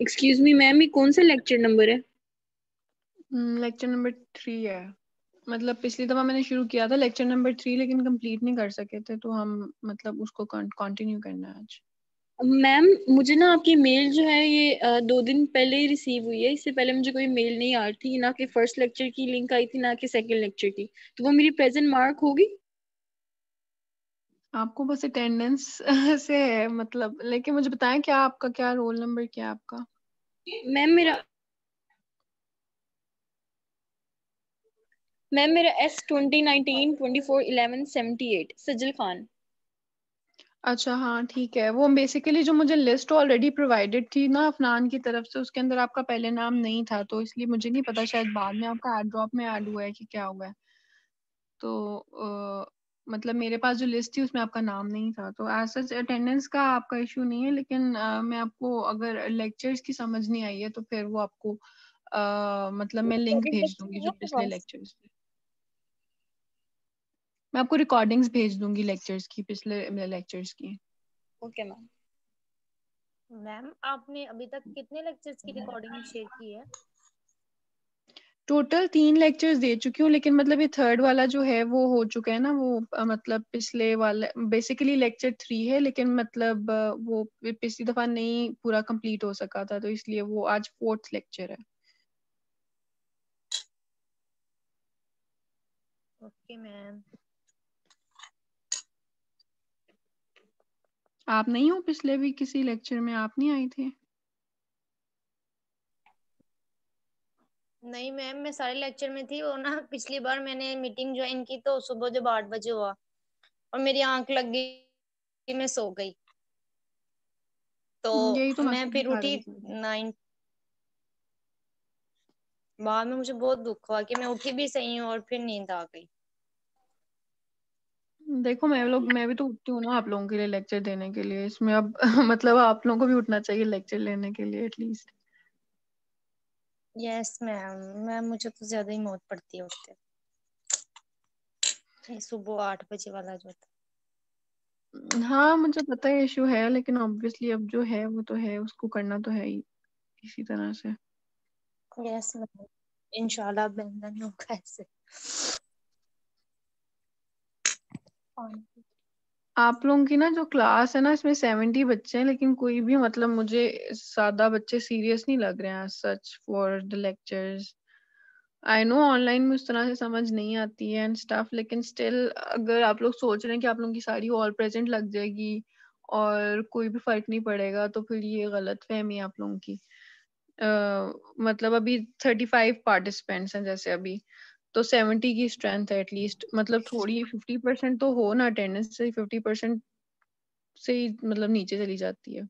Excuse me ma'am, ये कौन सा लेक्चर नंबर है? लेक्चर नंबर 3 है। मतलब पिछली दफा मैंने शुरू किया था लेक्चर नंबर 3, लेकिन कंप्लीट नहीं कर सके थे, तो हम मतलब उसको कंटिन्यू करना है आज। मैम मुझे ना आपकी मेल जो है ये 2 दिन पहले ही रिसीव हुई है। इससे पहले मुझे कोई मेल नहीं आ रही थी, ना कि फर्स्ट लेक्चर की लिंक आई थी ना कि सेकंड लेक्चर की। तो वो मेरी प्रेजेंट मार्क होगी? आपको बस अटेंडेंस से है मतलब, लेकिन मुझे बताएं क्या आपका क्या रोल नंबर क्या है आपका? मैम मेरा S2019241178 सजल खान। अच्छा हाँ ठीक है। वो बेसिकली जो मुझे लिस्ट ऑलरेडी प्रोवाइडेड थी ना अफनान की तरफ से, उसके अंदर आपका पहले नाम नहीं था, तो इसलिए मुझे नहीं पता, शायद बाद में आपका एड ड्रॉप में ऐड हुआ है कि क्या हुआ है। तो मतलब मेरे पास जो लिस्ट थी उसमें आपका नाम नहीं था, तो एज सच अटेंडेंस का आपका इशू नहीं है। लेकिन मैं आपको अगर लेक्चर्स की समझ नहीं आई है तो फिर वो आपको मतलब मैं लिंक भेज दूंगी जो पिछले लेक्चर्स थे। मैं आपको रिकॉर्डिंग्स भेज दूंगी लेक्चर्स की, पिछले लेक्चर्स की। Okay ma'am. मैम आपने अभी तक कितने लेक्चर्स की रिकॉर्डिंग शेयर की है? टोटल 3 लेक्चर्स दे चुकी हूँ, लेकिन मतलब ये थर्ड वाला जो है वो हो चुका है ना, वो मतलब पिछले वाला बेसिकली लेक्चर 3 है, लेकिन मतलब वो पिछली दफा नहीं पूरा कंप्लीट हो सका था, तो इसलिए वो आज 4th लेक्चर है। Okay ma'am. आप नहीं हो पिछले भी किसी लेक्चर में? आप नहीं आई थी? नहीं मैम, मैं सारे लेक्चर में थी। वो ना पिछली बार मैंने मीटिंग ज्वाइन की तो सुबह जब 8 बजे हुआ और मेरी आंख लग गई, मैं सो गई। तो यही तो मैं मसला फिर दिखा उठी रही थी। 9। बाद में मुझे बहुत दुख हुआ कि मैं उठी भी सही हूँ और फिर नींद आ गई। देखो मैं भी तो उठती हूँ ना आप लोगों के लिए लेक्चर देने के लिए, इसमें अब मतलब आप लोगों को भी उठना चाहिए लेक्चर लेने के लिए एटलीस्ट। Yes ma'am. मुझे तो ज्यादा ही मौत पड़ती है उठते। ये सुबह 8 बजे वाला जो था। हाँ मुझे पता है इशू है, लेकिन ऑब्वियसली अब जो है वो तो है, उसको करना तो है ही इसी तरह से। यस मैम, इंशाल्लाह बंदा नहीं होगा ऐसे। आप लोगों की ना जो क्लास है ना, इसमें 70 बच्चे हैं, लेकिन कोई भी मतलब मुझे ज्यादा बच्चे सीरियस नहीं लग रहे हैं सच for the lectures. I know online में उस तरह से समझ नहीं आती है एंड स्टफ, लेकिन स्टिल अगर आप लोग सोच रहे हैं कि आप लोगों की सारी ऑल प्रेजेंट लग जाएगी और कोई भी फर्क नहीं पड़ेगा, तो फिर ये गलत फहमी है आप लोगों की। मतलब अभी 35 पार्टिसिपेंट्स हैं जैसे अभी, तो 70 की स्ट्रेंथ है एटलीस्ट, मतलब थोड़ी 50% तो हो ना अटेंडेंस से, 50% से ही मतलब नीचे चली जाती है।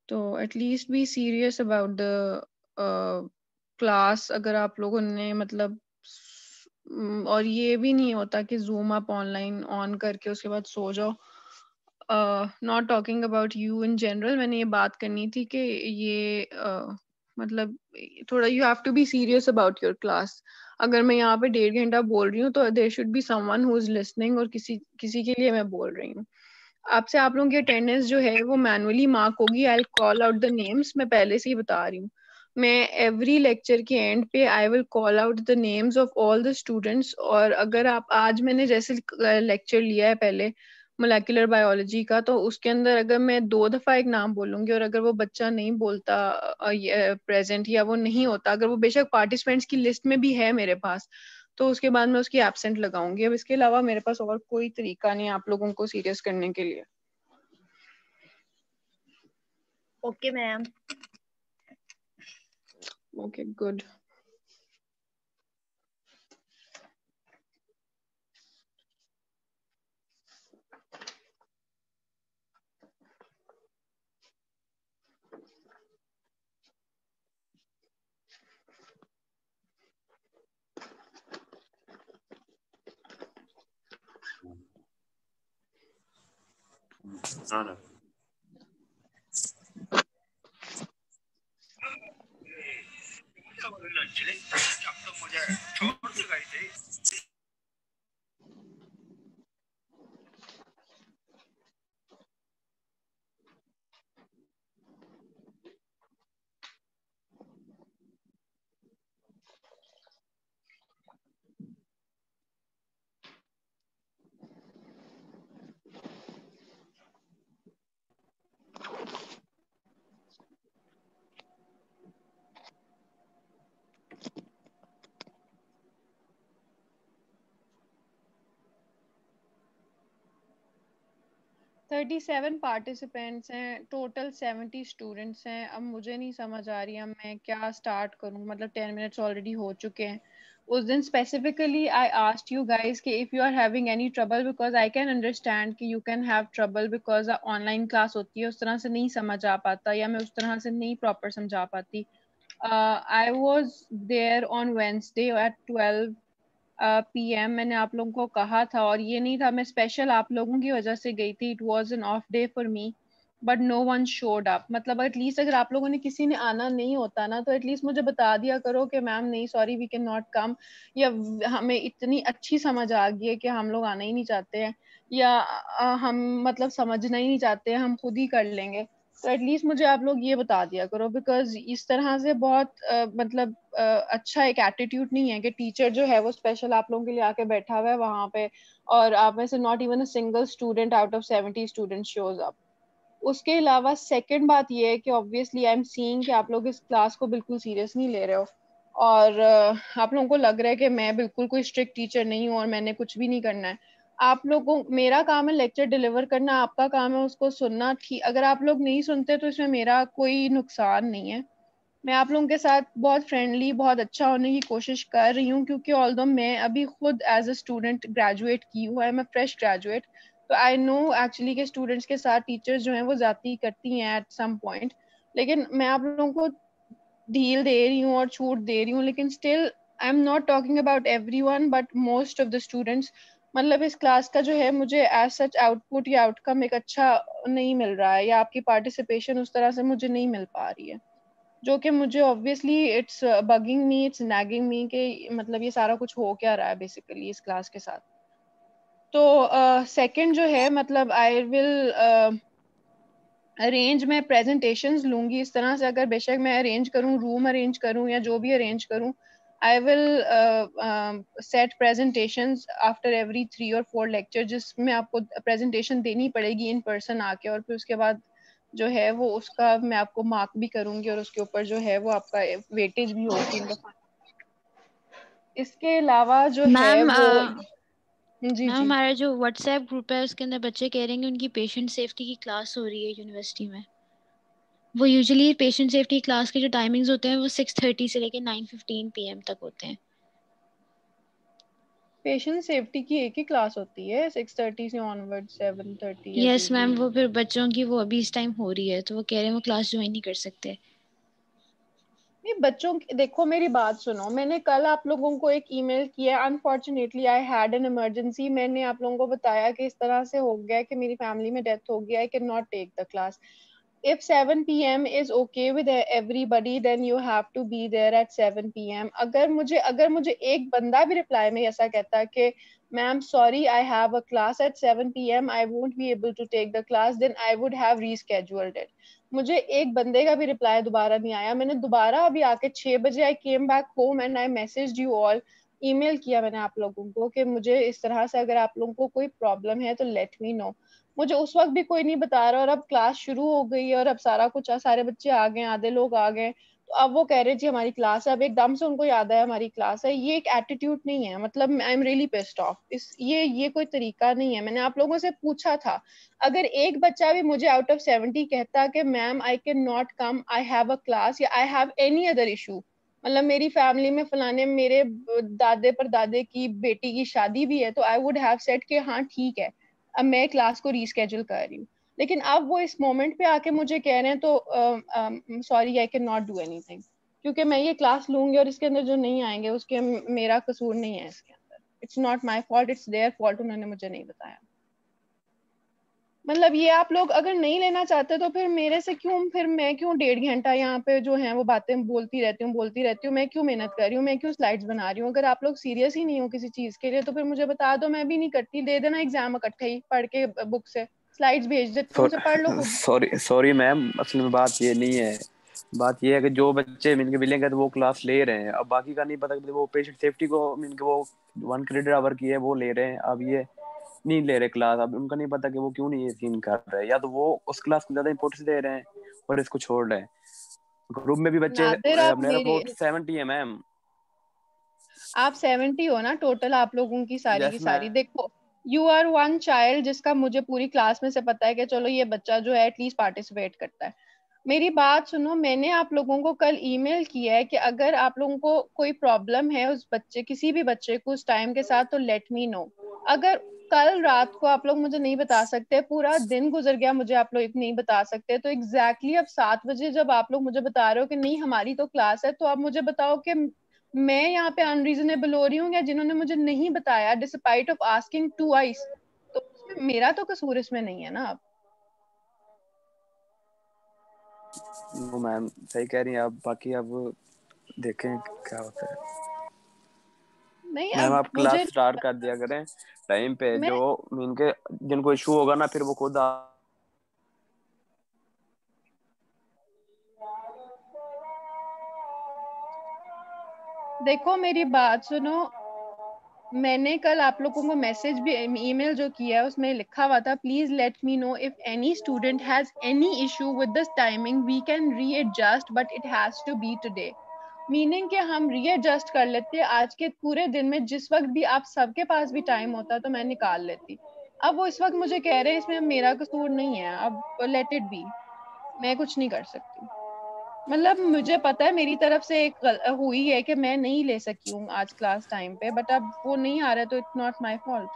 तो at least be serious about the class अगर आप लोगों ने मतलब और ये भी नहीं होता कि जूम आप ऑनलाइन ऑन करके उसके बाद सो जाओ। Not talking about you in general, मैंने ये बात करनी थी कि ये मतलब थोड़ा you have to be serious about your class. अगर मैं यहाँ पे 1.5 घंटा बोल रही हूँ तो there should be someone who is listening, और किसी किसी के लिए मैं बोल रही हूँ. आपसे आप लोगों की अटेंडेंस जो है वो मैनुअली मार्क होगी. I will call out the names, मैं पहले से ही बता रही हूँ. मैं एवरी लेक्चर के एंड पे I will call out the names of all the students. और अगर आप आज मैंने जैसे लेक्चर लिया है पहले मोलेकुलर बायोलॉजी का, तो उसके अंदर अगर मैं 2 दफा एक नाम बोलूंगी और अगर वो बच्चा नहीं बोलता प्रेजेंट या वो नहीं होता, अगर वो बेशक पार्टिसिपेंट्स की लिस्ट में भी है मेरे पास, तो उसके बाद मैं उसकी एब्सेंट लगाऊंगी. अब इसके अलावा मेरे पास और कोई तरीका नहीं आप लोगों को सीरियस करने के लिए. Okay ma'am. Okay good. हाँ थर्टी 37 पार्टिसिपेंट्स हैं, टोटल 70 स्टूडेंट्स हैं. अब मुझे नहीं समझ आ रही है मैं क्या स्टार्ट करूं. मतलब 10 मिनट्स ऑलरेडी हो चुके हैं. उस दिन specifically I asked you guys कि if you are having any trouble, because I can understand कि you can have trouble because online class होती है, उस तरह से नहीं समझ आ पाता या मैं उस तरह से नहीं प्रॉपर समझा पाती. I was there on Wednesday at 12 PM. मैंने आप लोगों को कहा था, और ये नहीं था मैं स्पेशल आप लोगों की वजह से गई थी. It was an off day for me, but no one showed up. मतलब एटलीस्ट अगर आप लोगों ने किसी ने आना नहीं होता ना, तो एटलीस्ट मुझे बता दिया करो कि मैम नहीं, sorry we can not come, या हमें इतनी अच्छी समझ आ गई है कि हम लोग आना ही नहीं चाहते हैं, या हम मतलब समझना ही नहीं चाहते हैं, हम खुद ही कर लेंगे. तो एटलीस्ट मुझे आप लोग ये बता दिया करो, बिकॉज इस तरह से बहुत मतलब अच्छा एक एटीट्यूड नहीं है कि टीचर जो है वो स्पेशल आप लोगों के लिए आके बैठा हुआ है वहां पे, और आप में से not even a single student out of 70 student shows up. उसके अलावा सेकंड बात ये है कि ऑब्वियसली आई एम सीइंग कि आप लोग इस क्लास को बिल्कुल सीरियस नहीं ले रहे हो, और आप लोगों को लग रहा है कि मैं बिल्कुल कोई स्ट्रिक्ट टीचर नहीं हूँ और मैंने कुछ भी नहीं करना है. आप लोगों, मेरा काम है लेक्चर डिलीवर करना, आपका काम है उसको सुनना. ठीक, अगर आप लोग नहीं सुनते तो इसमें मेरा कोई नुकसान नहीं है. मैं आप लोगों के साथ बहुत फ्रेंडली, बहुत अच्छा होने की कोशिश कर रही हूँ, क्योंकि ऑल्दो मैं अभी खुद एज अ स्टूडेंट ग्रेजुएट की हूँ, I am a fresh graduate, तो आई नो एक्चुअली के स्टूडेंट्स के साथ टीचर्स जो हैं वो ज्यादती करती हैं एट सम पॉइंट. लेकिन मैं आप लोगों को ढील दे रही हूँ और छूट दे रही हूँ, लेकिन still I am not talking about everyone but most of the students. मतलब इस क्लास का जो है मुझे एज सच आउटपुट या आउटकम एक अच्छा नहीं मिल रहा है, या आपकी पार्टिसिपेशन उस तरह से मुझे नहीं मिल पा रही है, जो कि मुझे obviously it's bugging me, it's nagging me कि मतलब ये सारा कुछ हो क्या रहा है बेसिकली इस क्लास के साथ. तो सेकंड जो है, मतलब आई विल अरेंज, मैं प्रेजेंटेशंस लूंगी इस तरह से, अगर बेशक मैं अरेंज करूं, रूम अरेंज करूं या जो भी अरेंज करूं, I will set presentations after every 3 और 4 लेक्चर, जिसमें आपको प्रेजेंटेशन देनी पड़ेगी इन पर्सन आके, और फिर उसके बाद जो है वो उसका मैं आपको मार्क भी करूंगी, और उसके ऊपर जो है वो आपका वेटेज भी होगी. इसके अलावा जो है मैम वो जी मैम जी. हमारा जो व्हाट्सएप ग्रुप है उसके अंदर बच्चे कह रहे हैं कि उनकी पेशेंट सेफ्टी की क्लास हो रही है यूनिवर्सिटी में. वो यूजुअली पेशेंट सेफ्टी क्लास के जो टाइमिंग्स होते हैं वो 6:30 से लेकर 9:15 PM तक होते हैं. पेशेंट सेफ्टी की एक ही क्लास होती है 6:30 से ऑनवर्ड 7:30 या जो यस भी. मैम, वो फिर बच्चों की वो अभी इस टाइम हो रही है तो वो कह रहे हैं वो क्लास ज्वाइन नहीं कर सकते. नहीं बच्चों देखो मेरी बात सुनो, मैंने कल आप लोगों को एक ईमेल किया, unfortunately I had an emergency, मैंने आप लोगों को बताया कि इस तरह से हो गया कि मेरी फैमिली में डेथ हो गया, I can not take the class. If 7 p.m. is okay with everybody, then you have to be there at 7 p.m. अगर मुझे एक बंदा भी रिप्लाई में ऐसा कहता है कि ma'am sorry I have a class at 7 p.m. I won't be able to take the class, then I would have rescheduled it. मुझे एक बंदे का भी रिप्लाई दोबारा नहीं आया. मैंने दोबारा अभी आके 6 बजे I came back home and I messaged you all, email किया मैंने आप लोगों को कि मुझे इस तरह से अगर आप लोगों को कोई प्रॉब्लम है तो लेट मी नो. मुझे उस वक्त भी कोई नहीं बता रहा, और अब क्लास शुरू हो गई है और अब सारा कुछ, सारे बच्चे आ गए, आधे लोग आ गए, तो अब वो कह रहे जी हमारी क्लास है. अब एकदम से उनको याद आया हमारी क्लास है. ये एक एटीट्यूड नहीं है, मतलब I am really pissed off. इस ये कोई तरीका नहीं है. मैंने आप लोगों से पूछा था, अगर एक बच्चा भी मुझे आउट ऑफ 70 कहता कि ma'am I can not come, I have a class, या I have any other issue, मतलब मेरी फैमिली में फलाने मेरे दादे परदादे की बेटी की शादी भी है, तो आई वुड हैव सेड कि हाँ ठीक है, अब मैं क्लास को रीस्केड्यूल कर रही हूँ. लेकिन अब वो इस मोमेंट पे आके मुझे कह रहे हैं तो sorry I can not do anything, क्योंकि मैं ये क्लास लूंगी और इसके अंदर जो नहीं आएंगे उसके मेरा कसूर नहीं है इसके अंदर. It's not my fault, it's their fault, उन्होंने मुझे नहीं बताया. मतलब ये आप लोग अगर नहीं लेना चाहते तो फिर मेरे से क्यों, फिर मैं क्यों 1.5 घंटा यहाँ पे जो है वो बातें बोलती रहती हूँ, मैं क्यों मेहनत कर रही हूँ, मैं क्यों स्लाइड्स बना रही हूँ. अगर आप लोग सीरियस ही नहीं हो किसी चीज के लिए तो फिर मुझे बता दो, मैं भी नहीं करती. दे देना एग्जाम इकट्ठे ही पढ़ के बुक से, स्लाइड्स भेज देती हूँ, उनसे पढ़ लो खुद. सॉरी सॉरी मैम, असल में बात ये नहीं है. बात ये है कि जो बच्चे मिलके मिलेंगे तो वो क्लास ले रहे हैं, अब बाकी का नहीं पता कि वो पेशेंट सेफ्टी को मिलके वो 1 क्रेडिट आवर की है वो ले रहे हैं, अब ये नहीं ले रहे क्लास. अब उनका नहीं पता कि वो क्यों नहीं ये सीन कर रहे हैं, या तो वो उस क्लास को ज्यादा इंपोर्टेंस दे रहे हैं और इसको छोड़ रहे हैं. ग्रुप में भी बच्चे नादिर अब मेरा मेरी, अबाउट 70 है मैम. आप 70 हो ना टोटल आप लोगों की सारी की यस सारी. मैम. देखो यू आर वन चाइल्ड जिसका मुझे पूरी क्लास में से पता है कि चलो ये बच्चा जो है एटलीस्ट पार्टिसिपेट करता है. मेरी बात सुनो, मैंने आप लोगों को कल ईमेल किया है कि अगर आप लोगों को कोई प्रॉब्लम है उस बच्चे, किसी भी बच्चे को उस टाइम के साथ, तो लेट मी नो. अगर कल रात को आप लोग मुझे नहीं बता सकते, पूरा दिन गुजर गया मुझे आप लोग नहीं बता सकते, तो एग्जैक्टली अब 7 बजे जब आप लोग मुझे बता रहे हो कि नहीं हमारी तो क्लास है, तो आप मुझे बताओ कि मैं यहाँ पे अनरीजनेबल हो रही हूँ या जिन्होंने मुझे नहीं बताया डिस्पाइट ऑफ आस्किंग ट्वाइस, तो उसमें मेरा तो कसूर इसमें नहीं है ना. अब नो मैम, सही कह रही हैं आप. बाकी अब देखें क्या होता है. नहीं, मैम अब आप क्लास मुझे स्टार्ट कर दिया करें टाइम पे, मैं जो इनके जिनको इशू होगा ना फिर वो खुद देखो मेरी बात सुनो, मैंने कल आप लोगों को मैसेज भी, ईमेल जो किया है उसमें लिखा हुआ था please let me know if any student has any issue with this timing, we can readjust but it has to be today. Meaning कि हम रीएडजस्ट कर लेते आज के पूरे दिन में, जिस वक्त भी आप सबके पास भी टाइम होता तो मैं निकाल लेती. अब वो इस वक्त मुझे कह रहे हैं इसमें मेरा कसूर नहीं है, अब लेट इट बी, मैं कुछ नहीं कर सकती. मतलब मुझे पता है मेरी तरफ से एक हुई है कि मैं नहीं ले सकी हूँ आज क्लास टाइम पे, बट अब वो नहीं आ रहा है तो it's not my fault.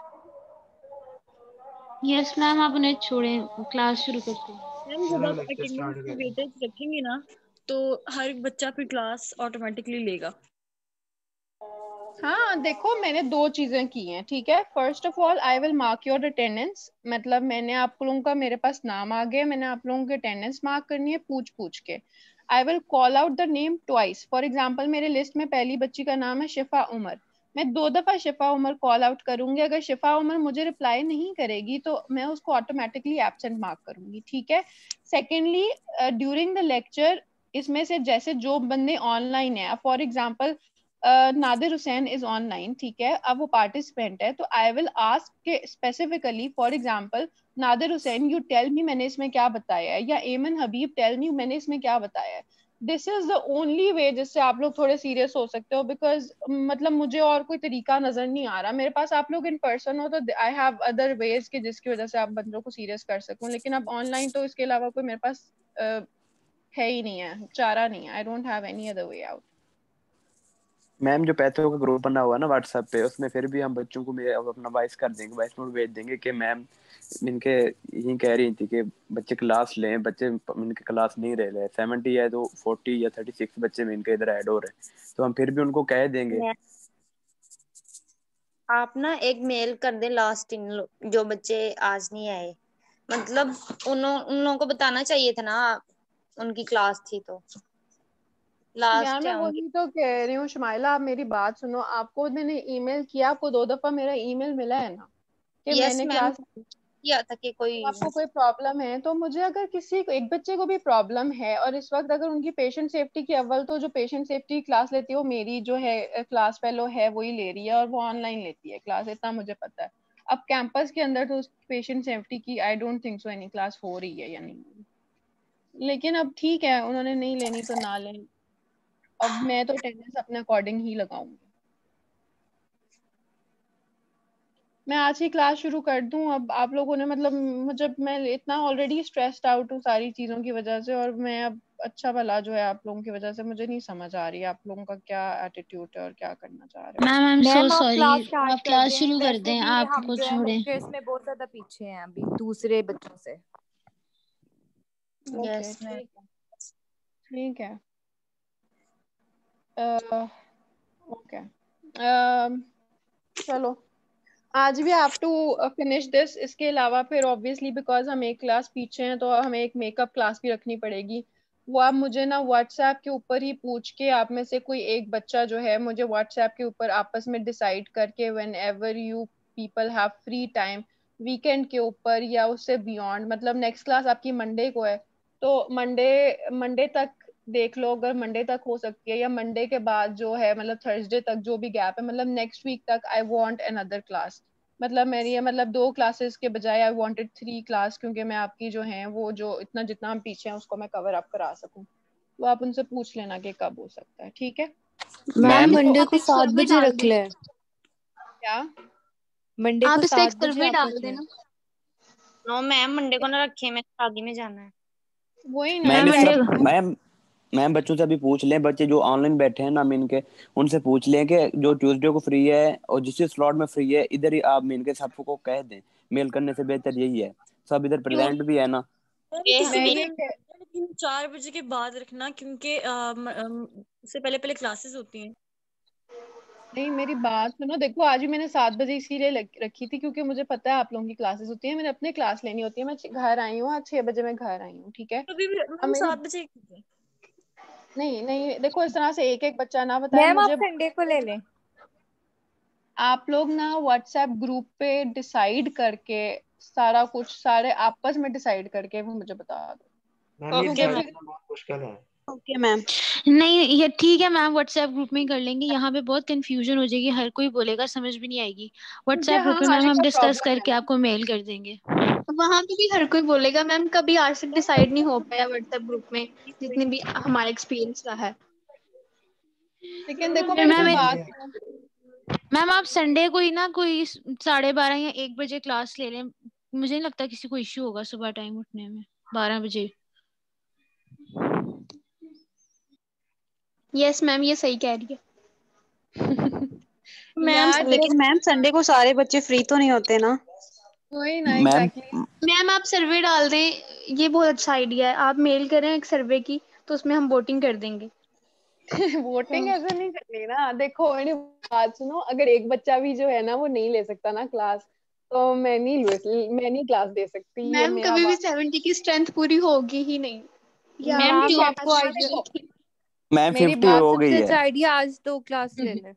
Yes ma'am, आप उन्हें छोड़ें, क्लास शुरू करते हैं. मैम जब चलो आप लेक्चर अटेंडेंस स्टार्ट की करें. वेटेज रखेंगे ना तो हर बच्चा फिर क्लास ऑटोमेटिकली लेगा. हाँ देखो मैंने दो चीजें की हैं, ठीक है. First of all I will mark your attendance, मतलब मैंने आप लोगों का, मेरे पास नाम आ गया, मैंने आप लोगों की अटेंडेंस मार्क करनी है पूछ पूछ के. I will call out the name twice. For example मेरे लिस्ट में पहली बच्ची का नाम है शिफा उमर, मैं 2 दफा शिफा उमर कॉल आउट करूंगी. अगर शिफा उमर मुझे रिप्लाई नहीं करेगी तो मैं उसको ऑटोमेटिकली एब्सेंट मार्क करूंगी, ठीक है. सेकेंडली ड्यूरिंग द लेक्चर इसमें से जैसे जो बंदे ऑनलाइन है, for example Nadir Hussain is online, ठीक है, अब वो पार्टिसिपेंट है, तो आई विल आस्क के specifically, for example Nadir Hussain you tell me मैंने इसमें क्या बताया है, या एमन हबीब टेल मी मैंने इसमें क्या बताया है. दिस इज द ओनली वे जिससे आप लोग थोड़े सीरियस हो सकते हो, बिकॉज मतलब मुझे और कोई तरीका नजर नहीं आ रहा मेरे पास. आप लोग इन पर्सन हो तो आई हैव अदर वेज के जिसकी वजह से आप बंदों को सीरियस कर सकूं, लेकिन अब ऑनलाइन तो इसके अलावा कोई मेरे पास है ही नहीं है, चारा नहीं है. I don't have any other way out. Ma'am जो पैथो का ग्रुप बना हुआ है ना व्हाट्सएप पे, उसमें फिर भी हम बच्चों को अपना वॉइस कर देंगे, वॉइस नोट भेज देंगे कि मैम इनके यही कह रही थी कि बच्चे क्लास लें, बच्चे इनके क्लास नहीं रह रहे, 70 है तो 40 या 36 बच्चे में इनके इधर ऐड हो रहे हैं, तो हम फिर भी उनको कह देंगे। आप ना एक मेल कर दे लास्ट जो बच्चे आज नहीं आए, मतलब उन लोगों को बताना चाहिए था ना, उनकी क्लास थी तो यार लास्ट मैं आऊंगी। वही तो कह रही हूँ शुमाइला, आप मेरी बात सुनो। आपको मैंने ईमेल किया, आपको 2 दफा मेरा ईमेल मिला है ना कि यस मैंने मैम, क्लास। किया था कि कोई आपको कोई प्रॉब्लम है तो मुझे, अगर किसी को एक बच्चे को भी प्रॉब्लम है और इस वक्त अगर उनकी पेशेंट सेफ्टी की, अव्वल तो जो पेशेंट सेफ्टी क्लास लेती है वो मेरी जो है क्लास फेलो है वही ले रही है, और वो ऑनलाइन लेती है क्लास, इतना मुझे पता है। अब कैंपस के अंदर तो पेशेंट सेफ्टी की I don't think so any class हो रही है या नहीं, लेकिन अब ठीक है, उन्होंने नहीं लेनी तो ना लें। अब मैं तो अटेंडेंस अपने अकॉर्डिंग ही लगाऊंगी। मैं आज ही क्लास शुरू कर दूं? अब आप लोगों ने मतलब, मुझे, मैं इतना ऑलरेडी स्ट्रेस्ड आउट हूँ सारी चीजों की वजह से, और मैं अब अच्छा भला जो है आप लोगों की वजह से, मुझे नहीं समझ आ रही है आप लोगों का क्या एटीट्यूड है और क्या करना चाह रहे हो। Ma'am I am so ma'am आप सॉरी, क्लास स्टार्ट आप कर क्लास दें, शुरू कर वैसे दें, भी आप हम कुछ जो है छोड़ें। लेक्चर्स में बहुत ज्यादा पीछे हैं अभी दूसरे बच्चों से। Okay yes ma'am. ठीक है, ठीक है। ओके, चलो आज भी हैव टू फिनिश दिस। इसके अलावा फिर ऑब्वियसली बिकॉज हम एक क्लास पीछे हैं तो हमें एक मेकअप क्लास भी रखनी पड़ेगी। वो आप मुझे ना व्हाट्सएप के ऊपर ही पूछ के, आप में से कोई एक बच्चा जो है मुझे व्हाट्सएप के ऊपर आपस में डिसाइड करके, when ever you people have free time, weekend के ऊपर या उससे बियॉन्ड, मतलब नेक्स्ट क्लास आपकी मंडे को है तो मंडे मंडे तक देख लो, अगर मंडे तक हो सकती है, या मंडे के बाद जो है मतलब थर्सडे तक जो भी गैप है, मतलब नेक्स्ट वीक तक आई वांट अनदर क्लास। मतलब मेरी ये मतलब 2 क्लासेस के बजाय आई वांटेड 3 क्लास, क्योंकि मैं आपकी जो है वो जो इतना जितना हम पीछे हैं उसको मैं कवर अप करा सकूं। तो आप उनसे पूछ लेना कि कब हो सकता है, ठीक है? मैम मैम मंडे आप को एक 7 सर्वे बजे डाल रख दें, ले, क्या? मंडे आप को इस पे एक 7 बजे सर्वे आप डाल रख लें। देना। नो मैम, मंडे को ना रखे, मैं शादी में जाना है। वही ना मैं मैम इस मंडे एग्जैक्टली। तरफ मैम बच्चों से अभी पूछ लें, बच्चे जो ऑनलाइन बैठे हैं ना मीन के, उनसे पूछ लें कि जो ट्यूसडे को फ्री है और जिस स्लॉट में फ्री है इधर ही आप मीन के सबको कह दें। मेल करने से बेहतर यही है, सब इधर क्यों प्रेजेंट भी है ना। ये किसी मैं भी हमें ये दिन, कह- लेकिन 4 बजे के बाद रखना, क्योंकि उससे पहले पहले क्लासेस होती हैं। नहीं मेरी बात सुनो, देखो आज भी मैंने 7 बजे इसीलिए रखी थी क्योंकि मुझे पता है आप लोगों की क्लासेस होती है, मैंने अपने क्लास लेनी होती है। मैं घर आई हूँ आज 6 बजे, मैं घर आई हूँ, ठीक है? तो भी अब मैम मेरी, 7 बजे की है। नहीं नहीं देखो, इस तरह से एक एक बच्चा ना बताए मैम आप मुझे। संडे को ले लें। आप लोग ना व्हाट्सएप ग्रुप पे डिसाइड करके सारा कुछ, सारे आपस में डिसाइड करके वो मुझे बता दो, मैम ये ओके क्योंकि मैम। डिसाइड फिर, करना बहुत मुश्किल है। Okay ma'am. नहीं ये ठीक है मैम, व्हाट्सएप ग्रुप में ही कर लेंगे, यहाँ पे बहुत कंफ्यूजन हो जाएगी, हर कोई बोलेगा, समझ भी नहीं आएगी। क्योंकि व्हाट्सएप ग्रुप हाँ में हर मैम एक हम का डिस्कस प्रॉब्लम है करके ना। आपको मेल कर देंगे। वहां पे भी हर कोई बोलेगा मैम, कभी आज तक डिसाइड नहीं हो पाया व्हाट्सएप ग्रुप में, जितने भी हमारा एक्सपीरियंस रहा है। लेकिन देखो फिर मेरी कोई मैम बात, मैम आप संडे को ही ना कोई 12:30 या 1 बजे क्लास ले लें, मुझे नहीं लगता किसी को इश्यू होगा सुबह टाइम उठने में, 12 बजे। यस मैम, ये सही कह रही है मैम। यार देखो, लेकिन मैम संडे को सारे बच्चे फ्री तो नहीं होते ना। वही ना मैम एग्जैक्टली। मैम आप सर्वे डाल दें, ये बहुत अच्छा आइडिया है, आप मेल करें एक सर्वे की, तो उसमें हम वोटिंग कर देंगे। वोटिंग ऐसे नहीं करनी ना, देखो मेरी बात सुनो, अगर एक बच्चा भी जो है ना वो नहीं ले सकता ना क्लास, तो मैं नहीं क्लास दे सकती, ये मैम मेरा कभी भी बात। 70 की स्ट्रेंथ पूरी होगी ही नहीं, ये आप मैम मैम जो आपको आज आइडिया, देखो मैम मेरी 50 बात, हो गई सबसे है। अच्छा आइडिया आज 2 क्लास ले लें।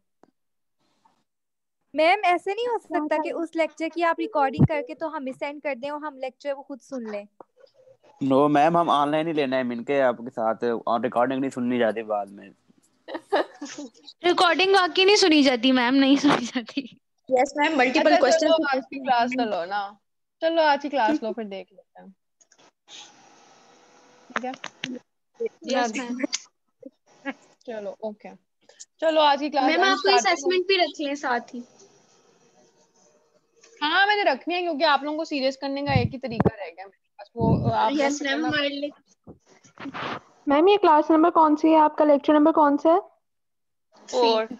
मैम ऐसे नहीं हो सकता कि उस लेक्चर की आप रिकॉर्डिंग करके तो हमें सेंड कर दें और हम लेक्चर वो खुद सुन लें। नो मैम हम ऑनलाइन ही लेना है मिलके आपके साथ, और रिकॉर्डिंग नहीं सुननी जाती बाद में। रिकॉर्डिंग वाकई नहीं सुनी जाती मैम, नहीं सुनी जाती। यस मैम, मल्टीपल अच्छा चलो क्वेश्चन आज की क्लास कर लो ना, चलो आज की क्लास लो फिर देख लेते हैं, ठीक है? Yes ma'am. चलो ओके, चलो आज की क्लास मैम एंड आपको स्टार्टिंग। असेसमेंट भी रख लें साथ ही। हाँ मैंने रखनी है क्योंकि आप लोगों को सीरियस करने का एक ही तरीका रह गया मेरे पास, वो आप लोग यस फिर मैम, करना। हमारे लिए मैम ये क्लास नंबर कौन सी है, आपका लेक्चर नंबर कौन सा है? 3।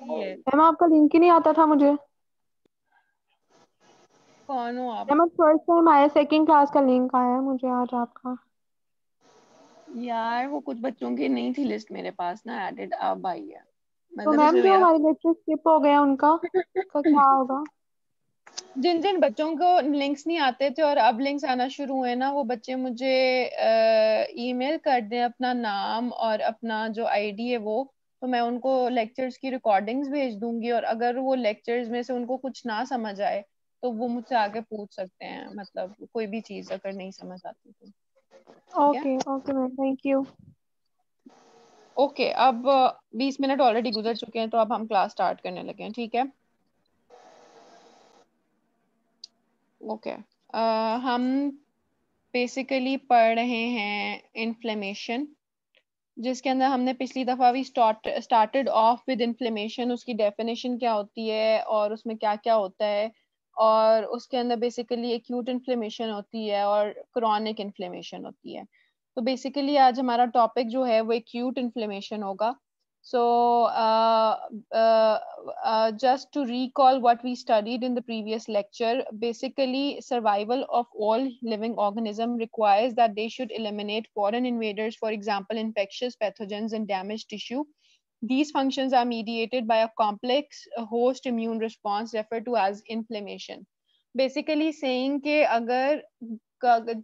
ये मैम आपका लिंक ही नहीं आता था मुझे। कौन हो आप? मैम फर्स्ट टाइम आया, सेकंड क्लास का लिंक आया है मुझे आज आपका। यार वो कुछ बच्चों की नहीं थी लिस्ट मेरे पास ना एडेड, अब आई है। तो मतलब मैम इसमें जो मेरा हमारे लेक्चर स्किप हो गया उनका क्या होगा? जिन जिन बच्चों को लिंक्स नहीं आते थे और अब लिंक्स आना शुरू हुए ना, वो बच्चे मुझे ईमेल कर दें अपना नाम और अपना जो आईडी है वो, तो मैं उनको लेक्चर्स की रिकॉर्डिंग्स भेज दूंगी, और अगर वो लेक्चर्स में से उनको कुछ ना समझ आए तो वो मुझसे आके पूछ सकते हैं, मतलब कोई भी चीज अगर नहीं समझ आती तो। ठीक है, okay okay ma'am, thank you. Okay. अब 20 मिनट ऑलरेडी गुजर चुके हैं, तो अब हम क्लास स्टार्ट करने लगे हैं। ठीक है, ओके। हम बेसिकली पढ़ रहे हैं इन्फ्लेमेशन, जिसके अंदर हमने पिछली दफा भी स्टार्टेड ऑफ विद इन्फ्लेमेशन, उसकी डेफिनेशन क्या होती है और उसमें क्या क्या होता है, और उसके अंदर बेसिकली एक्यूट इन्फ्लेमेशन होती है और क्रॉनिक इन्फ्लेमेशन होती है। तो बेसिकली आज हमारा टॉपिक जो है वो एक्यूट इन्फ्लेमेशन होगा। So, just to recall what we studied in the previous lecture, basically survival of all living organism requires that they should eliminate foreign invaders, for example, infectious pathogens and damaged tissue. These functions are mediated by a complex host immune response referred to as inflammation. Basically saying कि अगर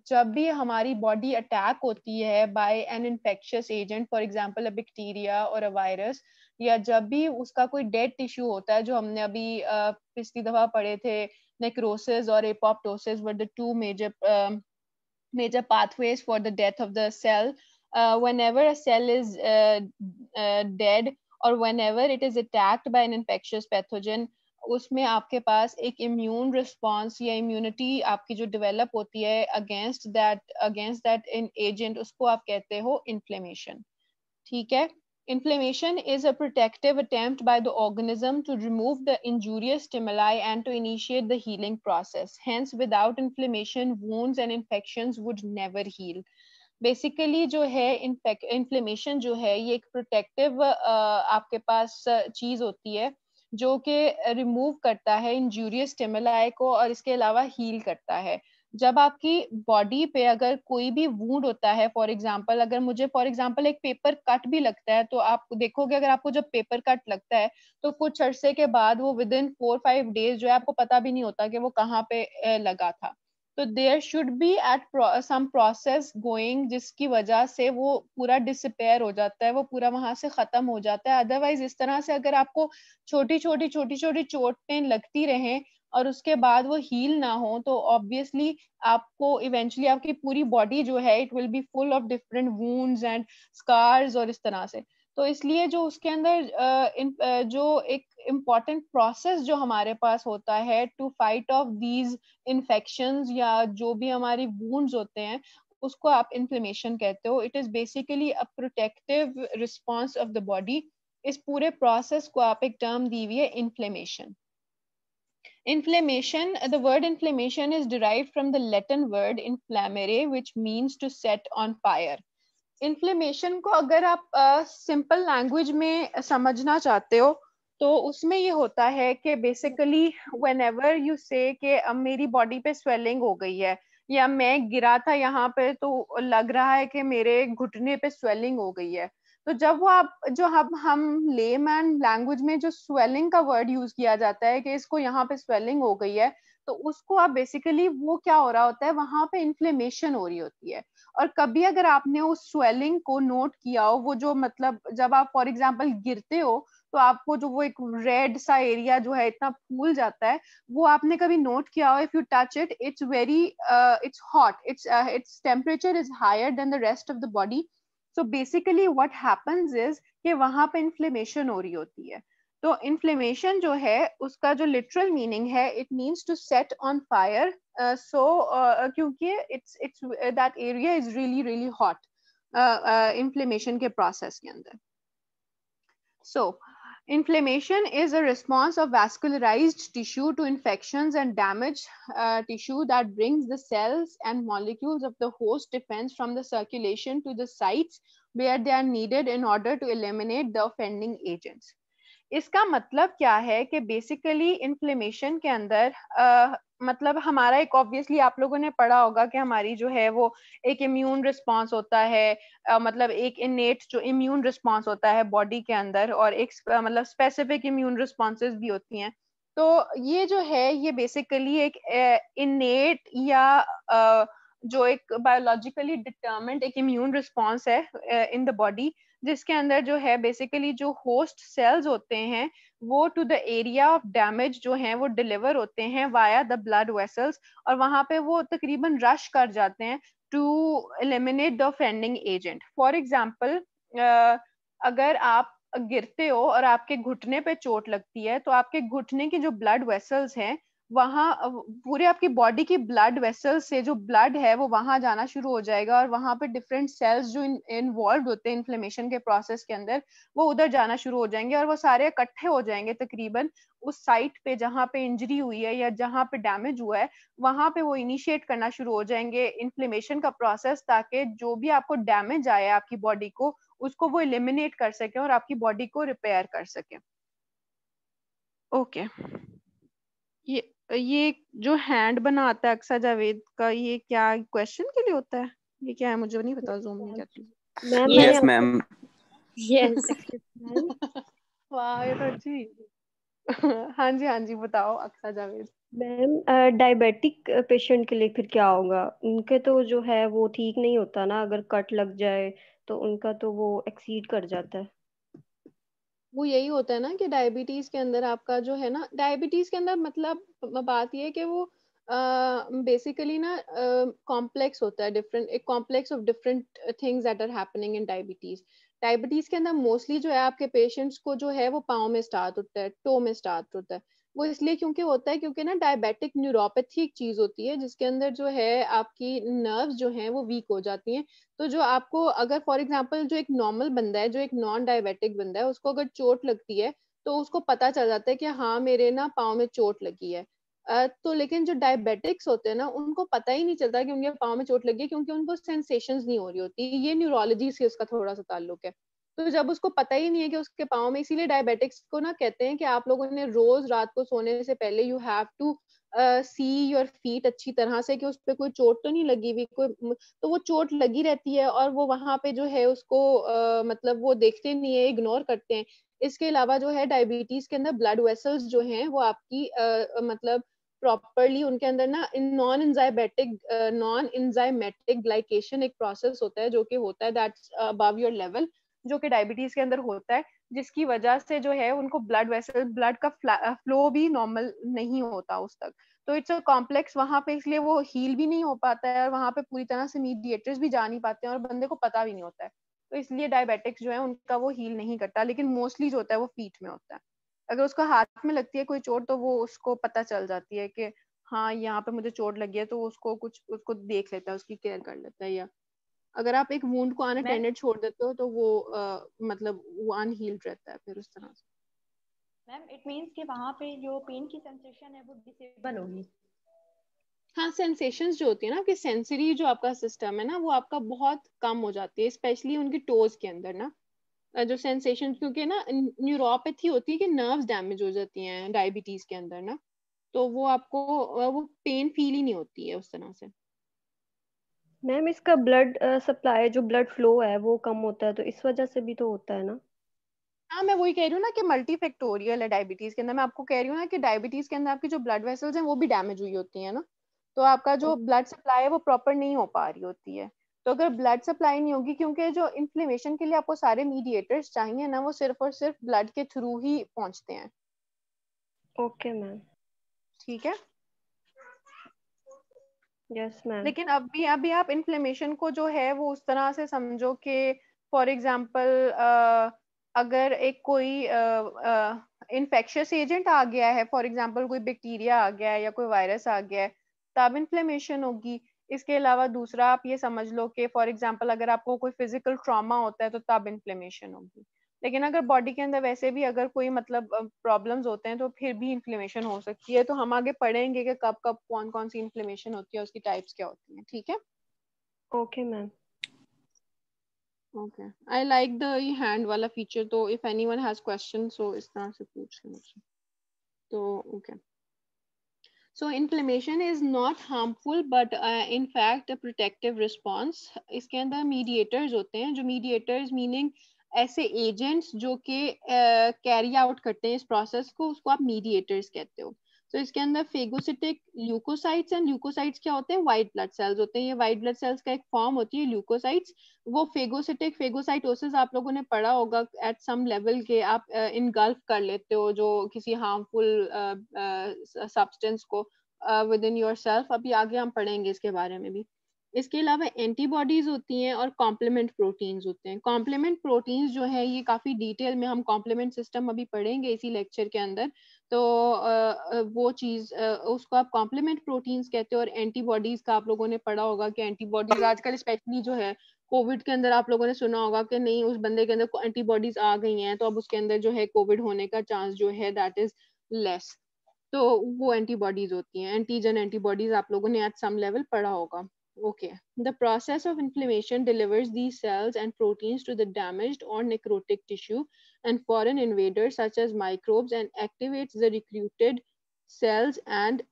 जब भी हमारी body attack होती है by an infectious agent, for example a bacteria और a virus, या जब भी उसका कोई डेड टिश्यू होता है, जो हमने अभी पिछली दफा पढ़े थे, नेक्रोसिस और apoptosis were the two major pathways for the death of the cell. Whenever a cell is dead or whenever it is attacked by an infectious pathogen, उसमें आपके पास एक इम्यून रिस्पॉन्स या इम्यूनिटी आपकी जो डेवलप होती है against that in agent, उसको आप कहते हो इन्फ्लेमेशन। ठीक है, inflammation is a protective attempt by the organism to remove the injurious stimuli and to initiate the healing process. Hence, without inflammation, wounds and infections would never heal. Basically जो है inflammation जो है ये एक protective आपके पास चीज होती है जो कि रिमूव करता है इंजूरियस स्टिमुलाई को और इसके अलावा हील करता है। जब आपकी बॉडी पे अगर कोई भी वूंड होता है, फॉर एग्जांपल अगर मुझे फॉर एग्जांपल एक पेपर कट भी लगता है, तो आप देखोगे अगर आपको जब पेपर कट लगता है तो कुछ अरसे के बाद वो विद इन 4-5 डेज जो है आपको पता भी नहीं होता कि वो कहाँ पे लगा था। तो there should be at some process going जिसकी वजह से वो पूरा डिसअपेयर हो जाता है, वो पूरा वहां से खत्म हो जाता है। अदरवाइज इस तरह से अगर आपको छोटी छोटी चोटें लगती रहें और उसके बाद वो हील ना हो, तो ऑब्वियसली आपको इवेंचुअली आपकी पूरी बॉडी जो है it will be full of different wounds and scars और इस तरह से। तो इसलिए जो उसके अंदर जो एक इम्पॉर्टेंट प्रोसेस जो हमारे पास होता है to fight off these infections या जो भी हमारी वुंड्स होते हैं, उसको आप इन्फ्लेमेशन कहते हो। It is basically a protective response of the body. इस पूरे प्रोसेस को आप एक टर्म दी हुई है inflammation. Inflammation, the word inflammation is derived from the Latin word inflammare, which means to set on fire. Inflammation को अगर आप सिंपल लैंग्वेज में समझना चाहते हो तो उसमें ये होता है कि बेसिकली व्हेनेवर यू से कि अब मेरी बॉडी पे स्वेलिंग हो गई है या मैं गिरा था यहाँ पे तो लग रहा है कि मेरे घुटने पे स्वेलिंग हो गई है, तो जब वो आप जो हम लेमैन लैंग्वेज में जो स्वेलिंग का वर्ड यूज किया जाता है कि इसको यहाँ पे स्वेलिंग हो गई है, तो उसको आप बेसिकली वो क्या हो रहा होता है, वहां पे इन्फ्लेमेशन हो रही होती है। और कभी अगर आपने उस स्वेलिंग को नोट किया हो, वो जो मतलब जब आप फॉर एग्जांपल गिरते हो तो आपको जो वो एक रेड सा एरिया जो है इतना फूल जाता है, वो आपने कभी नोट किया हो, if you touch it it's very it's hot, it's temperature is higher than the rest of the body. So basically what happens is कि वहां पे इन्फ्लेमेशन हो रही होती है। तो इन्फ्लेमेशन जो है उसका जो लिटरल मीनिंग है it means to set on fire. क्योंकि it's that area is really really hot inflammation के प्रोसेस के अंदर। So, inflammation is a response of vascularized tissue to infections and damaged tissue that brings the cells and molecules of the host defense from the circulation to the sites where they are needed in order to eliminate the offending agents. इसका मतलब क्या है कि basically inflammation के अंदर मतलब हमारा एक, ऑब्वियसली आप लोगों ने पढ़ा होगा कि हमारी जो है वो एक इम्यून रिस्पांस होता है, मतलब एक इनेट जो इम्यून रिस्पांस होता है बॉडी के अंदर, और एक मतलब स्पेसिफिक इम्यून रिस्पांसेस भी होती हैं। तो ये जो है ये बेसिकली एक इनेट या जो एक बायोलॉजिकली डिटरमिन्ड एक इम्यून रिस्पांस है इन द बॉडी, जिसके अंदर जो है बेसिकली जो होस्ट सेल्स होते हैं वो to the area of damage जो है वो डिलीवर होते हैं वाया द ब्लड वेसल्स, और वहां पे वो तकरीबन रश कर जाते हैं to eliminate the offending agent. For example अगर आप गिरते हो और आपके घुटने पे चोट लगती है, तो आपके घुटने की जो ब्लड वेसल्स हैं वहां पूरे आपकी बॉडी की ब्लड वेसल्स से जो ब्लड है वो वहां जाना शुरू हो जाएगा, और वहां पे डिफरेंट सेल्स जो इन्वॉल्व होते हैं इन्फ्लेमेशन के प्रोसेस के अंदर वो उधर जाना शुरू हो जाएंगे, और वो सारे इकट्ठे हो जाएंगे तकरीबन उस साइट पे जहां पे इंजरी हुई है या जहां पे डैमेज हुआ है, वहां पे वो इनिशिएट करना शुरू हो जाएंगे इन्फ्लेमेशन का प्रोसेस, ताकि जो भी आपको डैमेज आया आपकी बॉडी को उसको वो एलिमिनेट कर सके और आपकी बॉडी को रिपेयर कर सके। ओके, ये जो हैंड बनाता है अक्सा जावेद का, ये क्या क्वेश्चन के लिए होता है? ये क्या है मुझे नहीं पता जूम में क्या चीज। मैम मैंने यस मैम। यस वाह ये तो अच्छी हाँ जी हाँ जी, बताओ Aqsa Javed. Ma'am diabetic patient के लिए फिर क्या होगा? उनके तो जो है वो ठीक नहीं होता ना, अगर कट लग जाए तो उनका तो वो एक्सीड कर जाता है। वो यही होता है ना कि डायबिटीज के अंदर आपका जो है ना, डायबिटीज के अंदर मतलब बात ये है कि वो बेसिकली ना कॉम्प्लेक्स होता है, डिफरेंट एक complex of different things that are happening in diabetes. Diabetes के अंदर मोस्टली जो है आपके पेशेंट्स को जो है वो पाँव में स्टार्ट होता है, टो में स्टार्ट होता है। वो इसलिए क्योंकि होता है क्योंकि ना डायबिटिक न्यूरोपैथी एक चीज होती है जिसके अंदर जो है आपकी नर्व्स जो हैं वो वीक हो जाती हैं। तो जो आपको अगर फॉर एग्जांपल जो एक नॉर्मल बंदा है, जो एक नॉन डायबिटिक बंदा है, उसको अगर चोट लगती है तो उसको पता चल जाता है कि हाँ मेरे ना पाँव में चोट लगी है। तो लेकिन जो डायबिटिक्स होते हैं ना उनको पता ही नहीं चलता कि उनके पाँव में चोट लगी है, क्योंकि उनको सेंसेशंस नहीं हो रही होती। ये न्यूरोलॉजी से उसका थोड़ा सा ताल्लुक है। तो जब उसको पता ही नहीं है कि उसके पाँव में, इसीलिए डायबिटिक्स को ना कहते हैं कि आप लोगों ने रोज रात को सोने से पहले you have to see your feet अच्छी तरह से कि उस पर कोई चोट तो नहीं लगी हुई, कोई तो वो चोट लगी रहती है और वो वहां पे जो है उसको मतलब वो देखते नहीं है, इग्नोर करते हैं। इसके अलावा जो है डायबिटीज के अंदर ब्लड वेसल्स जो हैं वो आपकी मतलब प्रॉपरली उनके अंदर ना नॉन एंजाइमेटिक ग्लाइकेशन एक प्रोसेस होता है जो कि होता है दैट्स अबव योर लेवल, जो कि डायबिटीज के अंदर होता है, जिसकी वजह से जो है उनको ब्लड वेसल ब्लड का फ्लो भी नॉर्मल नहीं होता उस तक। तो इट्स अ कॉम्प्लेक्स वहां पे, इसलिए वो हील भी नहीं हो पाता है और वहां पे पूरी तरह से मीडिएटर्स भी जा नहीं पाते हैं और बंदे को पता भी नहीं होता है। तो इसलिए डायबिटिक्स जो है उनका वो हील नहीं करता, लेकिन मोस्टली जो होता है वो फीट में होता है। अगर उसको हाथ में लगती है कोई चोट तो वो उसको पता चल जाती है कि हाँ यहाँ पे मुझे चोट लगी है, तो उसको कुछ उसको देख लेता है, उसकी केयर कर लेता है। या अगर आप एक वुंड को मैम अनअटेंडेड छोड़ देते हो तो वो मतलब वो अनहील्ड रहता है फिर उस तरह से। मैम इट मीन्स कि वहाँ पे जो पेन की सेंसेशन है वो डिसेबल होगी। हाँ, सेंसेशंस जो होती है ना आपकी सेंसरी जो आपका सिस्टम है ना वो आपका बहुत कम हो जाती है, स्पेशली उनकी टोज के अंदर ना जो सेंसेशन, क्योंकि ना न्यूरोपैथी होती है कि नर्व्स डैमेज हो जाती हैं डायबिटीज के अंदर ना, तो वो आपको वो पेन फील ही नहीं होती है उस तरह से। मैम इसका ब्लड सप्लाई जो ब्लड फ्लो है वो कम होता है, तो इस वजह से भी तो होता है ना? हाँ, मैं वही कह रही हूँ ना कि मल्टी फैक्टोरियल है डायबिटीज के अंदर। मैं आपको कह रही हूँ ना कि डायबिटीज के अंदर आपकी जो ब्लड वेसल्स हैं वो भी डैमेज हुई होती है ना, तो आपका जो ब्लड सप्लाई है वो प्रॉपर नहीं हो पा रही होती है। तो अगर ब्लड सप्लाई नहीं होगी, क्योंकि जो इन्फ्लेमेशन के लिए आपको सारे मीडिएटर्स चाहिए ना वो सिर्फ और सिर्फ ब्लड के थ्रू ही पहुंचते हैं। Okay ma'am. ठीक है, यस मैम। लेकिन अभी अभी आप इन्फ्लेमेशन को जो है वो उस तरह से समझो कि फॉर एग्जांपल अगर एक कोई इन्फेक्शियस एजेंट आ गया है, फॉर एग्जांपल कोई बैक्टीरिया आ गया है या कोई वायरस आ गया है, तब इन्फ्लेमेशन होगी। इसके अलावा दूसरा आप ये समझ लो कि फॉर एग्जांपल अगर आपको कोई फिजिकल ट्रॉमा होता है तो तब इन्फ्लेमेशन होगी। लेकिन अगर बॉडी के अंदर वैसे भी अगर कोई मतलब प्रॉब्लम्स होते हैं तो फिर भी इन्फ्लेमेशन हो सकती है। तो हम आगे पढ़ेंगे कि कब कब कौन कौन सी इन्फ्लेमेशन होती है, उसकी टाइप्स क्या होती हैं। ठीक है, okay ma'am. Okay, I like the hand वाला फीचर, तो if anyone has question so इस तरह से पूछ लें मुझसे। तो okay, so inflammation is not harmful but in fact a protective response. इसके अंदर mediators होते हैं, जो mediators meaning ऐसे agents जो कि carry out करते हैं इस process को, उसको आप mediators कहते हो। तो इसके अंदर phagocytic leukocytes and leukocytes क्या होते हैं? white blood cells होते हैं। ये white blood cells का एक form होती है leukocytes। वो phagocytic phagocytosis आप लोगों ने पढ़ा होगा at some level के, आप engulf कर लेते हो जो किसी harmful substance को within yourself। अभी आगे हम पढ़ेंगे इसके बारे में भी। इसके अलावा एंटीबॉडीज होती हैं और कॉम्प्लीमेंट प्रोटीन्स होते हैं। कॉम्प्लीमेंट प्रोटीन्स जो है ये काफी डिटेल में हम कॉम्प्लीमेंट सिस्टम अभी पढ़ेंगे इसी लेक्चर के अंदर। तो वो चीज उसको आप कॉम्प्लीमेंट प्रोटीन्स कहते हो। और एंटीबॉडीज का आप लोगों ने पढ़ा होगा कि एंटीबॉडीज आजकल स्पेशली जो है कोविड के अंदर आप लोगों ने सुना होगा कि नहीं उस बंदे के अंदर एंटीबॉडीज आ गई हैं तो अब उसके अंदर जो है कोविड होने का चांस जो है दैट इज लेस। तो वो एंटीबॉडीज होती हैं, एंटीजन एंटीबॉडीज आप लोगों ने एट सम लेवल पढ़ा होगा। Okay, the process of inflammation delivers these cells and proteins to the damaged or necrotic tissue and foreign invaders such as microbes and activates the recruited cells and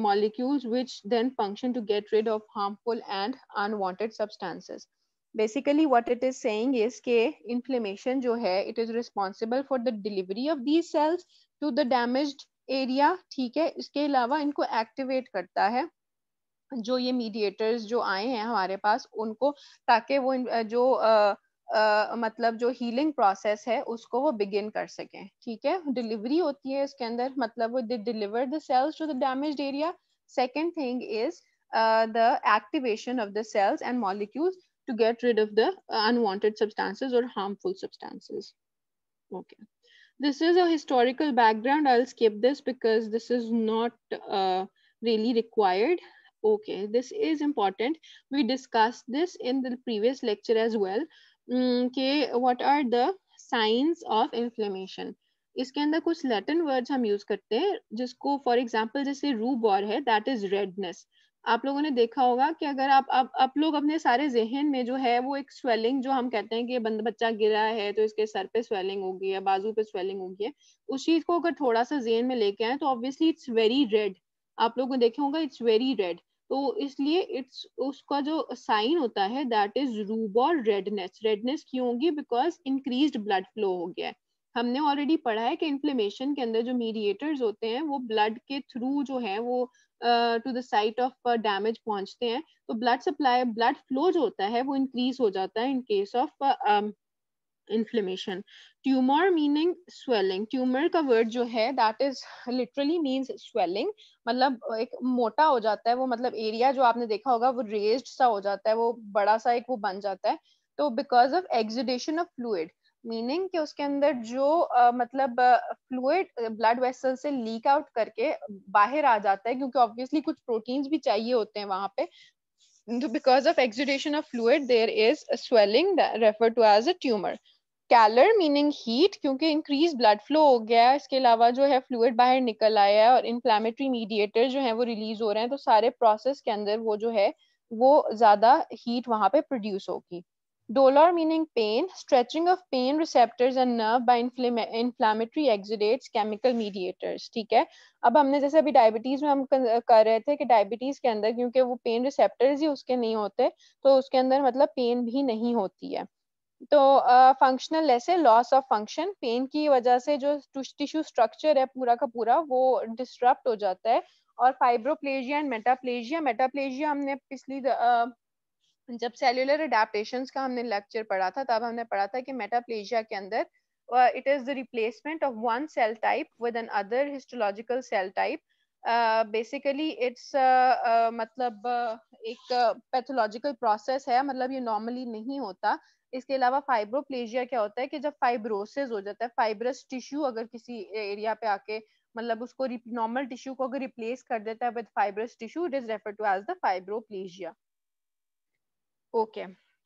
molecules which then function to get rid of harmful and unwanted substances. Basically what it is saying is कि inflammation जो है it is responsible for the delivery of these cells to the damaged area, ठीक है। इसके अलावा इनको activate करता है जो ये मीडिएटर्स जो आए हैं हमारे पास उनको, ताकि वो जो मतलब जो हीलिंग प्रोसेस है उसको वो बिगिन कर सकें, ठीक है। डिलीवरी होती है इसके अंदर, मतलब वो deliver the cells to the damaged area. Second thing is the activation of the cells and molecules to get rid of the unwanted substances or harmful substances. Okay, this is a historical background. I'll skip this because this is not really required. Okay, this is important. We discussed this in the previous lecture as well. Okay, what are the signs of inflammation? इसके अंदर कुछ Latin words हम use करते हैं जिसको for example जैसे रूबॉर है that is redness. आप लोगों ने देखा होगा कि अगर आप लोग अपने सारे जहन में जो है वो एक स्वेलिंग जो हम कहते हैं कि बच्चा गिरा है तो इसके सर पे स्वेलिंग होगी है, बाजू पे स्वेलिंग होगी है, उस चीज को अगर थोड़ा सा जहन में लेके आए तो ऑब्वियसली इट्स वेरी रेड। आप लोगों ने देखे होगा इट्स वेरी रेड। तो इसलिए इट्स उसका जो साइन होता है दैट इज रूबॉर रेडनेस। रेडनेस क्यों होगी? बिकॉज इंक्रीज्ड ब्लड फ्लो हो गया है। हमने ऑलरेडी पढ़ा है कि इन्फ्लेमेशन के अंदर जो मीडिएटर्स होते हैं वो ब्लड के थ्रू जो है वो to the site of damage पहुंचते हैं, तो ब्लड सप्लाई ब्लड फ्लो जो होता है वो इंक्रीज हो जाता है in case of inflammation. Tumor meaning swelling. Tumor का word जो है that is literally means swelling, मतलब एक मोटा हो जाता है वो, मतलब एरिया जो आपने देखा होगा वो रेज्ड सा हो जाता है, वो बड़ा सा एक वो बन जाता है। तो because of exudation of fluid, meaning कि उसके अंदर जो मतलब फ्लूइड ब्लड वेसल से लीक आउट करके बाहर आ जाता है, क्योंकि ऑब्वियसली कुछ प्रोटीन्स भी चाहिए होते हैं वहां पे। because of exudation of fluid there is a swelling that referred to as a tumor. कैलर meaning heat, क्योंकि इंक्रीज ब्लड फ्लो हो गया है, इसके अलावा जो है फ्लूइड बाहर निकल आया है और इन्फ्लेमेटरी मीडिएटर जो है वो रिलीज हो रहे हैं, तो सारे प्रोसेस के अंदर वो जो है वो ज्यादा हीट वहां पे प्रोड्यूस होगी। Dolor meaning pain, stretching of pain receptors and nerve by inflammatory exudates chemical mediators, ठीक है। अब हमने जैसे अभी डायबिटीज में हम कर रहे थे कि डायबिटीज के अंदर क्योंकि वो पेन रिसेप्टर्स ही उसके नहीं होते तो उसके अंदर मतलब पेन भी नहीं होती है। तो फंक्शनल ऐसे लॉस ऑफ फंक्शन, पेन की वजह से जो टिश्यू स्ट्रक्चर है पूरा का पूरा वो डिस्टरप्ट हो जाता है। और फाइब्रोप्लेजिया एंड मेटाप्लेजिया, मेटाप्लेजिया हमने पिछली जब सेल्यूलर अडेप्टेशंस का हमने लेक्चर पढ़ा था तब हमने पढ़ा था कि मेटाप्लेजिया के अंदर it is the replacement of one cell type with an other histological cell type. Basically it's मतलब एक पैथोलॉजिकल प्रोसेस है, मतलब ये नॉर्मली नहीं होता। इसके अलावा फाइब्रोप्लेजिया क्या होता है कि जब फाइब्रोसिस हो जाता है, फाइब्रस टिश्यू अगर किसी एरिया पे आके मतलब उसको नॉर्मल टिश्यू को अगर रिप्लेस कर देता है with fibrous tissue, it is referred to as the fibroplasia. Okay,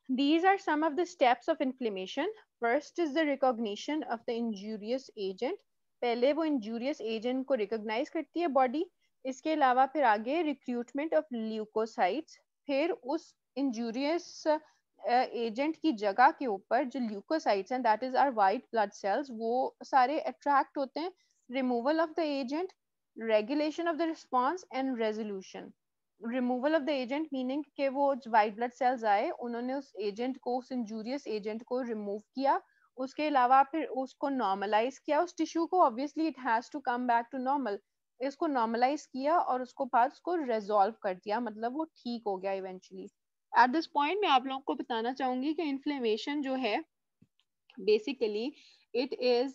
these are some of the steps of inflammation. First is the recognition of the injurious agent. पहले वो injurious agent को recognize करती है body. इसके अलावा फिर आगे recruitment of leukocytes, फिर उस injurious एजेंट की जगह के ऊपर जो ल्यूकोसाइट्स हैं, that is our white blood cells, वो सारे अट्रैक्ट होते हैं. Removal of the agent, regulation of the response and resolution. Removal of the agent meaning कि वो वाइट ब्लड सेल्स आए, उन्होंने उस एजेंट को, उस इंजूरियस एजेंट को रिमूव किया. उसके अलावा फिर उसको नॉर्मलाइज किया, उस टिश्यू को. Obviously it has to come back to normal. इसको नॉर्मलाइज किया और उसको बाद उसको रेजोल्व कर दिया, मतलब वो ठीक हो गया इवेंचुअली. एट दिस पॉइंट मैं आप लोगों को बताना चाहूंगी कि इन्फ्लेमेशन जो है basically it is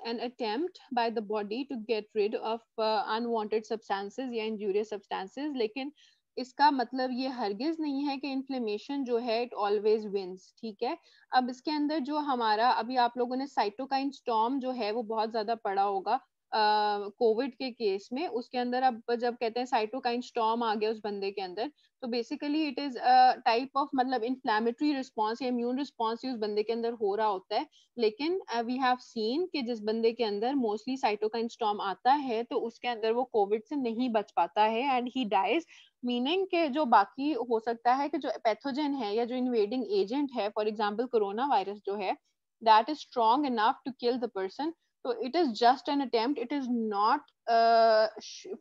an attempt by the body to get rid of unwanted substances या injurious substances. लेकिन इसका मतलब ये हरगिज नहीं है कि इन्फ्लेमेशन जो है इट ऑलवेज विंस. ठीक है. अब इसके अंदर जो हमारा, अभी आप लोगों ने साइटोकाइन स्टॉर्म जो है वो बहुत ज्यादा पढ़ा होगा कोविड के केस में. उसके अंदर अब जब कहते हैं साइटोकाइन स्टॉर्म आ गया उस बंदे के अंदर, तो basically it is type of मतलब इन्फ्लेमेटरी रिस्पॉन्स या इम्यून रिस्पॉन्स उस बंदे के अंदर हो रहा होता है. लेकिन वी हैव सीन कि जिस बंदे के अंदर मोस्टली साइटोकाइन स्टॉर्म आता है तो उसके अंदर वो कोविड से नहीं बच पाता है एंड ही डाइज. मीनिंग के जो बाकी हो सकता है कि जो पैथोजन है या जो इन्वेडिंग एजेंट है, फॉर एग्जाम्पल कोरोना वायरस जो है, that is strong enough to kill the person. तो it is just an attempt, it is not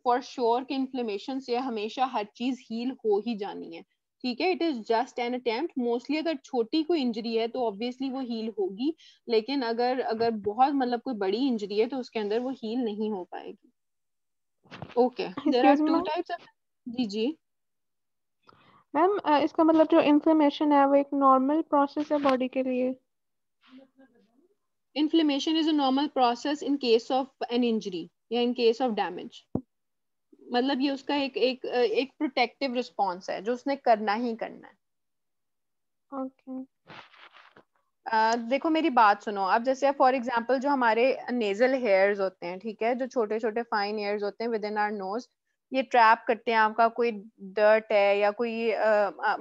for sure कि इन्फ्लेमेशन से हमेशा हर चीज हील हो ही जानी है. ठीक है. It is just an attempt. Mostly अगर छोटी कोई इंजरी है तो ऑब्वियसली वो हील होगी, लेकिन अगर अगर बहुत मतलब कोई बड़ी इंजरी है तो उसके अंदर वो हील नहीं हो पाएगी. Okay. There are two types of. जी जी मैम, इसका मतलब जो इन्फ्लेमेशन है वो एक नॉर्मल प्रोसेस है बॉडी के लिए? Inflammation is a normal process in case of an injury या in case of damage. मतलब ये उसका एक प्रोटेक्टिव रिस्पॉन्स है जो उसने करना ही करना है. ओके. देखो मेरी बात सुनो. अब जैसे फॉर एग्जांपल जो हमारे नेजल हेयर्स होते हैं, ठीक है, जो छोटे छोटे फाइन हेयर्स होते हैं विद इन आवर नोज, ये ट्रैप करते हैं आपका कोई डर्ट है या कोई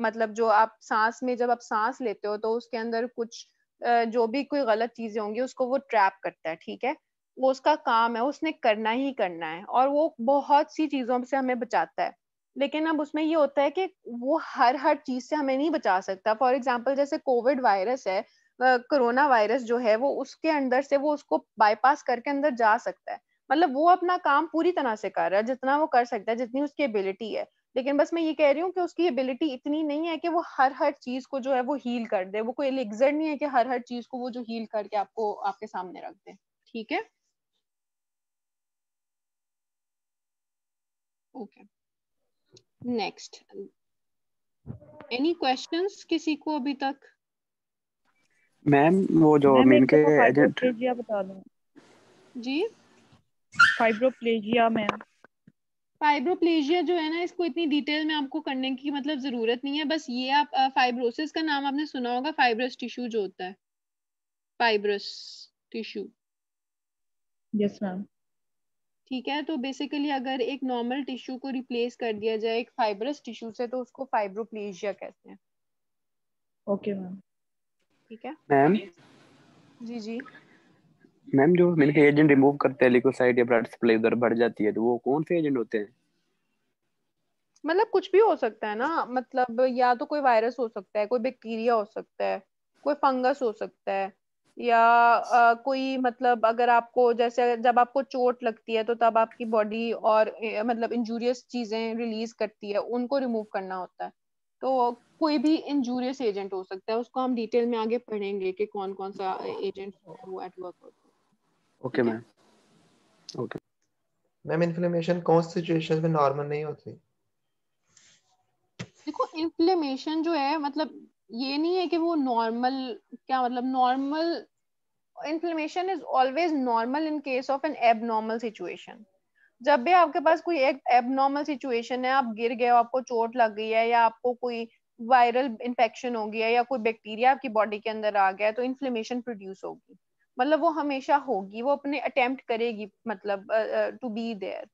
मतलब जो आप सांस में, जब आप सांस लेते हो तो उसके अंदर कुछ जो भी कोई गलत चीजें होंगी उसको वो ट्रैप करता है. ठीक है. वो उसका काम है, उसने करना ही करना है और वो बहुत सी चीजों से हमें बचाता है. लेकिन अब उसमें ये होता है कि वो हर चीज से हमें नहीं बचा सकता. फॉर एग्जाम्पल जैसे कोविड वायरस है, कोरोना वायरस जो है, वो उसके अंदर से वो उसको बाईपास करके अंदर जा सकता है. मतलब वो अपना काम पूरी तरह से कर रहा है जितना वो कर सकता है, जितनी उसकी एबिलिटी है. लेकिन बस मैं ये कह रही हूँ कि उसकी एबिलिटी इतनी नहीं है कि वो हर चीज को जो है वो हील कर दे. वो कोई एलिक्सर नहीं है कि हर चीज को वो जो हील करके आपको आपके सामने रख दे. ठीक है. ओके. नेक्स्ट. एनी क्वेश्चंस किसी को अभी तक? मैम वो जो मैम एक इनके दफा एजेंट. फाइब्रोप्लेजिया बता दो. जी. फाइब्रोप्लेजिया मैम. फाइब्रोप्लेजिया जो है ना, इसको इतनी डिटेल में आपको करने की मतलब जरूरत नहीं है. बस ये आप फाइब्रोसिस का नाम आपने सुना होगा, फाइब्रस टिश्यू जो होता है, फाइब्रस टिश्यू. Yes ma'am. ठीक है. तो बेसिकली अगर एक नॉर्मल टिश्यू को रिप्लेस कर दिया जाए एक फाइब्रस टिश्यू से तो उसको फाइब्रोप्लेजिया कहते हैं. Okay ma'am. ठीक है. मैम जी जी मैम जो इनके एजेंट रिमूव करते हैं लिकोसाइट या ब्लड सप्लाई उधर बढ़ जाती है, तो वो कौन से एजेंट होते हैं? मतलब कुछ भी हो सकता है ना. मतलब या तो कोई वायरस हो सकता है, कोई बैक्टीरिया हो सकता है, कोई फंगस हो सकता है, या कोई मतलब अगर आपको जैसे जब आपको चोट लगती है तो तब आपकी बॉडी और मतलब इंजूरियस चीजें रिलीज करती है, उनको रिमूव करना होता है. तो कोई भी इंजूरियस एजेंट हो सकता है. उसको हम डिटेल में आगे पढ़ेंगे कि कौन कौन सा एजेंट वो एट वर्क होता है. ओके ठीक है. मैम. ओके मैम इन्फ्लेमेशन कौन सी सिचुएशन में नॉर्मल नहीं होती? देखो इन्फ्लेमेशन जो है मतलब ये नहीं है कि वो नॉर्मल, क्या मतलब normal, inflammation is always normal in case of N abnormal situation. जब भी आपके पास कोई एक एबनॉर्मल सिचुएशन है, आप गिर गए हो, आपको चोट लग गई है, या आपको कोई वायरल इन्फेक्शन हो गया है, या कोई बैक्टीरिया आपकी बॉडी के अंदर आ गया है, तो इन्फ्लेमेशन प्रोड्यूस होगी. मतलब वो हमेशा होगी, वो अपने अटेम्प्ट करेगी मतलब टू बी देयर.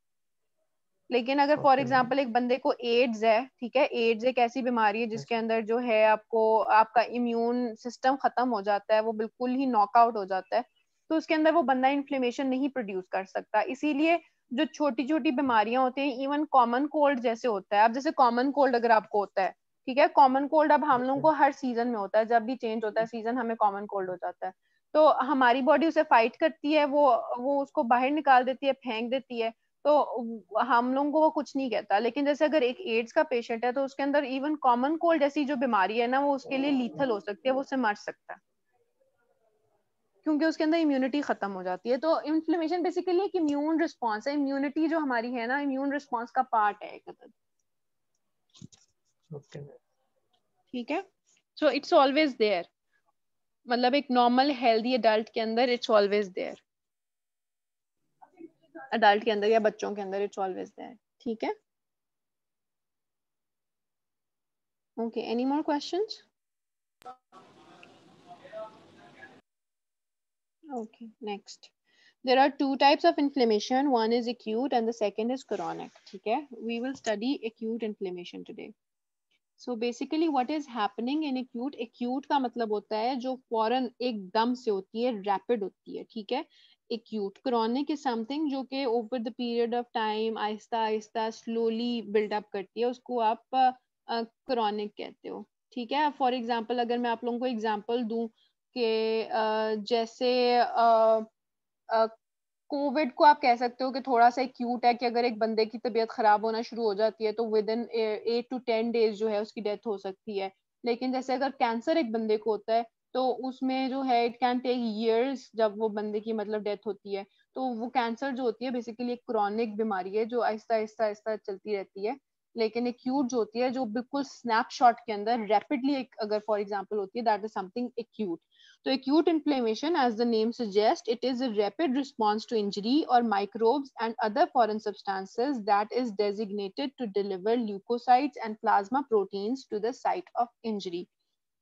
लेकिन अगर फॉर ओके मैम. एग्जांपल एक बंदे को एड्स है, ठीक है, एड्स एक ऐसी बीमारी है जिसके अंदर जो है आपको आपका इम्यून सिस्टम खत्म हो जाता है, वो बिल्कुल ही नॉकआउट हो जाता है, तो उसके अंदर वो बंदा इन्फ्लेमेशन नहीं प्रोड्यूस कर सकता. इसीलिए जो छोटी छोटी बीमारियां होती हैं, इवन कॉमन कोल्ड जैसे होता है, अब जैसे कॉमन कोल्ड अगर आपको होता है, ठीक है। कॉमन कोल्ड अब हम लोगों को हर सीजन में होता है, जब भी चेंज होता है सीजन हमें कॉमन कोल्ड हो जाता है, तो हमारी बॉडी उसे फाइट करती है, वो उसको बाहर निकाल देती है, फेंक देती है, तो हम लोगों को वो कुछ नहीं कहता। लेकिन जैसे अगर एक एड्स का पेशेंट है तो उसके अंदर इवन कॉमन कोल्ड जैसी जो बीमारी है ना, वो उसके लिए लीथल हो सकती है, वो उससे मर सकता है, क्योंकि उसके अंदर इम्यूनिटी खत्म हो जाती है। तो इन्फ्लेमेशन बेसिकली एक इम्यून रिस्पॉन्स है, इम्यूनिटी जो हमारी है ना, इम्यून रिस्पॉन्स का पार्ट है एक तरह। ठीक है। सो इट्स ऑलवेज देयर, मतलब एक नॉर्मल हेल्दी अडल्ट के अंदर इट्स ऑलवेज देयर, अडल्ट के अंदर या बच्चों के अंदर इट्स ऑलवेज देयर। ठीक है। Okay, any more questions? Okay, next. There are two types of inflammation. One is acute and the second is chronic. ठीक है? We will study acute inflammation today. So basically what is happening in acute? Acute का मतलब होता है जो फौरन एकदम से होती है, rapid होती है, ठीक है? Acute. Chronic is something जो कि over the period of time Aahista Aahista slowly build up करती है, उसको आप chronic कहते हो, ठीक है? For example अगर मैं आप लोगों को example दूं कि जैसे कोविड को आप कह सकते हो कि थोड़ा सा एक्यूट है, कि अगर एक बंदे की तबीयत खराब होना शुरू हो जाती है तो विद इन 8 to 10 days जो है उसकी डेथ हो सकती है। लेकिन जैसे अगर कैंसर एक बंदे को होता है तो उसमें जो है इट कैन टेक ईयर्स, जब वो बंदे की मतलब डेथ होती है। तो वो कैंसर जो होती है बेसिकली एक क्रॉनिक बीमारी है जो आहिस्ता आहिस्ता आहिस्ता चलती रहती है। लेकिन एक्यूट जो होती है जो बिल्कुल स्नैपशॉट के अंदर रैपिडली अगर फॉर एग्जांपल होती है, that is something acute. So acute inflammation, as the name suggests, it is a rapid response to injury or microbes and other foreign substances that is designated to deliver leukocytes and plasma proteins to the site of injury.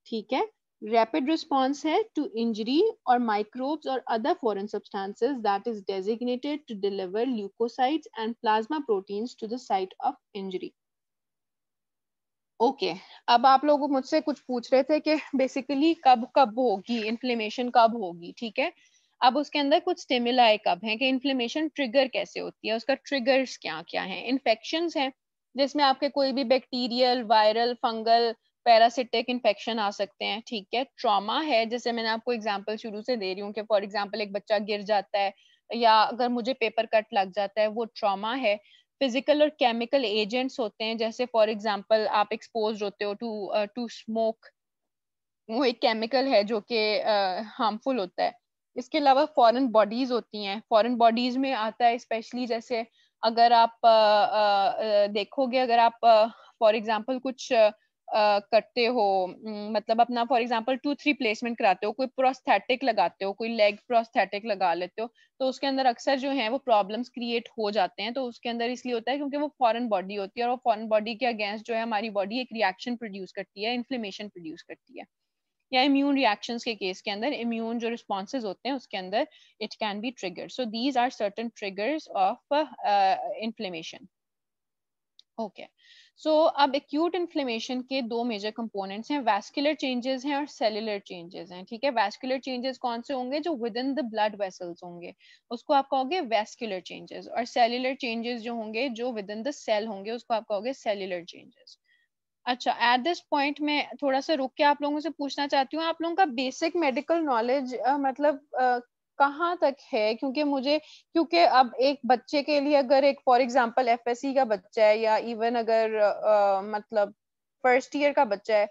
ठीक है? Rapid response है to injury or microbes or other foreign substances that is designated to deliver leukocytes and plasma proteins to the site of injury. Okay अब आप लोग मुझसे कुछ पूछ रहे थे कि बेसिकली कब कब होगी इन्फ्लेमेशन, कब होगी, ठीक है? अब उसके अंदर कुछ स्टिमुलाई कब है कि इन्फ्लेमेशन ट्रिगर कैसे होती है, उसका ट्रिगर्स क्या क्या है। इन्फेक्शंस हैं जिसमें आपके कोई भी bacterial, viral, fungal, parasitic infection आ सकते हैं, ठीक है? ट्रॉमा है, जैसे मैंने आपको एग्जांपल शुरू से दे रही हूँ कि फॉर एग्जांपल एक बच्चा गिर जाता है या अगर मुझे पेपर कट लग जाता है, वो ट्रॉमा है। फिजिकल और केमिकल एजेंट्स होते हैं, जैसे फॉर एग्जांपल आप एक्सपोज होते हो टू स्मोक, वो एक केमिकल है जो कि हार्मफुल होता है। इसके अलावा फॉरेन बॉडीज होती हैं, फॉरेन बॉडीज में आता है स्पेशली जैसे अगर आप देखोगे, अगर आप फॉर एग्जांपल कुछ करते हो, मतलब अपना फॉर एग्जांपल टूथ रिप्लेसमेंट कराते हो, कोई प्रोस्थेटिक लगाते हो, कोई लेग प्रोस्थेटिक लगा लेते हो, तो उसके अंदर अक्सर जो है वो प्रॉब्लम्स क्रिएट हो जाते हैं। तो उसके अंदर इसलिए होता है क्योंकि वो फॉरेन बॉडी होती है और वो फॉरेन बॉडी के अगेंस्ट जो है हमारी बॉडी एक रिएक्शन प्रोड्यूस करती है, इन्फ्लेमेशन प्रोड्यूस करती है। या इम्यून रिएक्शंस के केस के अंदर इम्यून जो रिस्पॉन्सेज होते हैं उसके अंदर it can be trigger. So these are certain triggers of inflammation. Okay, so अब एक्यूट इन्फ्लेमेशन के दो मेजर कंपोनेंट्स हैं, वैस्कुलर चेंजेस हैं और सेलुलर चेंजेस हैं, ठीक है? वैस्कुलर चेंजेस कौन से होंगे? जो within the blood vessels होंगे, उसको आप कहोगे वैस्कुलर चेंजेस, और सेलुलर चेंजेस जो होंगे जो विद इन द सेल होंगे उसको आप कहोगे सेलुलर चेंजेस। अच्छा, एट दिस पॉइंट में थोड़ा सा रुक के आप लोगों से पूछना चाहती हूँ, आप लोगों का बेसिक मेडिकल नॉलेज मतलब कहाँ तक है? क्योंकि अब एक बच्चे के लिए अगर एक फॉर एग्जांपल एफएससी का बच्चा है या इवन अगर मतलब फर्स्ट ईयर का बच्चा है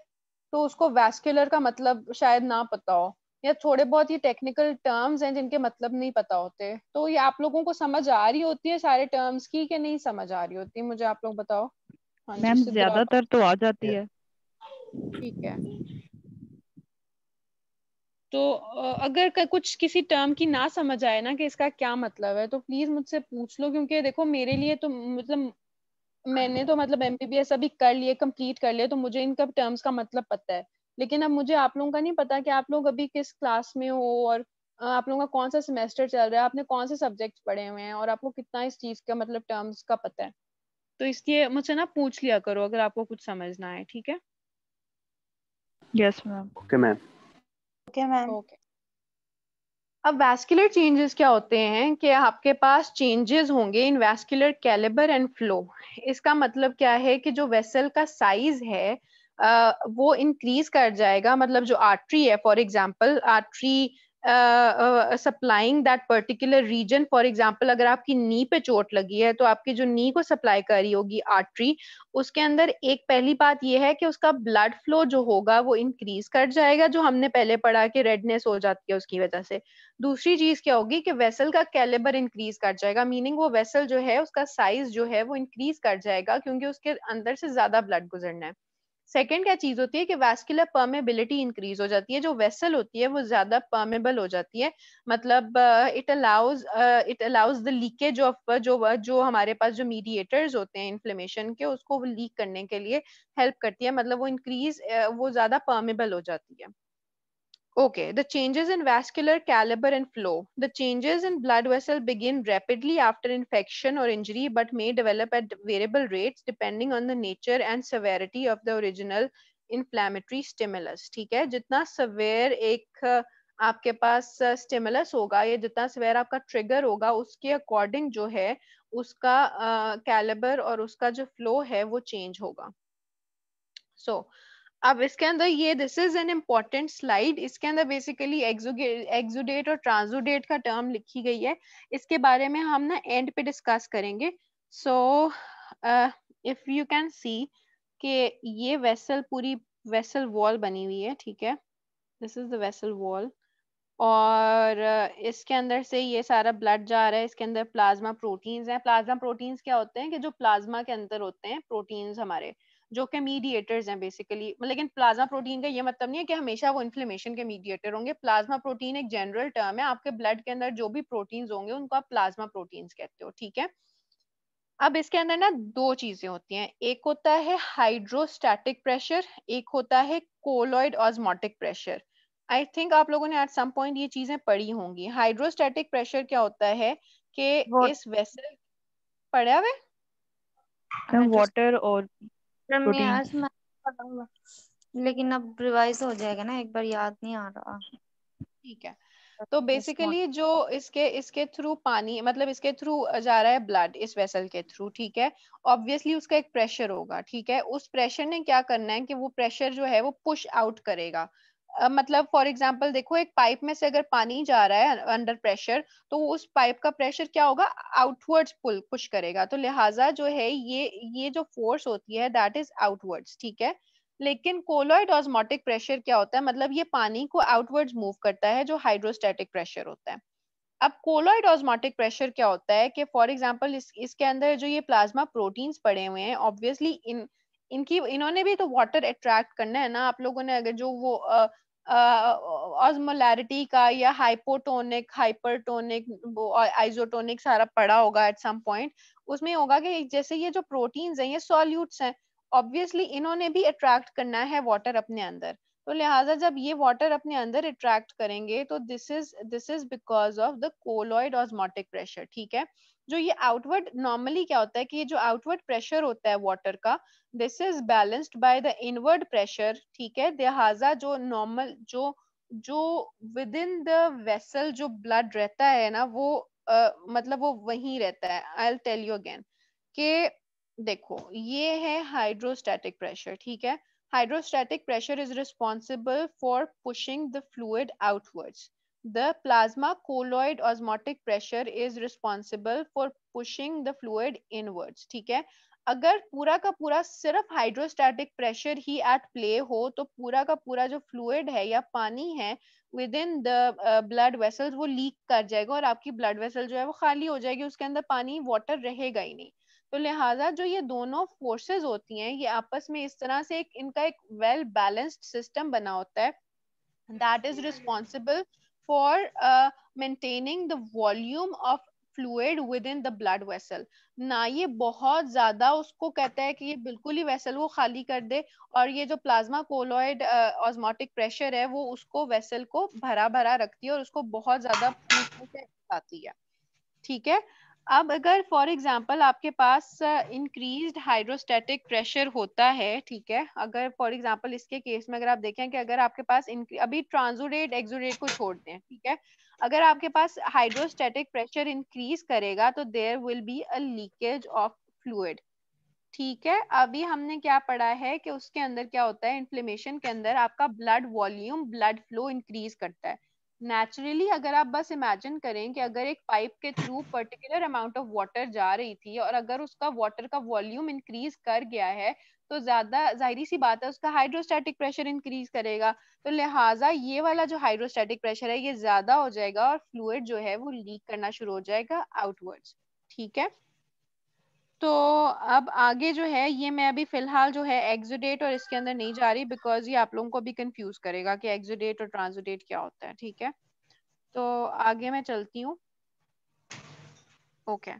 तो उसको वैस्कुलर का मतलब शायद ना पता हो, या थोड़े बहुत ये टेक्निकल टर्म्स हैं जिनके मतलब नहीं पता होते। तो ये आप लोगों को समझ आ रही होती है सारे टर्म्स की कि नहीं समझ आ रही होती? मुझे आप लोग बताओ। हाँ जी, मैम सिद्धू आप। ज्यादातर तो आ जाती है। ठीक है, तो अगर कुछ किसी टर्म की ना समझ आए ना कि इसका क्या मतलब है तो प्लीज मुझसे पूछ लो, क्योंकि देखो मेरे लिए तो मतलब मैंने तो मतलब एमबीबीएस अभी कर लिए, कंप्लीट कर लिया, तो मुझे इनका टर्म्स का मतलब पता है। लेकिन अब मुझे आप लोगों का नहीं पता कि आप लोग अभी किस क्लास में हो और आप लोगों का कौन सा सेमेस्टर चल रहा है, आपने कौन से सब्जेक्ट पढ़े हुए हैं और आपको कितना इस चीज का मतलब टर्म्स का पता है। तो इसलिए मुझसे ना पूछ लिया करो अगर आपको कुछ समझना है, ठीक है? Yes ma'am. Okay ma'am. Okay ma'am. Okay, अब वैस्कुलर चेंजेस क्या होते हैं कि आपके पास चेंजेस होंगे इन वैस्कुलर कैलिबर एंड फ्लो। इसका मतलब क्या है कि जो वेसल का साइज है वो इंक्रीज कर जाएगा, मतलब जो आर्टरी है, for example artery supplying that particular region, for example अगर आपकी नी पे चोट लगी है तो आपकी जो नी को सप्लाई कर रही होगी आर्टरी, उसके अंदर एक पहली बात ये है कि उसका ब्लड फ्लो जो होगा वो इंक्रीज कर जाएगा, जो हमने पहले पढ़ा कि रेडनेस हो जाती है उसकी वजह से। दूसरी चीज क्या होगी कि वेसल का कैलिबर इंक्रीज कर जाएगा, मीनिंग वो वेसल जो है उसका साइज जो है वो इंक्रीज कर जाएगा, क्योंकि उसके अंदर से ज्यादा ब्लड गुजरना है। सेकेंड क्या चीज होती है कि वैस्कुलर परमेबिलिटी इंक्रीज हो जाती है, जो वेसल होती है वो ज्यादा परमेबल हो जाती है, मतलब it allows the leakage of जो हमारे पास जो मीडिएटर्स होते हैं इन्फ्लेमेशन के, उसको लीक करने के लिए हेल्प करती है, मतलब वो इंक्रीज वो ज्यादा परमेबल हो जाती है। Okay, the changes in vascular caliber and flow. The changes in blood vessel begin rapidly after infection or injury, but may develop at variable rates depending on the nature and severity of the original inflammatory stimulus. ठीक है, जितना severe एक आपके पास stimulus होगा या जितना severe आपका trigger होगा, उसके according जो है उसका caliber और उसका जो flow है वो change होगा. So, अब इसके अंदर ये this is an important slide, इसके अंदर बेसिकली एक्सुडेट और ट्रांसुडेट का टर्म लिखी गई है, इसके बारे में हम ना एंड पे डिस्कस करेंगे। So if you can see कि ये वेसल पूरी वेसल वॉल बनी हुई है, ठीक है, this is the vessel wall, और इसके अंदर से ये सारा ब्लड जा रहा है, इसके अंदर प्लाज्मा प्रोटीन्स हैं। प्लाज्मा प्रोटीन्स क्या होते हैं कि जो प्लाज्मा के अंदर होते हैं प्रोटीन्स हमारे, जो कि मीडिएटर्स हैं बेसिकली, लेकिन प्लाज्मा प्रोटीन का ये मतलब नहीं है कि हमेशा वो इन्फ्लेमेशन के मीडिएटर होंगे। प्लाज्मा प्रोटीन एक जनरल टर्म है, आपके ब्लड के अंदर जो भी प्रोटीन्स होंगे उनको आप प्लाज्मा प्रोटीन्स कहते हो, ठीक है। अब इसके अंदर ना दो चीजें होती हैं, एक होता है हाइड्रोस्टैटिक प्रेशर, एक होता है colloid osmotic pressure. I think आप लोगों ने एट सम पॉइंट ये चीजें पढ़ी होंगी। हाइड्रोस्टैटिक प्रेशर क्या होता है कि इस वेसल पढ़ा हुआ वाटर और प्रोटीन, लेकिन अब रिवाइज हो जाएगा ना, एक बार याद नहीं आ रहा। ठीक है, तो बेसिकली जो इसके थ्रू पानी, मतलब इसके थ्रू जा रहा है ब्लड इस वेसल के थ्रू, ठीक है, ऑब्वियसली उसका एक प्रेशर होगा, ठीक है, उस प्रेशर ने क्या करना है कि वो प्रेशर जो है वो पुश आउट करेगा। मतलब फॉर एग्जांपल देखो, एक पाइप में से अगर पानी जा रहा है अंडर प्रेशर, तो उस पाइप का प्रेशर क्या होगा, आउटवर्ड्स पुश करेगा, तो लिहाजा जो है ये जो फोर्स होती है दैट इज आउटवर्ड्स, ठीक है। लेकिन कोलॉइड ऑस्मोटिक प्रेशर क्या होता है, मतलब ये पानी को आउटवर्ड्स मूव करता है, जो हाइड्रोस्टैटिक प्रेशर होता है। अब कोलॉइड ऑस्मोटिक प्रेशर क्या होता है कि फॉर एग्जांपल इसके अंदर जो ये प्लाज्मा प्रोटीन्स पड़े हुए हैं, ऑब्वियसली इन्होंने भी तो वाटर अट्रैक्ट करना है ना। आप लोगों ने अगर जो वो ऑस्मोलैरिटी का या हाइपोटोनिक, हाइपरटोनिक, आइसोटोनिक सारा पढ़ा होगा एट सम पॉइंट, उसमें होगा कि जैसे ये जो प्रोटीन्स हैं ये सॉल्यूट्स हैं, ऑब्वियसली इन्होंने भी अट्रैक्ट करना है वाटर अपने अंदर, तो लिहाजा जब ये वाटर अपने अंदर अट्रैक्ट करेंगे तो this is because of the colloid osmotic pressure, ठीक है। जो ये आउटवर्ड नॉर्मली क्या होता है कि ये जो आउटवर्ड प्रेशर होता है वाटर का, this is balanced by the inward pressure, ठीक है। लिहाजा जो नॉर्मल जो विद इन द वेसल जो ब्लड रहता है ना वो मतलब वो वहीं रहता है। I will tell you again कि देखो ये है हाइड्रोस्टैटिक प्रेशर, ठीक है। Hydrostatic pressure is responsible for pushing the fluid outwards. The plasma colloid osmotic pressure is responsible for pushing the fluid inwards. ठीक है, अगर पूरा का पूरा सिर्फ hydrostatic pressure he at play हो तो पूरा का पूरा जो फ्लूइड है या पानी है with in the blood vessels वो लीक कर जाएगा और आपकी ब्लड वेसल जो है वो खाली हो जाएगी, उसके अंदर पानी वाटर रहेगा ही नहीं। तो लिहाजा जो ये दोनों फोर्सेस होती हैं ये आपस में इस तरह से इनका एक वेल बैलेंस्ड सिस्टम बना होता है that is responsible for maintaining the volume of fluid with in the blood vessel. ना ये बहुत ज्यादा उसको कहता है कि ये बिल्कुल ही वेसल वो खाली कर दे, और ये जो प्लाज्मा कोलॉइड ऑस्मोटिक प्रेशर है वो उसको वेसल को भरा भरा रखती है और उसको बहुत ज्यादा आती है, ठीक है। अब अगर फॉर एग्जांपल आपके पास इंक्रीज्ड हाइड्रोस्टैटिक प्रेशर होता है, ठीक है, अगर फॉर एग्जांपल इसके केस में अगर आप देखें कि अगर आपके पास अभी ट्रांसुडेट एक्सुडेट को छोड़ते हैं, ठीक है, अगर आपके पास हाइड्रोस्टैटिक प्रेशर इंक्रीज करेगा तो there will be a leakage of fluid, ठीक है, अभी हमने क्या पढ़ा है कि उसके अंदर क्या होता है, इन्फ्लेमेशन के अंदर आपका blood volume, blood flow increase करता है। नेचुरली अगर आप बस इमेजिन करें कि अगर एक पाइप के through particular amount of water जा रही थी और अगर उसका वाटर का वॉल्यूम इंक्रीज कर गया है तो ज्यादा जाहिर सी बात है उसका हाइड्रोस्टैटिक प्रेशर इंक्रीज करेगा, तो लिहाजा ये वाला जो हाइड्रोस्टैटिक प्रेशर है ये ज्यादा हो जाएगा और फ्लूइड जो है वो लीक करना शुरू हो जाएगा आउटवर्ड्स। ठीक है, तो अब आगे जो है ये मैं अभी फिलहाल जो है एक्सुडेट और इसके अंदर नहीं जा रही बिकॉज ये आप लोगों को भी कंफ्यूज करेगा कि एक्सुडेट और ट्रांसुडेट क्या होता है। ठीक है, तो आगे मैं चलती हूँ। ओके,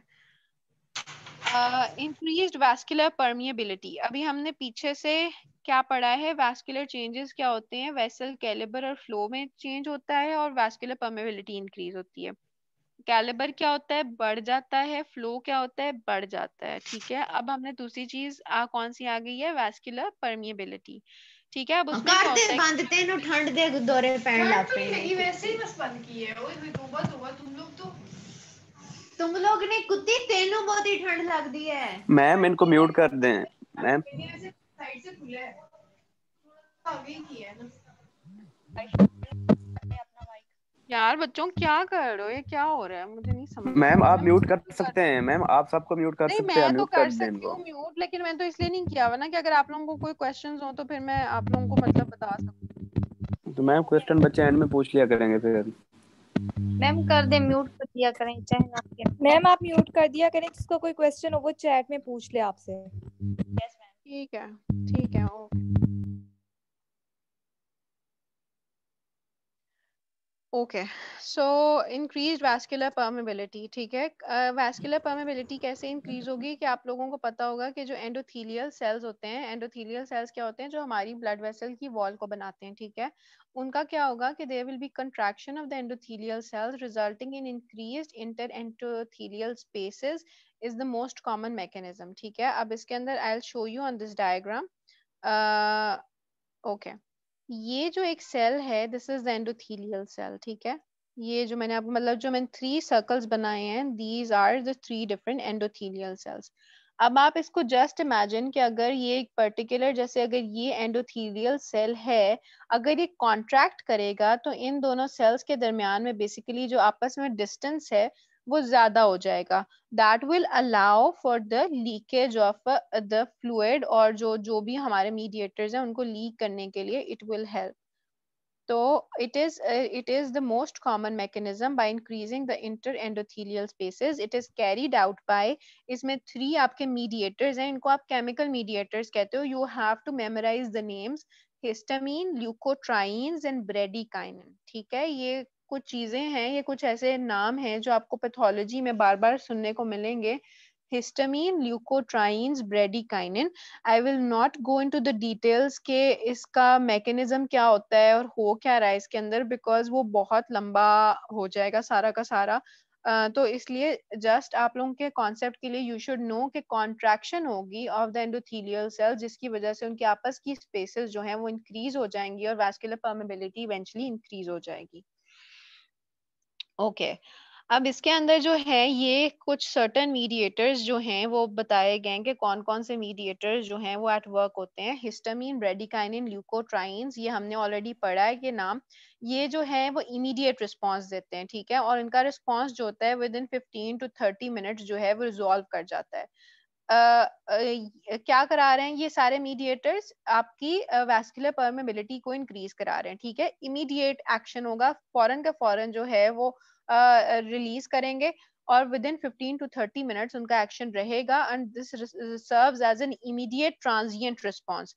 इंक्रीज्ड वैस्कुलर परमिएबिलिटी, अभी हमने पीछे से क्या पढ़ा है, वैस्कुलर चेंजेस क्या होते हैं, वेसल कैलिबर और फ्लो में चेंज होता है और वैस्कुलर परमिएबिलिटी इंक्रीज होती है। कैलिबर क्या होता है, बढ़ जाता है, फ्लो क्या होता है, बढ़ जाता है। ठीक है, अब हमने दूसरी चीज कौन सी आ गई है, वैस्कुलर परमिएबिलिटी। ठीक है, अब उसमें क्या होता है, बंद तेन ठंड दे दौरे पैन लग पे वैसे ही बस बंद की है। ओए तौबा तौबा, तुम लोग ने कुत्ती तेनों बहुत ही ठंड लगती है। मैम इनको म्यूट कर दें मैम। साइड से खुला है, आगे ही किया है ना। यार बच्चों क्या कर रहे हो, ये क्या हो रहा है, मुझे नहीं समझ। मैम आप म्यूट कर सकते हैं, मैम आप सबको म्यूट कर नहीं सकते हैं, मैं तो म्यूट कर कर दें सकती इनको। हूँ म्यूट, लेकिन मैं तो इसलिए नहीं किया हुआ ना कि अगर आप लोगों को कोई क्वेश्चंस हो तो फिर मैं आप लोगों को मतलब बता सकूँ। तो मैम क्वेश्चन बच्चे एंड में पूछ लिया करेंगे फिर। मैम कर दे, म्यूट कर दिया करें चाहे ना। मैम आप म्यूट कर दिया करें, जिसका कोई क्वेश्चन हो वो चैट में पूछ ले आपसे। Yes ma'am. ठीक है, ठीक है, okay. Okay, so increase vascular permeability. ठीक है, वैस्कुलर परमेबिलिटी कैसे इंक्रीज होगी कि आप लोगों को पता होगा कि जो एंडोथेलियल सेल्स होते हैं, एंडोथेलियल सेल्स क्या होते हैं, जो हमारी ब्लड वेसल की वॉल को बनाते हैं। ठीक है, उनका क्या होगा कि there will be contraction of the endothelial cells resulting in increased inter endothelial spaces is the most common mechanism. ठीक है, अब इसके अंदर I will show you on this diagram. Okay, ये जो एक सेल है this is the endothelial cell. ठीक है, ये जो मैंने आपको मतलब जो मैंने 3 सर्कल्स बनाए हैं, these are the 3 different endothelial cells. अब आप इसको जस्ट इमेजिन कि अगर ये एक पर्टिकुलर, जैसे अगर ये एंडोथेलियल सेल है, अगर ये कॉन्ट्रैक्ट करेगा तो इन दोनों सेल्स के दरमियान में बेसिकली जो आपस में डिस्टेंस है वो ज्यादा हो जाएगा। That will allow for the leakage of the fluid, और जो भी हमारे मीडिएटर्स हैं उनको लीक करने के लिए इट विल हेल्प। तो it is the most common mechanism by increasing the interendothelial spaces. It is carried out by, इसमें 3 आपके mediators हैं, इनको आप chemical mediators कहते हो। You have to memorize the names histamine, leukotrienes and bradykinin। ठीक है, ये कुछ चीजें हैं, ये कुछ ऐसे नाम हैं जो आपको पैथोलॉजी में बार बार सुनने को मिलेंगे। histamine, leukotrienes, bradykinin। I will not go into the details के इसका मैकेनिज्म क्या होता है और हो क्या रहा है इसके अंदर, बिकॉज वो बहुत लंबा हो जाएगा सारा का सारा। तो इसलिए जस्ट आप लोगों के कॉन्सेप्ट के लिए यू शुड नो कि कॉन्ट्रैक्शन होगी ऑफ द एंडोथेलियल सेल, जिसकी वजह से उनके आपस की स्पेसेस जो हैं वो इंक्रीज हो जाएंगी और वैस्कुलर परमेबिलिटी इवेंचुअली इंक्रीज हो जाएगी। ओके, अब इसके अंदर जो है ये कुछ सर्टेन मीडिएटर्स जो हैं वो बताए गए हैं कि कौन कौन से मीडिएटर्स जो हैं वो एट वर्क होते हैं। हिस्टामिन, ब्रेडिकाइनिन, ल्यूकोट्राइन्स, ये हमने ऑलरेडी पढ़ा है कि नाम, ये जो है वो इमीडिएट रिस्पांस देते हैं। ठीक है, और इनका रिस्पांस जो होता है विद इन 15 to 30 मिनट्स जो है वो रिजॉल्व कर जाता है। क्या करा रहे हैं ये सारे मीडिएटर्स, आपकी वैस्कुलर परमेबिलिटी को इंक्रीज करा रहे हैं। ठीक है, इमीडिएट एक्शन होगा, फौरन का फौरन जो है वो रिलीज करेंगे और विद इन 15 to 30 मिनट्स उनका एक्शन रहेगा and this serves as an immediate transient response.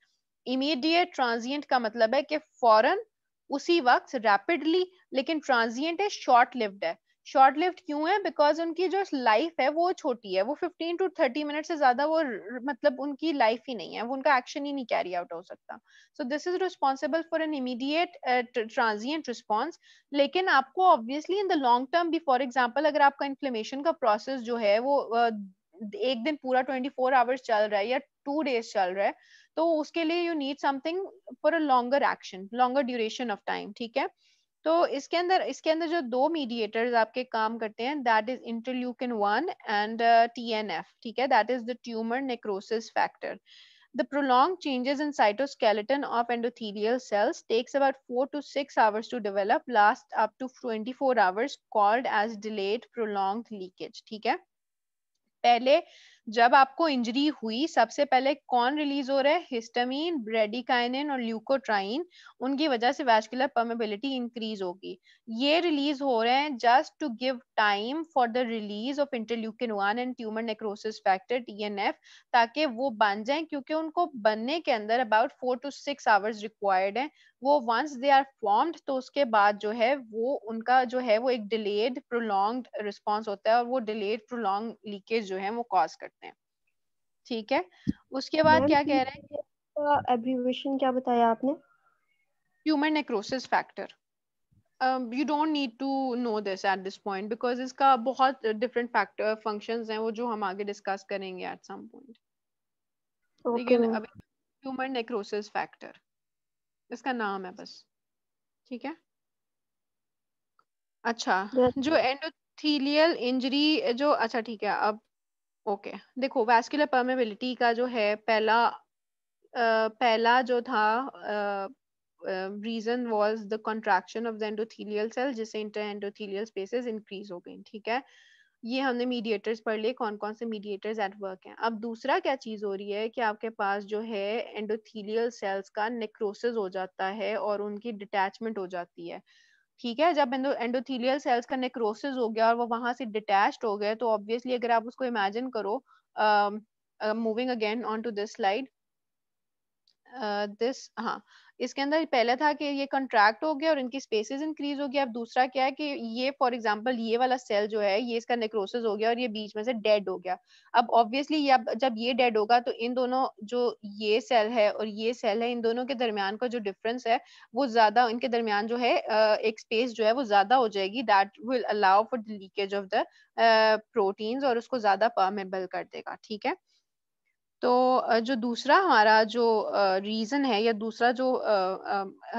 Immediate transient का मतलब है कि फौरन, उसी वक्त, रैपिडली, लेकिन ट्रांजिएंट है, शॉर्ट लिव्ड है। शॉर्ट लिव्ड क्यों है, बिकॉज उनकी जो लाइफ है वो छोटी है, वो 15 to 30 मिनट से ज्यादा वो मतलब उनकी लाइफ ही नहीं है, वो उनका एक्शन ही नहीं कैरी आउट हो सकता। सो this is responsible for an immediate transient response. लेकिन आपको obviously in the long term भी, फॉर एग्जाम्पल अगर आपका इन्फ्लेमेशन का प्रोसेस जो है वो एक दिन पूरा 24 आवर्स चल रहा है या 2 days चल रहा है, तो उसके लिए you need something for a longer action, longer duration of time. ठीक है, तो इसके अंदर जो दो मीडिएटर्स आपके काम करते हैं, that is interleukin 1 and TNF, ठीक है, that is the tumour necrosis factor. The prolonged changes in cytoskeleton of endothelial cells takes about 4 to 6 hours to develop, last up to 24 hours, called as delayed prolonged leakage. ठीक है, पहले जब आपको injury हुई सबसे पहले कौन रिलीज हो रहा है, हिस्टामीन, ब्रेडिकाइनिन और ल्यूकोट्राइन, उनकी वजह से वैस्कुलर परमेबिलिटी इंक्रीज होगी. ये रिलीज हो रहे हैं just to give time for the release of interleukin 1 and tumour necrosis factor TNF, ताकि वो बन जाएं, क्योंकि उनको बनने के अंदर अबाउट 4 to 6 आवर्स रिक्वायर्ड है. वो वंस दे आर फॉर्म्ड तो उसके बाद जो है वो उनका जो है वो एक डिलेड प्रोलॉन्ग्ड रिस्पांस होता है, और वो डिलेड प्रोलॉन्ग लीकेज जो है वो कॉज करते हैं. ठीक है, उसके बाद क्या कह रहे हैं, एब्रीविएशन क्या बताया आपने? Tumour necrosis factor. You don't need to know this at this point because इसका बहुत different factor functions हैं वो जो हम आगे discuss करेंगे at some point. लेकिन अभी ट्यूमर नेक्रोसिस फैक्टर इसका नाम है बस. ठीक है, अच्छा, जो एंडोथीलियल इंजरी जो, अच्छा ठीक है, अब ओके देखो, वैस्कुलर परमेबिलिटी का जो है पहला जो था reason was the contraction of the endothelial cell, जिससे इंटर एंडोथीलियल स्पेसेस इंक्रीज हो गई. ठीक है, ये हमने मीडिएटर्स पढ़ लिए, कौन कौन से मीडिएटर्स एट वर्क हैं. अब दूसरा क्या चीज हो रही है कि आपके पास जो है एंडोथीलियल सेल्स का नेक्रोसिस हो जाता है और उनकी डिटैचमेंट हो जाती है. ठीक है, जब एंडोथीलियल सेल्स का नेक्रोसिस हो गया और वो वहां से डिटैच्ड हो गए, तो ऑब्वियसली अगर आप उसको इमेजिन करो, moving again on to this slide, this, हाँ, इसके अंदर पहले था कि ये कंट्रैक्ट हो गया और इनकी स्पेसेस इंक्रीज हो गया. अब दूसरा क्या है कि ये फॉर एग्जांपल ये वाला सेल जो है ये इसका नेक्रोसिस हो गया और ये बीच में से डेड हो गया. अब ऑब्वियसली ये जब ये डेड होगा तो इन दोनों जो ये सेल है और ये सेल है, इन दोनों के दरमियान का जो डिफरेंस है वो ज्यादा, इनके दरमियान जो है एक स्पेस जो है वो ज्यादा हो जाएगी, that will allow for the leakage of the proteins और उसको ज्यादा परमेबल कर देगा. ठीक है, तो जो दूसरा हमारा जो रीजन है या दूसरा जो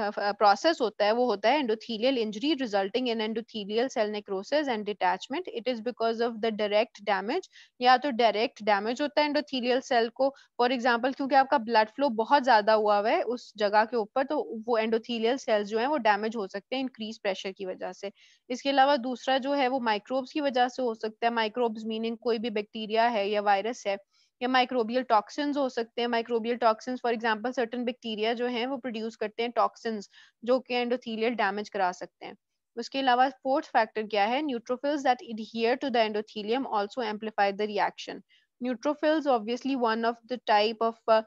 प्रोसेस होता है वो होता है endothelial injury resulting in endothelial cell necrosis and detachment. It is because of the direct damage, या तो डायरेक्ट डैमेज होता है एंडोथीलियल सेल को, फॉर एग्जांपल क्योंकि आपका ब्लड फ्लो बहुत ज्यादा हुआ है उस जगह के ऊपर, तो वो एंडोथीलियल सेल्स जो है वो डैमेज हो सकते हैं इंक्रीज प्रेशर की वजह से. इसके अलावा दूसरा जो है वो माइक्रोब्स की वजह से हो सकता है. माइक्रोब्स मीनिंग कोई भी बैक्टीरिया है या वायरस है, या माइक्रोबियल टॉक्सिन्स हो सकते हैं. Microbial toxins for example certain bacteria जो हैं वो प्रोड्यूस करते हैं टॉक्सिन्स जो कि एंडोथीलियल डैमेज करा सकते हैं. उसके अलावा फोर्थ फैक्टर क्या है, neutrophils that adhere to the endothelium also amplify the reaction. Neutrophils obviously one of the type of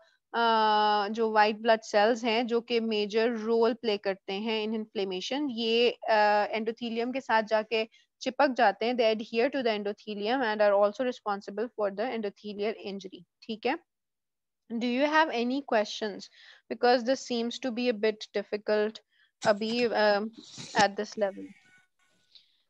जो वाइट ब्लड सेल्स हैं जो कि मेजर रोल प्ले करते हैं इन इन्फ्लेमेशन. ये एंडोथीलियम के साथ जाके चिपक जाते हैं, they adhere to the endothelium and are also responsible for the endothelial injury. ठीक है, do you have any questions because this seems to be a bit difficult अभी at this level.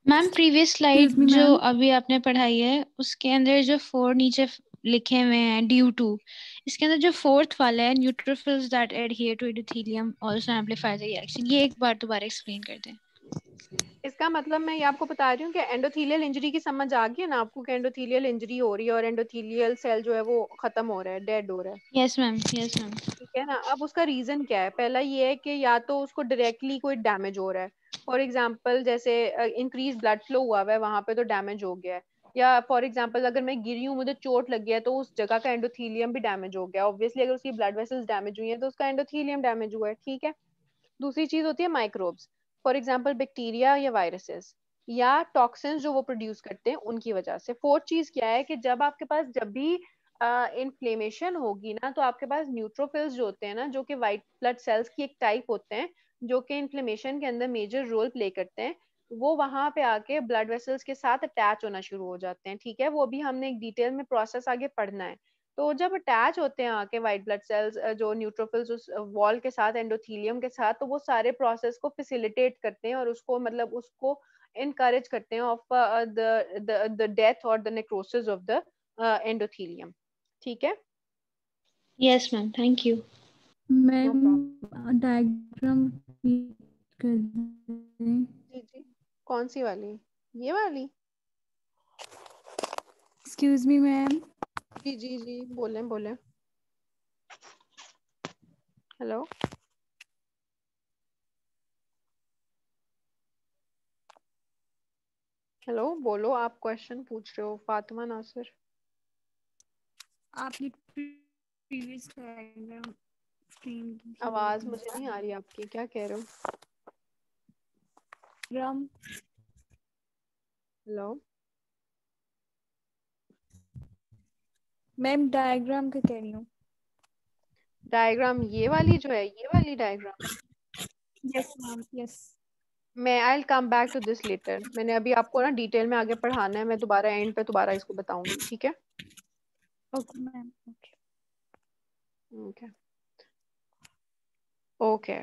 Ma'am previous slide जो अभी आपने पढ़ाई है उसके अंदर जो 4 नीचे लिखे हुए हैं ड्यू टू, इसके अंदर जो फोर्थ वाला है neutrophils that adhere to endothelium also amplify the reaction, ये एक बार दोबारा एक्सप्लेन कर दें. इसका मतलब मैं ये आपको बता रही हूँ कि एंडोथीलियल इंजरी की समझ आ गई है ना आपको, कि एंडोथीलियल इंजरी हो रही है और एंडोथीलियल सेल जो है वो खत्म हो रहा है, डेड हो रहा है. Yes ma'am, yes ma'am. ठीक है ना, अब उसका रीजन क्या है, पहला ये है कि या तो उसको डायरेक्टली कोई डैमेज हो रहा है, फॉर एग्जांपल जैसे इंक्रीज ब्लड फ्लो हुआ है वहां पे तो डैमेज हो गया है, या फॉर एग्जांपल अगर मैं गिरी हूँ मुझे चोट लग गया है तो उस जगह का एंडोथीलियम भी डैमेज हो गया. ऑब्वियसली अगर उसकी ब्लड वेसल्स डैमेज हुई है तो उसका एंडोथीलियम डैमेज हुआ है. ठीक है, दूसरी चीज होती है माइक्रोब्स, फॉर एग्जांपल बैक्टीरिया या वायरसेस या टॉक्सिन्स जो वो प्रोड्यूस करते हैं उनकी वजह से. फोर्थ चीज क्या है कि जब आपके पास जब भी इन्फ्लेमेशन होगी ना तो आपके पास न्यूट्रोफिल्स जो होते हैं ना, जो कि वाइट ब्लड सेल्स की एक टाइप होते हैं जो कि इन्फ्लेमेशन के अंदर मेजर रोल प्ले करते हैं, वो वहां पे आके ब्लड वेसल्स के साथ अटैच होना शुरू हो जाते हैं. ठीक है, वो भी हमने एक डिटेल में प्रोसेस आगे पढ़ना है. तो जब अटैच होते हैं आके वाइट ब्लड सेल्स जो न्यूट्रोफिल्स उस वॉल के साथ एंडोथीलियम के साथ, तो वो सारे प्रोसेस को फैसिलिटेट करते हैं और उसको मतलब उसको encourage करते हैं ऑफ द डेथ और the necrosis of the endothelium. ठीक है, yes ma'am, thank you. Ma'am diagram जी जी, कौन सी वाली? ये वाली? Excuse me ma'am. जी जी जी, बोले बोले। हेलो, हेलो, बोलो, आप क्वेश्चन पूछ रहे हो फातिमा नासिर। आपने प्रीवियस डायग्राम स्क्रीन आवाज मुझे नहीं आ रही आपकी, क्या कह रहे हो? हेलो मैम, डायग्राम का कह रही हूँ। डायग्राम ये वाली जो है, ये वाली डायग्राम? Yes ma'am, yes. मैं I will come back to this later. मैंने अभी आपको ना डिटेल में आगे पढ़ाना है, मैं दोबारा एंड पे दोबारा इसको बताऊंगी, ठीक है? Okay ma'am, okay. Okay okay.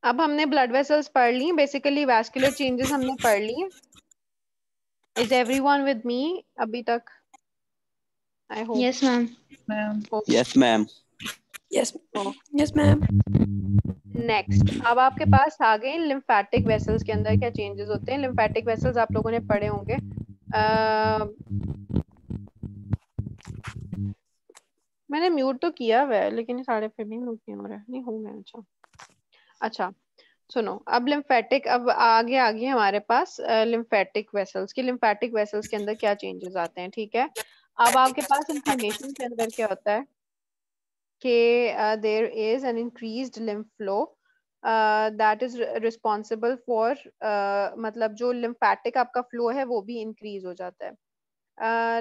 अब हमने ब्लड वेसल्स पढ़ ली, बेसिकली वैस्कुलर चेंजेस हमने पढ़ ली। इज एवरीवन विद मी अभी तक? I hope. Yes ma'am. Yes ma'am. Yes yes ma'am. Next, अब आपके पास आ गए लिम्फेटिक वेसल्स के अंदर क्या चेंजेस होते हैं। लिम्फेटिक वेसल्स आप लोगों ने पढ़े होंगे। मैंने म्यूट तो किया हुआ है, लेकिन ये सारे फिर भी म्यूट नहीं हो रहा है। नहीं हो गया? अच्छा अच्छा, सुनो, अब लिम्फेटिक, अब आगे हमारे पास लिम्फेटिक वेसल्स की, लिम्फेटिक वेसल्स के अंदर क्या चेंजेस आते हैं, ठीक है? अब आपके पास इन्फ्लेमेशन के अंदर क्या होता है कि there is an increased lymph flow that is responsible for, मतलब जो लिम्फेटिक आपका फ्लो है वो भी इंक्रीज हो जाता है।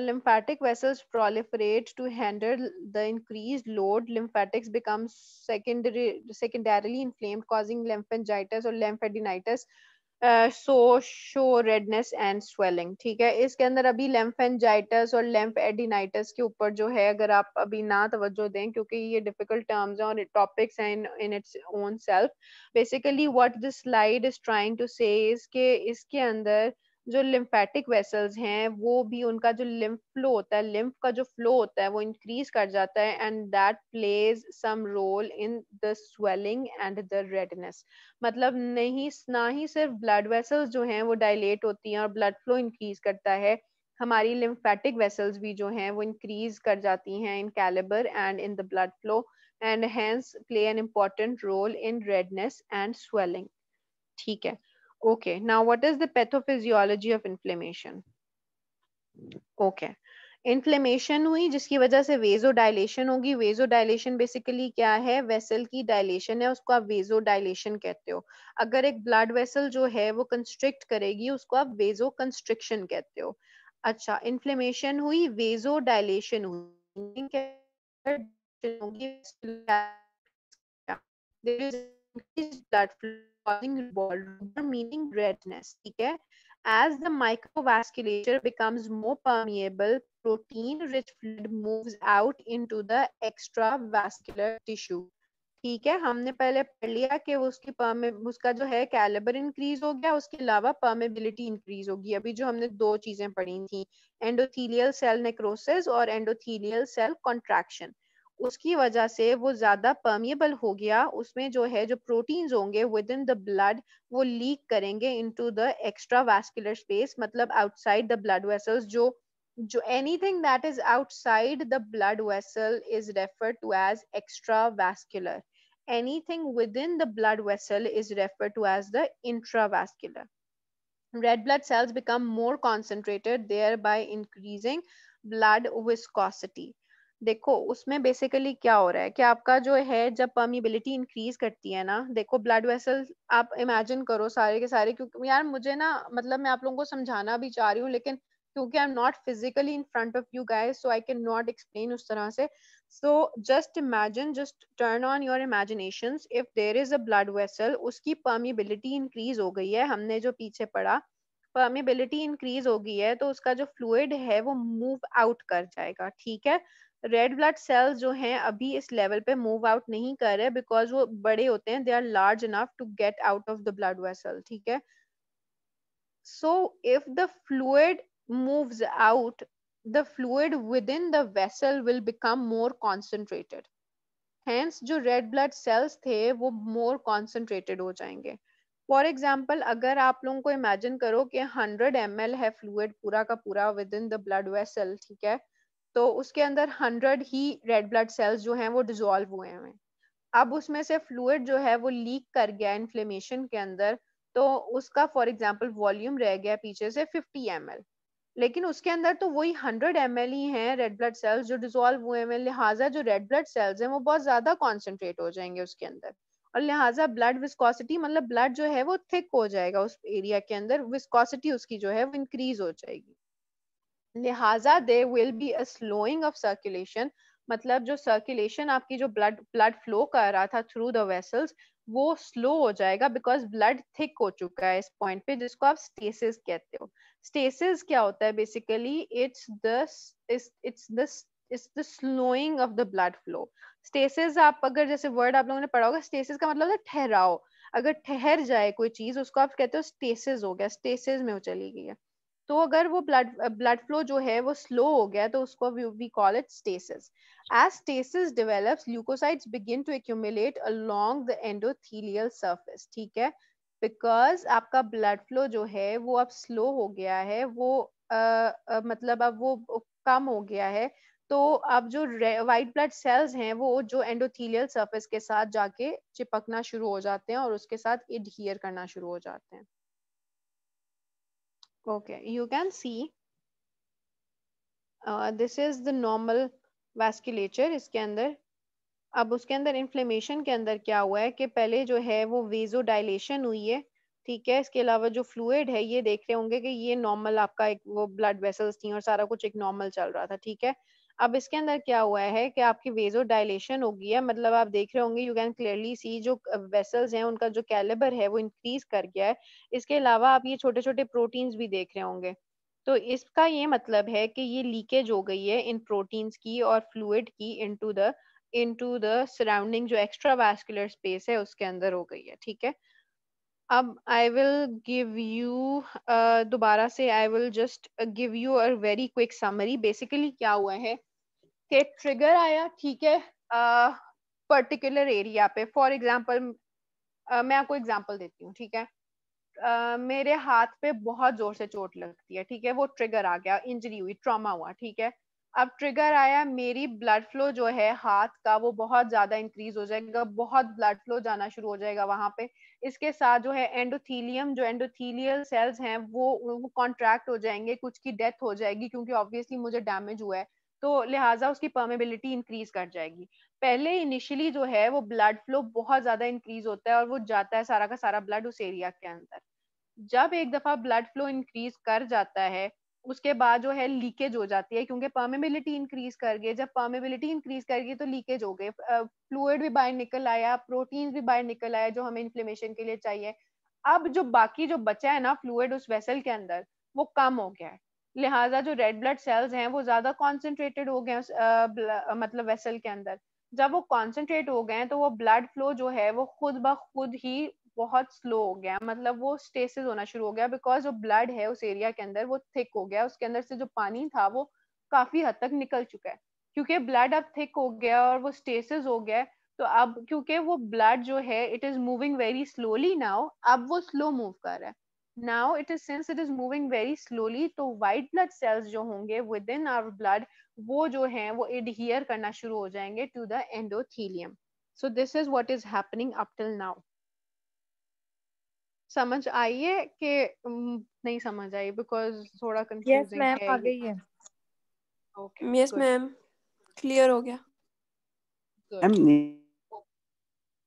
Lymphatic vessels proliferate to handle the increased load. Lymphatics become secondarily inflamed, causing lymphangitis or lymphadenitis. show redness and swelling. ठीक है, इसके अंदर अभी lymphangitis और lymphadenitis के ऊपर जो है, अगर आप अभी ना तवज्जो दें, क्योंकि ये difficult terms हैं और topics हैं in its own self. Basically what this slide is trying to say is कि इसके अंदर जो लिम्फेटिक वेसल्स हैं वो भी, उनका जो लिम्फ फ्लो होता है, लिम्फ का जो फ्लो होता है वो इंक्रीज कर जाता है, and that plays some role in the swelling and the redness. मतलब नहीं, ना ही सिर्फ ब्लड वेसल्स जो हैं वो डायलेट होती हैं और ब्लड फ्लो इंक्रीज करता है, हमारी लिम्फेटिक वेसल्स भी जो हैं वो इंक्रीज कर जाती हैं in calibre and in the blood flow, and hence play an important role in redness and swelling. ठीक है, okay, now what is the pathophysiology of inflammation? okay, inflammation हुई जिसकी वजह से वेजोडाइलेशन होगी। वेजोडाइलेशन बेसिकली क्या है? वेसल की डायलेशन है, उसको आप वेजोडाइलेशन कहते हो। अगर एक ब्लड वेसल जो है वो कंस्ट्रिक्ट करेगी, उसको आप वेजो कंस्ट्रिक्शन कहते हो। अच्छा, इन्फ्लेमेशन हुई, वेजोडाइलेशन हुई, there is increased blood flow causing revolver, meaning redness. ठीक है, as the microvasculature becomes more permeable, protein rich fluid moves out into the extravascular tissue. ठीक है, हमने पहले पढ़ लिया कि उसका जो है कैलिबर इंक्रीज हो गया, उसके अलावा परमेबिलिटी इंक्रीज होगी। अभी जो हमने दो चीजें पढ़ी थी, एंडोथीलियल सेल नेक्रोसिस और एंडोथीलियल सेल कॉन्ट्रैक्शन, उसकी वजह से वो ज्यादा परमिएबल हो गया। उसमें जो है जो प्रोटीन्स होंगे विद इन द ब्लड वो लीक करेंगे इनटू द एक्स्ट्रावास्कुलर स्पेस, मतलब आउटसाइड द ब्लड वेसल्स। जो anything that is outside the blood vessel is referred to as extravascular, anything within the blood vessel is referred to as the intravascular. Red blood cells become more concentrated, thereby increasing blood viscosity. देखो उसमें basically क्या हो रहा है कि आपका जो है जब परमिबिलिटी इंक्रीज करती है ना, देखो ब्लड वेसल आप इमेजिन करो सारे के सारे, क्योंकि यार मुझे ना, मतलब मैं आप लोगों को समझाना भी चाह रही हूँ, लेकिन क्योंकि I am not physically in front of you guys, so I can not explain उस तरह से। So just imagine, just turn on your imaginations, if there is a blood vessel, उसकी परमिबिलिटी इंक्रीज हो गई है, हमने जो पीछे पढ़ा परमिबिलिटी इंक्रीज हो गई है, तो उसका जो फ्लूइड है वो मूव आउट कर जाएगा। ठीक है, रेड ब्लड सेल्स जो हैं अभी इस लेवल पे मूव आउट नहीं कर रहे, बिकॉज वो बड़े होते हैं, they are large enough to get out of the blood vessel. ठीक है, so if the fluid moves out, the fluid within the vessel will become more concentrated, hence जो red blood cells थे वो more concentrated हो जाएंगे। For example अगर आप लोगों को इमेजिन करो कि 100 ml है फ्लूइड पूरा का पूरा with in the blood vessel, ठीक है, तो उसके अंदर 100 ही रेड ब्लड सेल्स जो हैं वो डिसॉल्व हुए हैं। अब उसमें से फ्लूइड जो है वो लीक कर गया इन्फ्लेमेशन के अंदर, तो उसका फॉर एग्जांपल वॉल्यूम रह गया पीछे से 50 ml, लेकिन उसके अंदर तो वही 100 ml ही हैं रेड ब्लड सेल्स जो डिसॉल्व हुए हैं, लिहाजा जो रेड ब्लड सेल्स हैं वो बहुत ज्यादा कॉन्सेंट्रेट हो जाएंगे उसके अंदर, और लिहाजा ब्लड विस्कोसिटी मतलब ब्लड जो है वो थिक हो जाएगा उस एरिया के अंदर, विस्कोसिटी उसकी जो है वो इंक्रीज हो जाएगी। लिहाजा they will be a slowing of circulation, मतलब जो सर्कुलेशन आपकी जो ब्लड फ्लो कर रहा था थ्रू द वेसल्स वो स्लो हो जाएगा, बिकॉज ब्लड थिक हो चुका है इस पॉइंट पे, जिसको आप स्टेसिस कहते हो। स्टेसिस क्या होता है basically? It's the slowing of the blood flow. Stasis आप अगर जैसे वर्ड आप लोगों ने पढ़ा होगा, स्टेसिस का मतलब है ठहराव, अगर ठहर जाए कोई चीज उसको आप कहते हो स्टेसिस हो गया, स्टेसिस में वो चली गई है। तो अगर वो ब्लड फ्लो जो है वो स्लो हो गया तो उसको we call it stasis. As stasis develops leukocytes begin to accumulate along the endothelial surface, ठीक है, बिकॉज आपका ब्लड फ्लो जो है वो अब स्लो हो गया है, वो मतलब अब वो कम हो गया है, तो अब जो वाइट ब्लड सेल्स हैं वो जो एंडोथेलियल सरफेस के साथ जाके चिपकना शुरू हो जाते हैं और उसके साथ एडहियर करना शुरू हो जाते हैं। Okay, you can see this is the normal vasculature इसके अंदर। अब उसके अंदर इन्फ्लेमेशन के अंदर क्या हुआ है कि पहले जो है वो वेजो डायलेशन हुई है, ठीक है, इसके अलावा जो फ्लूइड है ये देख रहे होंगे कि ये नॉर्मल आपका एक वो ब्लड वेसल्स थी और सारा कुछ एक नॉर्मल चल रहा था, ठीक है। अब इसके अंदर क्या हुआ है कि आपकी वेजो डायलेशन हो गई है, मतलब आप देख रहे होंगे, यू कैन क्लियरली सी जो वेसल्स हैं उनका जो कैलिबर है वो इंक्रीज कर गया है। इसके अलावा आप ये छोटे छोटे प्रोटीन्स भी देख रहे होंगे, तो इसका ये मतलब है कि ये लीकेज हो गई है इन प्रोटीन्स की और फ्लूइड की इनटू द सराउंडिंग जो एक्स्ट्रा वास्कुलर स्पेस है उसके अंदर हो गई है, ठीक है। अब आई विल गिव यू दोबारा से I will just give you a very quick summary. Basically क्या हुआ है कि ट्रिगर आया, ठीक है, पर्टिकुलर एरिया पे। फॉर एग्जांपल मैं आपको एग्जांपल देती हूँ, ठीक है। मेरे हाथ पे बहुत जोर से चोट लगती है, ठीक है, वो ट्रिगर आ गया, इंजरी हुई, ट्रॉमा हुआ, ठीक है। अब ट्रिगर आया, मेरी ब्लड फ्लो जो है हाथ का वो बहुत ज्यादा इंक्रीज हो जाएगा, बहुत ब्लड फ्लो जाना शुरू हो जाएगा वहां पे। इसके साथ जो है एंडोथीलियम, जो एंडोथीलियल सेल्स हैं वो कॉन्ट्रैक्ट हो जाएंगे, कुछ की डेथ हो जाएगी क्योंकि ऑब्वियसली मुझे डैमेज हुआ है, तो लिहाजा उसकी परमेबिलिटी इंक्रीज कर जाएगी। पहले इनिशियली जो है वो ब्लड फ्लो बहुत ज्यादा इंक्रीज होता है और वो जाता है सारा का सारा ब्लड उस एरिया के अंदर। जब एक दफा ब्लड फ्लो इंक्रीज कर जाता है उसके बाद जो है लीकेज हो जाती है, क्योंकि परमेबिलिटी इंक्रीज कर गई। जब परमेबिलिटी इंक्रीज कर गई तो लीकेज हो गई, फ्लूइड भी बाहर निकल आया, प्रोटीन भी बाहर निकल आया जो हमें इन्फ्लेमेशन के लिए चाहिए। अब जो बाकी जो बचा है ना फ्लूइड उस वेसल के अंदर वो कम हो गया है, लिहाजा जो रेड ब्लड सेल्स हैं वो ज्यादा कॉन्सेंट्रेटेड हो गए मतलब वेसल के अंदर। जब वो कॉन्सेंट्रेट हो गए तो वो ब्लड फ्लो जो है वो खुद ब खुद ही बहुत स्लो हो गया, मतलब वो स्टेसिस होना शुरू हो गया, बिकॉज जो ब्लड है उस एरिया के अंदर वो थिक हो गया, उसके अंदर से जो पानी था वो काफी हद तक निकल चुका है। क्योंकि ब्लड अब थिक हो गया और वो स्टेसिस हो गया, तो अब क्योंकि वो ब्लड जो है it is moving very slowly now, अब वो स्लो मूव कर रहा है now, it is since it is moving very slowly, तो व्हाइट ब्लड सेल्स जो होंगे विद इन आवर ब्लड वो जो है वो एडहियर करना शुरू हो जाएंगे to the endothelium. So this is what is happening up till now. समझ आई है कि नहीं समझ आई? बिकॉज थोड़ा यस कंफ्यूजिंग मैम, है आ ये। गई है। Okay yes good ma'am, clear हो गया। मैम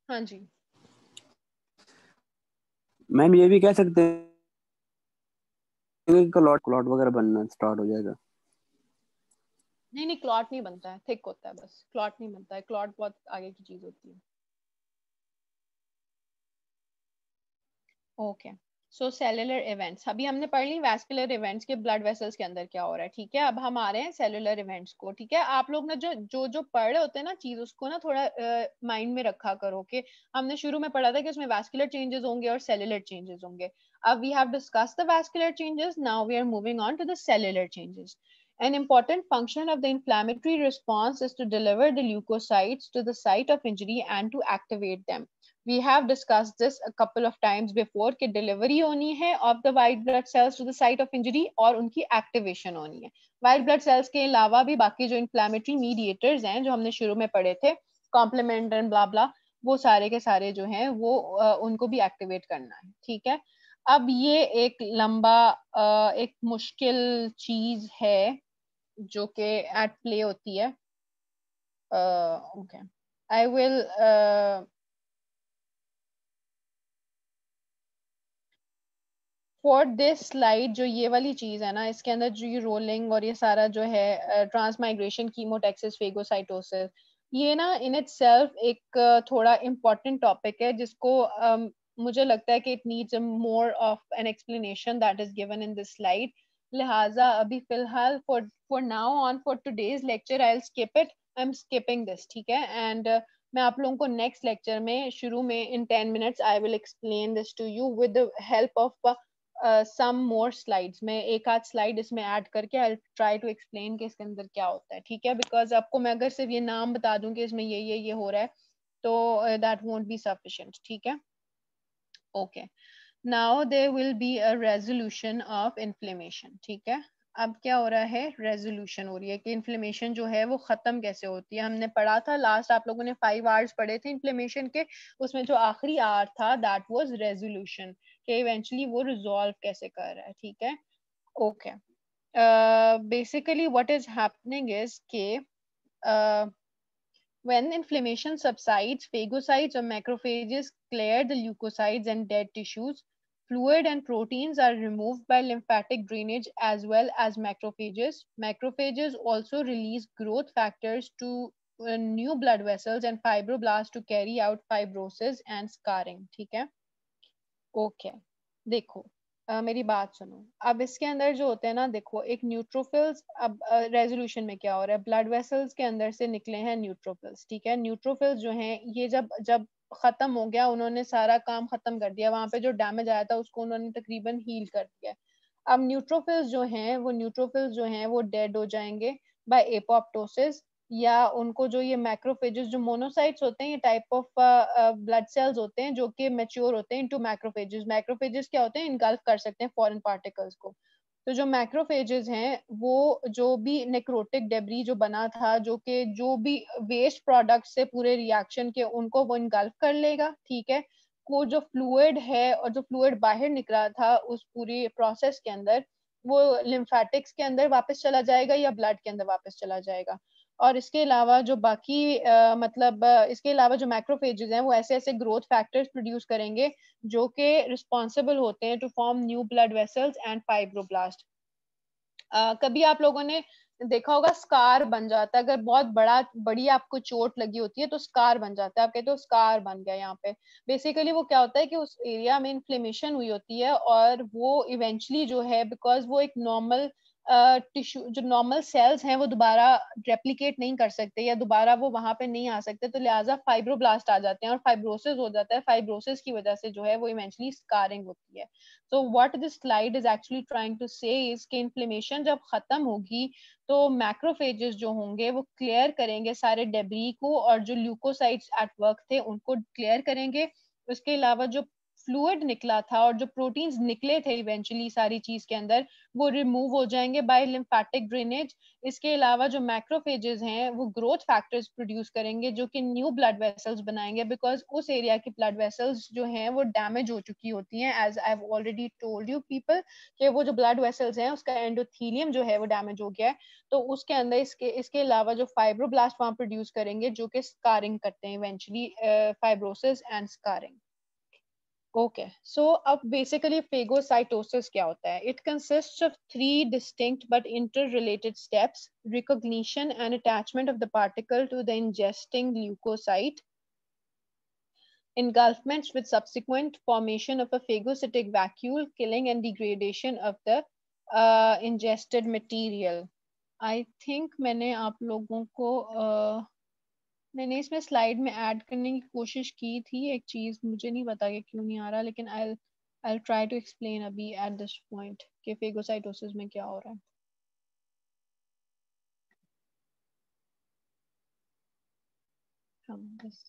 हाँ जी, मैम ये भी कह सकते हैं कि क्लॉट वगैरह बनना स्टार्ट हो जाएगा। नहीं नहीं, क्लॉट नहीं बनता है, थिक होता है बस, क्लॉट नहीं बनता है, क्लॉट बहुत आगे की चीज होती है। ओके, सो सेलुलर इवेंट्स अभी हमने पढ़ ली, वैस्कुलर इवेंट्स के ब्लड वेसल्स के अंदर क्या हो रहा है, ठीक है। अब हम आ रहे हैं सेलुलर इवेंट्स को, ठीक है। आप लोग ना जो पढ़ रहे होते हैं ना चीज, उसको ना थोड़ा माइंड में रखा करो कि हमने शुरू में पढ़ा था कि उसमें वैस्कुलर चेंजेस होंगे और सेलुलर चेंजेस होंगे। अब we have discussed the vascular changes, now we are moving on to the cellular changes. An important function of the inflammatory response is to deliver the leukocytes to the site of injury and to activate them. We have discussed this a couple of times before कि delivery होनी है of the white blood cells to the site of injury और उनकी activation होनी है. White blood cells के अलावा भी बाकी जो inflammatory mediators हैं जो हमने शुरू में पढ़े थे, complement and blah blah, वो सारे के सारे जो हैं वो उनको भी activate करना है. ठीक है. अब ये एक लंबा एक मुश्किल चीज है जो कि at play होती है. Okay. I will for this slide जो ये वाली चीज है ना, इसके अंदर जो ये रोलिंग और ये सारा जो है ट्रांसमाइग्रेशन, कीमोटैक्सिस, फेगोसाइटोसिस, ये ना इन इटसेल्फ एक थोड़ा इम्पोर्टेंट टॉपिक है जिसको मुझे लगता है कि it needs more of an explanation that is given in this slide. लिहाजा अभी फिलहाल for now on for today's lecture I will skip it. I am skipping this. ठीक है. एंड मैं आप लोगों को नेक्स्ट लेक्चर में शुरू में in 10 minutes I will explain this to you with the help of some more slides. मैं एक आध स्लाइड इसमें ऐड करके I'll try to explain कि इसके अंदर क्या होता है. ठीक है. बिकॉज आपको मैं अगर सिर्फ ये नाम बता दूं कि इसमें ये हो रहा है तो that won't be sufficient. ठीक है. Okay. Now there will be a resolution of inflammation. ठीक है. अब क्या हो रहा है, रेजोल्यूशन हो रही है कि इन्फ्लेमेशन जो है वो खत्म कैसे होती है. हमने पढ़ा था लास्ट, आप लोगों ने 5 आवर्स पढ़े थे इन्फ्लेमेशन के, उसमें जो आखिरी आवर था दैट वाज रेजोल्यूशन, कि इवेंचुअली वो रिजॉल्व कैसे कर रहा है. ठीक है. Okay. Basically what is happening is के when inflammation subsides, phagocytes or macrophages clear the leukocytes and dead tissues. Fluid and proteins are removed by lymphatic drainage as well as macrophages. Macrophages also release growth factors to new blood vessels and fibroblasts to carry out fibrosis and scarring. ठीक है. Okay. देखो मेरी बात सुनो. अब इसके अंदर जो होते हैं ना, देखो एक न्यूट्रोफिल्स, अब रेजोल्यूशन में क्या हो रहा है, ब्लड वेसल्स के अंदर से निकले हैं न्यूट्रोफिल्स. ठीक है. न्यूट्रोफिल्स जो हैं ये जब जब खत्म हो गया, उन्होंने सारा काम खत्म कर दिया, वहां पे जो डैमेज आया था उसको उन्होंने तकरीबन हील कर दिया. अब न्यूट्रोफिल्स जो हैं वो डेड हो जाएंगे बाय एपोप्टोसिस, या उनको जो ये मैक्रोफेजेस जो मोनोसाइट्स होते हैं, ये टाइप ऑफ ब्लड सेल्स होते हैं जो कि मैच्योर होते हैं इनटू मैक्रोफेजेस. मैक्रोफेजेस क्या होते हैं, इनगल्फ कर सकते हैं फॉरेन पार्टिकल्स को. तो जो मैक्रोफेजेस हैं वो जो भी नेक्रोटिक डेब्री जो बना था, जो कि जो भी वेस्ट प्रोडक्ट से पूरे रिएक्शन के, उनको वो इनगल्फ कर लेगा. ठीक है. को जो फ्लूइड है और जो फ्लूइड बाहर निकला था उस पूरी प्रोसेस के अंदर, वो लिम्फेटिक्स के अंदर वापस चला जाएगा या ब्लड के अंदर वापस चला जाएगा. और इसके अलावा जो बाकी इसके अलावा जो मैक्रोफेजेस हैं वो ऐसे ऐसे ग्रोथ फैक्टर्स प्रोड्यूस करेंगे जो कि रिस्पॉन्सिबल होते हैं to form new blood vessels and fibroblast. कभी आप लोगों ने देखा होगा स्कार बन जाता है, अगर बहुत बड़ी आपको चोट लगी होती है तो स्कार बन जाता है. आप कहते हो स्कार बन गया यहाँ पे. बेसिकली वो क्या होता है कि उस एरिया में इन्फ्लेमेशन हुई होती है और वो इवेंचुअली जो है, बिकॉज वो एक नॉर्मल टिश्यू, जो नॉर्मल सेल्स हैं वो दोबारा रेप्लिकेट नहीं कर सकते या दोबारा वो वहां पे नहीं आ सकते, तो लिहाजा फाइब्रोब्लास्ट आ जाते हैं और फाइब्रोसिस हो जाता है. फाइब्रोसिस की वजह से जो है वो इवेंचुअली स्कारिंग होती है. So what this slide is actually trying to say is कि इन्फ्लेमेशन जब खत्म होगी तो मैक्रोफेजेस जो होंगे वो क्लियर करेंगे सारे डेब्री को, और जो ल्यूकोसाइट्स एट वर्क थे उनको क्लियर करेंगे. उसके अलावा जो फ्लूइड निकला था और जो प्रोटीन्स निकले थे इवेंचुअली सारी चीज के अंदर, वो रिमूव हो जाएंगे बाय लिम्फेटिक ड्रेनेज. इसके अलावा जो मैक्रोफेजेस हैं वो ग्रोथ फैक्टर्स प्रोड्यूस करेंगे जो कि न्यू ब्लड वेसल्स बनाएंगे, बिकॉज उस एरिया की ब्लड वेसल्स जो हैं वो डैमेज हो चुकी होती हैं. As I have already told you people कि वो जो ब्लड वेसल्स हैं उसका एंडोथेलियम जो है वो डैमेज हो गया है. तो उसके अंदर इसके अलावा जो फाइब्रोब्लास्ट वहां प्रोड्यूस करेंगे जो कि स्कारिंग करते हैं eventually, fibrosis and scarring. Okay, so basically phagocytosis क्या होता है? It consists of 3 distinct but interrelated steps: recognition and attachment of the particle to the ingesting leukocyte, engulfment with subsequent formation of a phagocytic vacuole, killing and degradation of the ingested material. I think मैंने आप लोगों को मैंने इसमें slide में add करने की कोशिश की थी एक चीज, मुझे नहीं पता कि क्यों नहीं आ रहा, लेकिन I'll try to explain अभी at this point कि फेगोसाइटोसिस में क्या हो रहा है.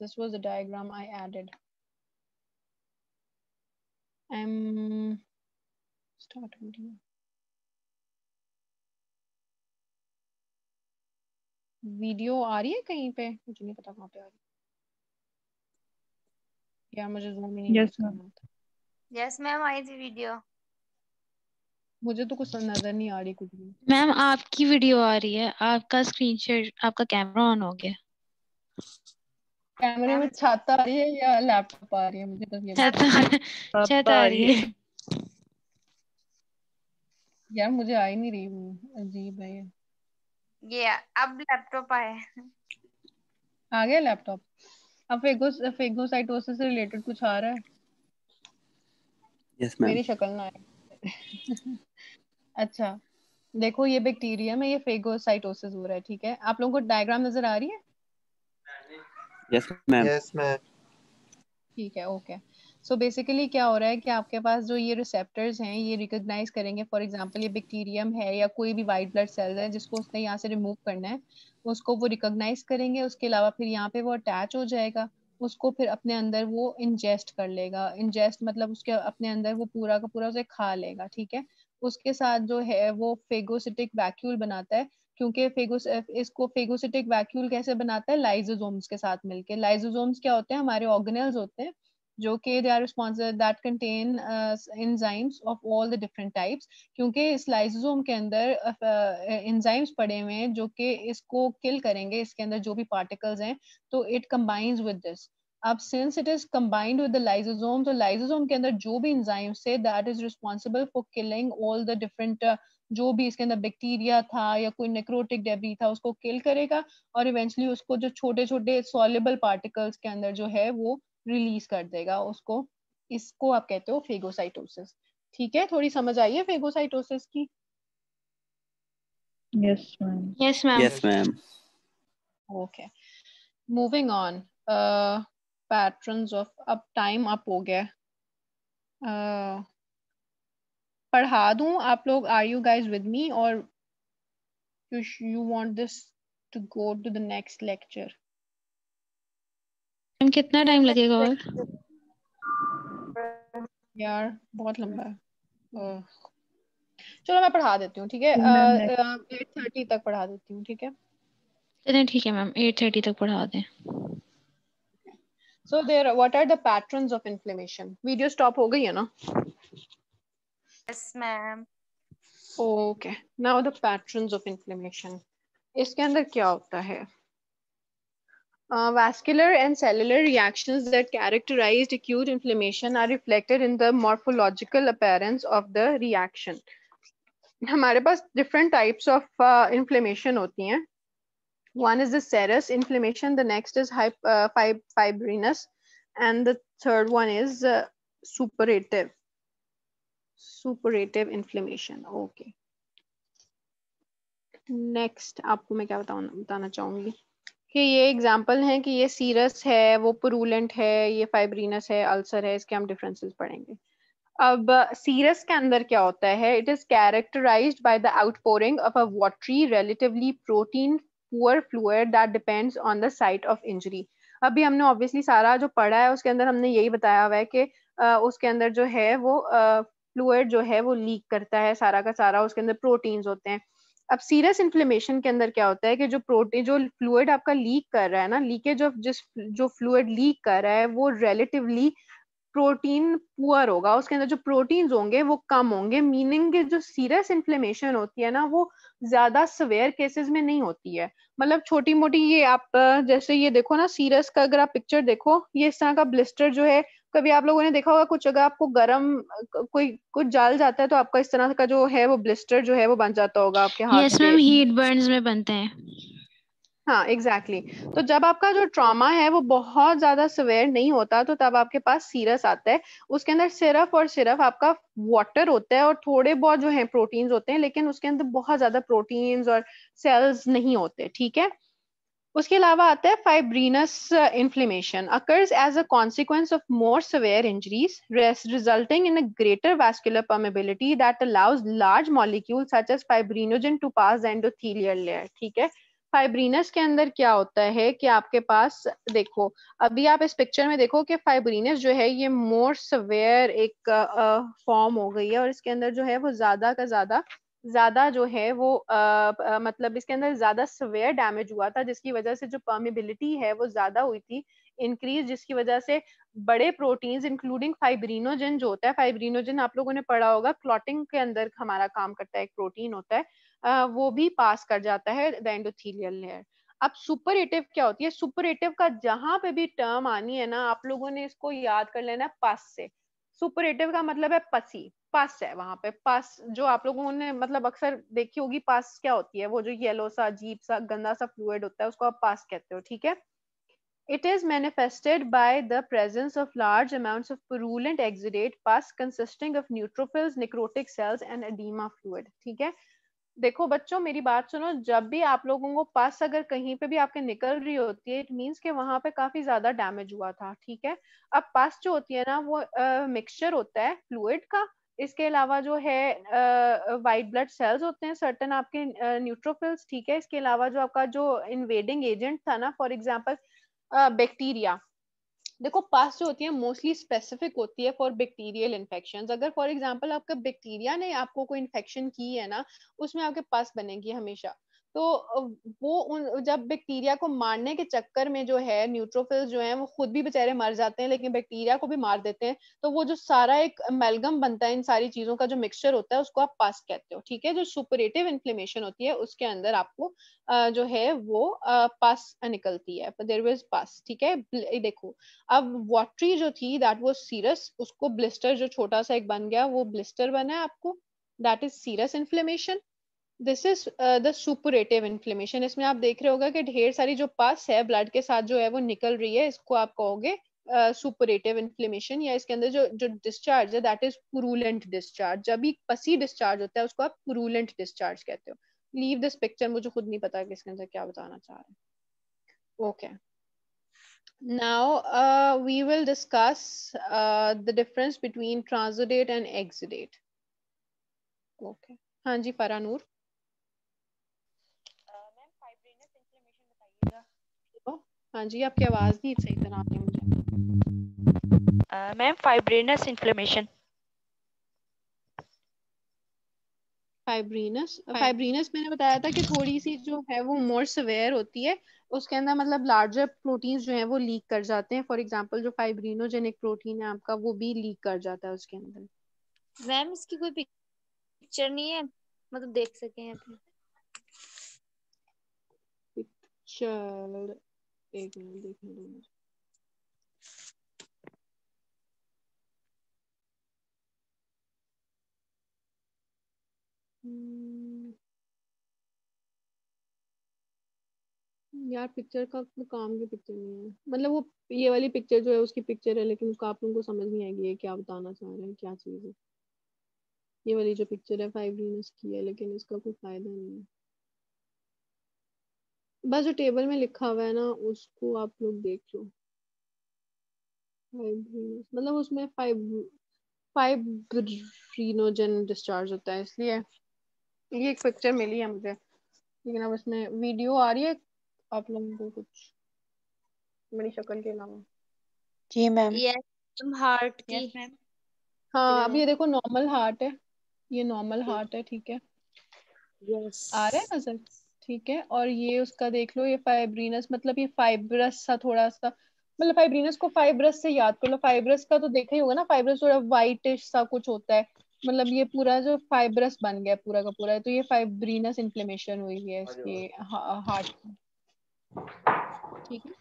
This was the diagram I added. Start video. Video आ रही है कहीं पे? मुझे नहीं पता कहाँ पे आ रही है यार, मुझे जूम ही नहीं यूज करना आता। यस मैम, आई थी वीडियो। मुझे तो कुछ नजर नहीं आ रही कुछ भी। मैम आपकी वीडियो आ रही है, आपका स्क्रीन शेयर, आपका कैमरा ऑन हो गया। कैमरे में छाता आ रही है या लैपटॉप आ रही है? मुझे बस ये छत आ रही है। यार मुझे आ ही नहीं रही हूँ, अजीब है ये। ये अब लैपटॉप आया। आ गया लैपटॉप। अब फेगोसाइटोसिस से रिलेटेड कुछ आ रहा है? Yes ma'am. मेरी शक्ल ना आए। अच्छा, देखो ये बैक्टीरियम है, ये फेगोसाइटोसिस हो रहा है, ठीक है। आप लोगों को डायग्राम नजर आ रही है? Yes ma'am. Yes ma'am. ठीक है, ओके। सो बेसिकली क्या हो रहा है कि आपके पास जो ये रिसेप्टर्स हैं ये रिकॉग्नाइज करेंगे, फॉर एग्जांपल ये बैक्टीरियम है या कोई भी वाइट ब्लड सेल है जिसको उसने यहाँ से रिमूव करना है, उसको वो रिकॉग्नाइज करेंगे। उसके अलावा फिर यहाँ पे वो अटैच हो जाएगा, उसको फिर अपने अंदर वो इंजेस्ट कर लेगा। इंजेस्ट मतलब उसके अपने अंदर वो पूरा का पूरा उसे खा लेगा, ठीक है। उसके साथ जो है वो फेगोसिटिक वैक्यूल बनाता है, क्योंकि इसको फेगोसिटिक वैक्यूल कैसे बनाता है? लाइसोसोम्स के साथ मिलके। लाइसोसोम्स क्या होते हैं? हमारे ऑर्गेनेल्स होते हैं जो कि they are responsible that contain enzymes of all the different types. क्योंकि इस लाइसोसोम के अंदर एंजाइम्स पड़े हुए हैं जो कि इसको किल करेंगे, इसके अंदर जो भी पार्टिकल्स हैं, तो इट कंबाइंस विद दिस। अब since it is combined with the lysosome, तो लाइसोसोम के अंदर जो भी एंजाइम्स थे that is responsible for killing all the different, जो भी इसके अंदर बैक्टीरिया था या कोई नेक्रोटिक डेब्री था उसको किल करेगा, और इवेंचुअली उसको जो छोटे छोटे सॉल्युबल पार्टिकल्स के अंदर जो है वो रिलीज कर देगा उसको। इसको आप कहते हो फेगोसाइटोसिस, ठीक है। थोड़ी समझ आई है फेगोसाइटोसिस की? Yes ma'am. Yes ma'am. Yes ma'am. Okay, moving on. Patterns of, अब टाइम अप हो गया। पढ़ा दूं आप लोग? Are you guys with me और you want this to go to the next lecture? Ma'am कितना टाइम लगेगा और? यार बहुत लंबा है। चलो मैं पढ़ा देती हूँ, ठीक है। 8:30 तक पढ़ा देती हूँ, ठीक है। चलिए ठीक है मैम, 8:30 तक पढ़ा दें। So there, what are the patterns of inflammation? Video stop हो गई है ना? Yes ma'am. Okay, now the patterns of inflammation. इसके अंदर क्या होता है? Vascular and cellular reactions that characterized acute inflammation are reflected in the morphological appearance of the reaction. हमारे पास different types of inflammation होती हैं. One is the serous inflammation, the next is fibrinous, and the third one is suppurative inflammation. Okay. Next आपको मैं क्या बताना चाहूंगी कि ये एग्जाम्पल है कि ये सीरस है, वो पुरुलेंट है, ये फाइब्रिनस है, अल्सर है, इसके हम डिफरेंसेस पढ़ेंगे। अब सीरस के अंदर क्या होता है? It is characterized by the outpouring of a watery relatively protein poor fluid that depends on the site of injury. अभी हमने ऑब्वियसली सारा जो पढ़ा है उसके अंदर हमने यही बताया हुआ है कि उसके अंदर जो है वो फ्लूइड जो है वो लीक करता है, सारा का सारा उसके अंदर प्रोटीन्स होते हैं। अब सीरस इन्फ्लेमेशन के अंदर क्या होता है कि जो प्रोटीन, जो फ्लूइड आपका लीक कर रहा है ना, लीकेज ऑफ जो फ्लूइड लीक कर रहा है वो रिलेटिवली प्रोटीन पुअर होगा, उसके अंदर जो प्रोटीन्स होंगे वो कम होंगे। मीनिंग कि जो सीरियस इन्फ्लेमेशन होती है ना वो ज्यादा सवेयर केसेस में नहीं होती है। मतलब छोटी मोटी, ये आप जैसे ये देखो ना सीरस का, अगर आप पिक्चर देखो, ये इस तरह का ब्लिस्टर जो है, कभी आप लोगों ने देखा होगा कुछ, अगर आपको गर्म कोई कुछ जल जाता है तो आपका इस तरह का जो है वो ब्लिस्टर जो है वो बन जाता होगा आपके हाथ यस पे। मैम, हीट बर्न्स में बनते हैं। हाँ एग्जैक्टली exactly. तो जब आपका जो ट्रॉमा है वो बहुत ज्यादा सवेयर नहीं होता तो तब आपके पास सीरस आता है। उसके अंदर सिर्फ आपका वाटर होता है और थोड़े बहुत जो है प्रोटीन्स होते हैं, लेकिन उसके अंदर बहुत ज्यादा प्रोटीन्स और सेल्स नहीं होते, ठीक है। उसके अलावा आता है fibrinous inflammation occurs as a consequence of more severe injuries resulting in a greater vascular permeability that allows large molecule such as fibrinogen to pass the endothelial layer, ठीक है। फाइब्रिनस के अंदर क्या होता है कि आपके पास देखो, अभी आप इस पिक्चर में देखो कि फाइब्रिनस जो है ये मोर सवेयर एक फॉर्म हो गई है, और इसके अंदर जो है वो ज्यादा का ज्यादा जो है वो मतलब इसके अंदर ज्यादा सवेयर डैमेज हुआ था, जिसकी वजह से जो परमेबिलिटी है वो ज्यादा हुई थी इंक्रीज, जिसकी वजह से बड़े प्रोटीन्स इंक्लूडिंग फाइब्रिनोजन जो होता है, फाइब्रिनोजन आप लोगों ने पढ़ा होगा क्लॉटिंग के अंदर हमारा काम करता है, एक प्रोटीन होता है, वो भी पास कर जाता है द एंडोथेलियल लेयर। अब सुपरेटिव क्या होती है? सुपरेटिव का जहां पे भी टर्म आनी है ना, आप लोगों ने इसको याद कर लेना है पस से। सुपरेटिव का मतलब है पसी, पस है वहां पे, पस जो आप लोगों ने मतलब अक्सर देखी होगी, पस क्या होती है? वो जो येलो सा अजीब सा गंदा सा फ्लूइड होता है उसको आप पस कहते हो, ठीक है। It is manifested by the presence of large amounts of purulent exudate pus consisting of neutrophils, necrotic cells and edema fluid. ठीक है, देखो बच्चों मेरी बात सुनो, जब भी आप लोगों को पस अगर कहीं पे भी आपके निकल रही होती है, इट मींस कि वहां पे काफी ज्यादा डैमेज हुआ था, ठीक है। अब पस जो होती है ना वो मिक्सचर होता है फ्लूइड का, इसके अलावा जो है वाइट ब्लड सेल्स होते हैं सर्टन आपके न्यूट्रोफिल्स, ठीक है। इसके अलावा जो आपका जो इन्वेडिंग एजेंट था ना, फॉर एग्जांपल बैक्टीरिया, देखो पास जो होती है मोस्टली स्पेसिफिक होती है फॉर बैक्टीरियल इन्फेक्शंस। अगर फॉर एग्जांपल आपका बैक्टीरिया ने आपको कोई इन्फेक्शन की है ना, उसमें आपके पास बनेगी हमेशा। तो वो जब बैक्टीरिया को मारने के चक्कर में जो है न्यूट्रोफिल्स जो हैं वो खुद भी बेचारे मर जाते हैं, लेकिन बैक्टीरिया को भी मार देते हैं। तो वो जो सारा एक अमेलगम बनता है इन सारी चीजों का, जो मिक्सचर होता है, उसको आप पास कहते हो, ठीक है। जो सुपरेटिव इन्फ्लेमेशन होती है उसके अंदर आपको जो है वो पास निकलती है, देयर वाज पास, ठीक है। देखो अब वाटरी जो थी दैट वाज सीरस, उसको ब्लिस्टर जो छोटा सा एक बन गया वो ब्लिस्टर बना है आपको, that is serous inflammation. This is the suppurative inflammation. इसमें आप देख रहे होगा कि ढेर सारी जो पस है ब्लड के साथ जो है वो निकल रही है, इसको आप कहोगे सुपरेटिव इन्फ्लेमेशन, या इसके अंदर जो जो डिस्चार्ज है दैट इज पुरुलेंट डिस्चार्ज। जब भी पसी डिस्चार्ज होता है उसको आप पुरुलेंट डिस्चार्ज कहते हो। लीव दिस पिक्चर, मुझे खुद नहीं पता कि इसके अंदर क्या बताना चाह रहे हैं। Okay, now we will discuss the difference between transudate and exudate. Okay, हाँ जी फरा नूर। मैम फाइब्रिनस इन्फ्लेमेशन बताइएगा। हाँ जी, आपकी आवाज नहीं सही तरह आ रही मुझे। Ma'am fibrinous inflammation. फाइब्रिनस मैंने बताया था कि थोड़ी सी जो है वो मोर सवेयर होती है, उसके अंदर मतलब लार्जर प्रोटीन्स जो हैं वो लीक कर जाते हैं। फॉर एग्जांपल जो फाइब्रिनोजेनिक प्रोटीन है आपका वो भी लीक कर जाता है उसके अंदर। मैम इसकी कोई पिक्चर नहीं है, मतलब देख सकें अपने? पिक्चर एक मिनट देखने दो मुझे। यार पिक्चर का काम की पिक्चर नहीं है, मतलब वो ये वाली पिक्चर जो है उसकी पिक्चर है, लेकिन उसका आप लोगों को समझ नहीं आएगी ये क्या बताना चाह रहे हैं, क्या चीज है। ये वाली जो पिक्चर है फाइब्रिनस की है, लेकिन इसका कोई फायदा नहीं है। बस जो टेबल में लिखा हुआ है ना उसको आप लोग देख लो। फाइब्रिनस मतलब उसमें फाइब्रिनोजन डिस्चार्ज होता है, इसलिए ये एक पिक्चर मिली है मुझे, लेकिन अब इसमें वीडियो आ रही है आप लोगों को कुछ मेरी शक्ल के अलावा? जी मैम। यस हार्ट की। Yes ma'am. हाँ अब ये देखो नॉर्मल हार्ट है, ये नॉर्मल हार्ट है, ठीक है, यस आ रहा है नजर, ठीक है। और ये उसका देख लो, ये फाइब्रिनस मतलब ये फाइब्रस सा थोड़ा सा, मतलब फाइब्रिनस को फाइब्रस से याद कर लो। फाइब्रस का तो देखा ही होगा ना, फाइब्रस थोड़ा व्हाइटिश सा कुछ होता है, मतलब ये पूरा जो फाइब्रस बन गया पूरा का पूरा, तो ये फाइब्रिनस इन्फ्लेमेशन हुई है इसके हार्ट की, ठीक है।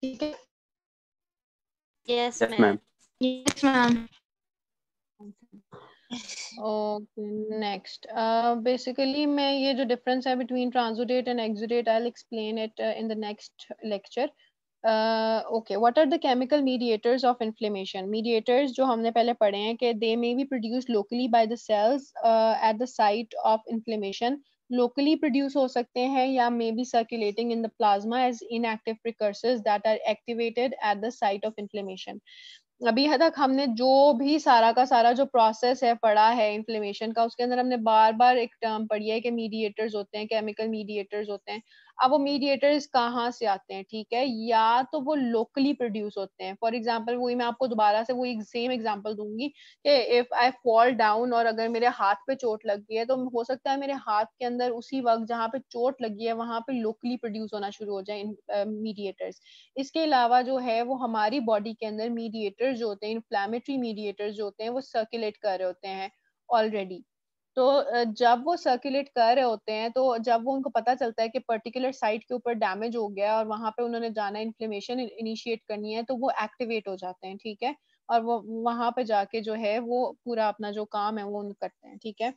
ठीक है, yes yes ma'am. Ma'am. Yes ma'am. Okay next, basically मैं ये जो डिफरेंस है between transudate and exudate, I will explain it in the next lecture. Okay, what are the chemical mediators of inflammation? Mediators जो हमने पहले पढ़े हैं कि they may be produce locally by the cells at the site of inflammation, locally produce हो सकते हैं या may be circulating in the plasma as inactive precursors that are activated at the site of inflammation. अभी तक हमने जो भी सारा का सारा जो प्रोसेस है पढ़ा है इन्फ्लेमेशन का, उसके अंदर हमने बार बार एक टर्म पढ़ी है कि मीडिएटर्स होते हैं, केमिकल मीडिएटर्स होते हैं। अब वो मीडिएटर्स कहाँ से आते हैं, ठीक है, या तो वो लोकली प्रोड्यूस होते हैं। फॉर एग्जांपल वही मैं आपको दोबारा से वही सेम एग्जांपल दूंगी कि इफ आई फॉल डाउन और अगर मेरे हाथ पे चोट लग गई है, तो हो सकता है मेरे हाथ के अंदर उसी वक्त जहाँ पे चोट लगी है वहां पे लोकली प्रोड्यूस होना शुरू हो जाए मीडिएटर्स। इसके अलावा जो है वो हमारी बॉडी के अंदर मीडिएटर्स जो होते हैं, इन्फ्लेमेटरी मीडिएटर्स जो होते हैं, वो सर्कुलेट कर रहे होते हैं ऑलरेडी। तो जब वो सर्कुलेट कर रहे होते हैं, तो जब वो उनको पता चलता है कि पर्टिकुलर साइट के ऊपर डैमेज हो गया और वहां पे उन्होंने जाना इन्फ्लेमेशन इनिशिएट करनी है, तो वो एक्टिवेट हो जाते हैं, ठीक है, और वो वहां पे जाके जो है वो पूरा अपना जो काम है वो करते हैं, ठीक है।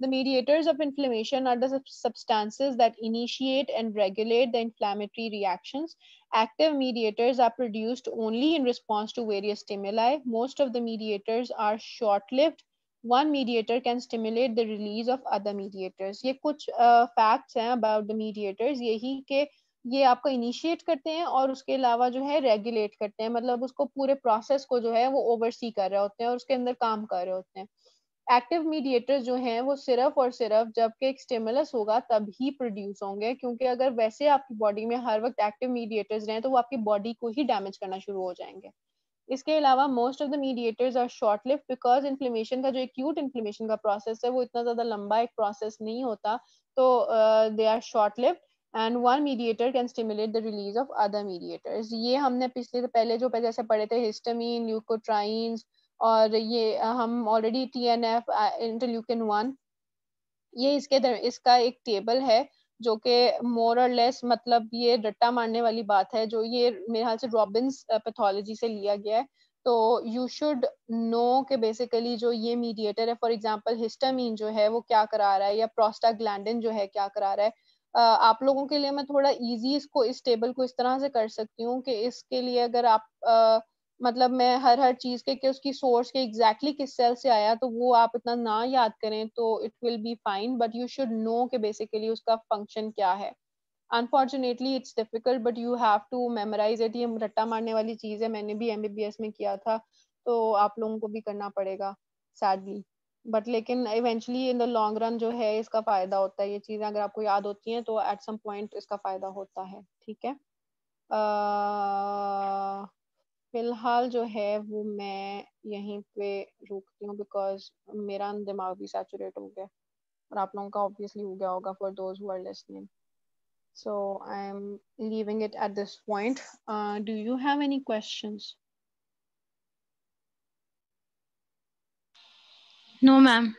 The mediators of inflammation are the substances that initiate and regulate the inflammatory reactions. Active mediators are produced only in response to various stimuli. Most of the mediators are short-lived. One mediator can stimulate the release of other mediators. ये कुछ facts हैं about the mediators, यही के ये आपको initiate करते हैं और उसके अलावा जो है रेगुलेट करते हैं, मतलब उसको पूरे प्रोसेस को जो है वो ओवरसी कर रहे होते हैं और उसके अंदर काम कर रहे होते हैं। एक्टिव मीडिएटर्स जो हैं वो सिर्फ और सिर्फ जबकि एक स्टिमुलस होगा तभी प्रोड्यूस होंगे, क्योंकि अगर वैसे आपकी बॉडी में हर वक्त एक्टिव मीडिएटर्स रहें तो वो आपकी बॉडी को ही डैमेज करना शुरू हो जाएंगे। इसके अलावा most of the mediators are short lived because inflammation का जो एक्यूट इन्फ्लेमेशन का प्रोसेस है वो इतना ज्यादा लंबा एक प्रोसेस नहीं होता, तो they are short lived and one mediator can stimulate the release of other mediators. ये हमने पिछले पहले जो जैसे पढ़े थे हिस्टामिन, ल्यूकोट्राइन्स, और ये हम ऑलरेडी TNF, इंटरल्यूकिन 1, ये इसका एक टेबल है जो कि मोर और लेस मतलब ये रट्टा मारने वाली बात है, जो ये मेरे ख्याल से रॉबिन्स पैथोलॉजी से लिया गया है। तो यू शुड नो कि बेसिकली जो ये मीडिएटर है, फॉर एग्जांपल हिस्टामिन जो है वो क्या करा रहा है, या प्रोस्टाग्लैंडिन जो है क्या करा रहा है। आप लोगों के लिए मैं थोड़ा इजी इसको इस टेबल को इस तरह से कर सकती हूँ कि इसके लिए अगर आप मतलब मैं हर चीज के कि उसकी सोर्स के एग्जैक्टली किस सेल से आया तो वो आप इतना ना याद करें तो it will be fine, but you should know कि बेसिकली उसका फंक्शन क्या है। Unfortunately it's difficult but you have to memorize it. ये रट्टा मारने वाली चीज है, मैंने भी MBBS में किया था, तो आप लोगों को भी करना पड़ेगा सैडली, बट लेकिन eventually in the long run जो है इसका फायदा होता है। ये चीजें अगर आपको याद होती हैं तो एट सम पॉइंट इसका फायदा होता है, ठीक है। फिलहाल जो है वो मैं यहीं पे रुकती हूँ बिकॉज मेरा दिमाग भी सैचुरेट हो गया और आप लोगों का ऑब्वियसली हो गया होगा for those who are listening. So I'm leaving it at this point. Do you have any questions? No, ma'am.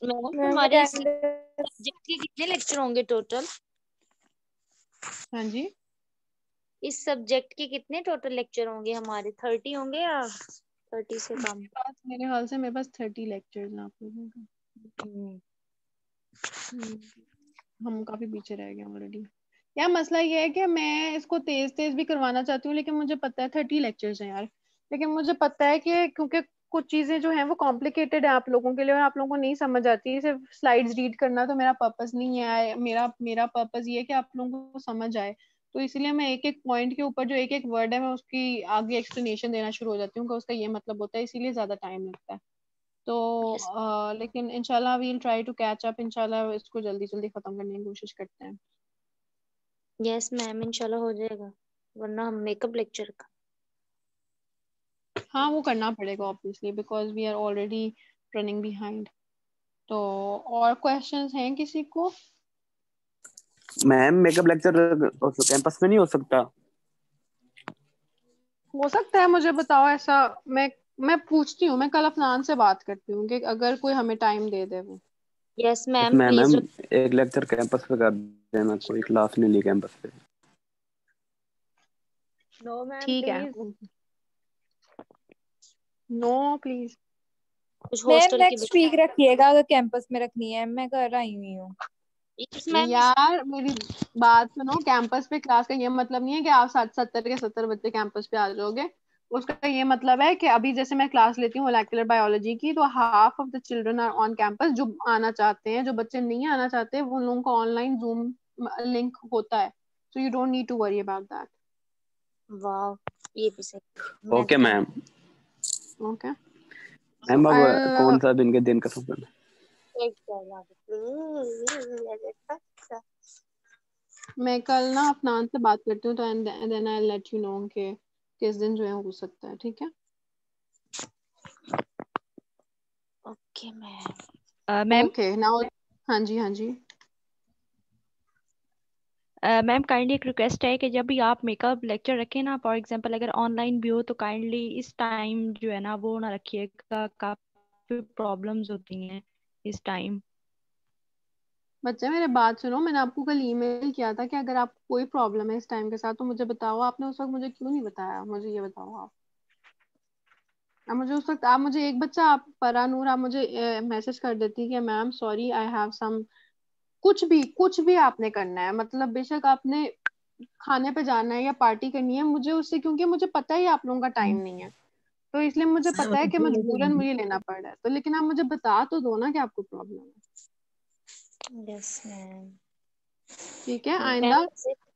Ma'am हमारे इस सब्जेक्ट के कितने लेक्चर होंगे टोटल? हाँ जी, इस सब्जेक्ट के कितने टोटल लेक्चर होंगे हमारे? 30 होंगे या 30 से कम? मेरे ख्याल से मेरे पास 30 लेक्चर्स हैं आप लोगों का। हम काफी पीछे रह गए ऑलरेडी। यार मसला ये है कि मैं इसको तेज तेज भी करवाना चाहती हूँ, लेकिन मुझे पता है 30 लेक्चर्स हैं यार, लेकिन मुझे पता है कि क्योंकि कुछ चीजें जो हैं वो कॉम्प्लिकेटेड है आप लोगों के लिए और आप लोगों को नहीं समझ आती, सिर्फ स्लाइड्स रीड करना तो मेरा पर्पस नहीं है। मेरा पर्पस ये है कि आप लोगों को समझ आए, तो इसलिए मैं एक एक पॉइंट के ऊपर जो एक एक वर्ड है मैं उसकी आगे एक्सप्लेनेशन देना शुरू हो जाती हूँ कि उसका ये मतलब होता है, इसीलिए ज्यादा टाइम लगता है। तो लेकिन इंशाल्लाह we'll try to catch up, इंशाल्लाह इसको जल्दी जल्दी खत्म करने की कोशिश करते हैं। यस मैम, इंशाल्लाह हो जाएगा, वरना हम मेकअप लेक्चर का हाँ वो करना पड़ेगा obviously because we are already running behind. तो और क्वेश्चंस हैं किसी को? मैम मेकअप लेक्चर कैंपस में नहीं हो सकता? हो सकता है, मुझे बताओ ऐसा। मैं पूछती हूँ, मैं कल अफनान से बात करती हूँ कि अगर कोई हमें टाइम दे दे वो। Yes ma'am ma'am please. एक लेक्चर कैंपस पे कर देना, कोई क्लास नहीं ली कैंपस पे। नो मैम ठीक है, नो प्लीज। कुछ मैम हॉस्टल की नेक्स्ट वीक रखिएगा अगर कैंपस में रखनी है, मैं घर आई हुई हूँ। यार मेरी बात सुनो, कैंपस पे क्लास का ये मतलब नहीं है कि आप 70 के 70 बच्चे कैंपस पे आ जाओगे। उसका ये मतलब है कि अभी जैसे मैं क्लास लेती हूँ मोलेकुलर बायोलॉजी की, तो half of the children are on campus जो आना चाहते हैं। जो बच्चे नहीं आना चाहते वो लोगों का ऑनलाइन जूम लिंक होता है, so you don't need to worry about that. वाह ये भी सही। मैं ओके तो मैम। ओके मैम अब I'll कौन सा दिन के दिन का सफर है? मैं कल ना अफनान से बात करती हूँ तो then I let you know कि किस दिन जो है हो सकता है, ठीक है? Okay ma'am. Ma'am okay now हाँ जी हाँ जी। मैम काइंडली एक रिक्वेस्ट है कि जब भी आप मेकअप लेक्चर रखें ना, फॉर एग्जांपल अगर ऑनलाइन भी हो तो काइंडली इस टाइम जो है ना वो ना रखिएगा, काफी प्रॉब्लम्स होती हैं इस टाइम। बच्चे मेरे बात सुनो, मैंने आपको कल ईमेल किया था कि अगर आपको कोई प्रॉब्लम है इस टाइम के साथ तो मुझे बताओ। आपने उस वक्त मुझे क्यों नहीं बताया? मुझे ये बताओ आप। अब मुझे उस वक्त आप मुझे एक बच्चा आप परा नूर आप मुझे मैसेज कर देती कि ma'am sorry I have some कुछ भी आपने करना है, मतलब बेशक आपने खाने पे जाना है या पार्टी करनी है, मुझे उससे क्योंकि मुझे पता है आप लोगों का टाइम नहीं है तो इसलिए मुझे पता है कि मजबूरन मुझे लेना पड़ रहा है, तो लेकिन आप मुझे बता तो दो ना कि आपको प्रॉब्लम है। Yes ma'am. ठीक है मैम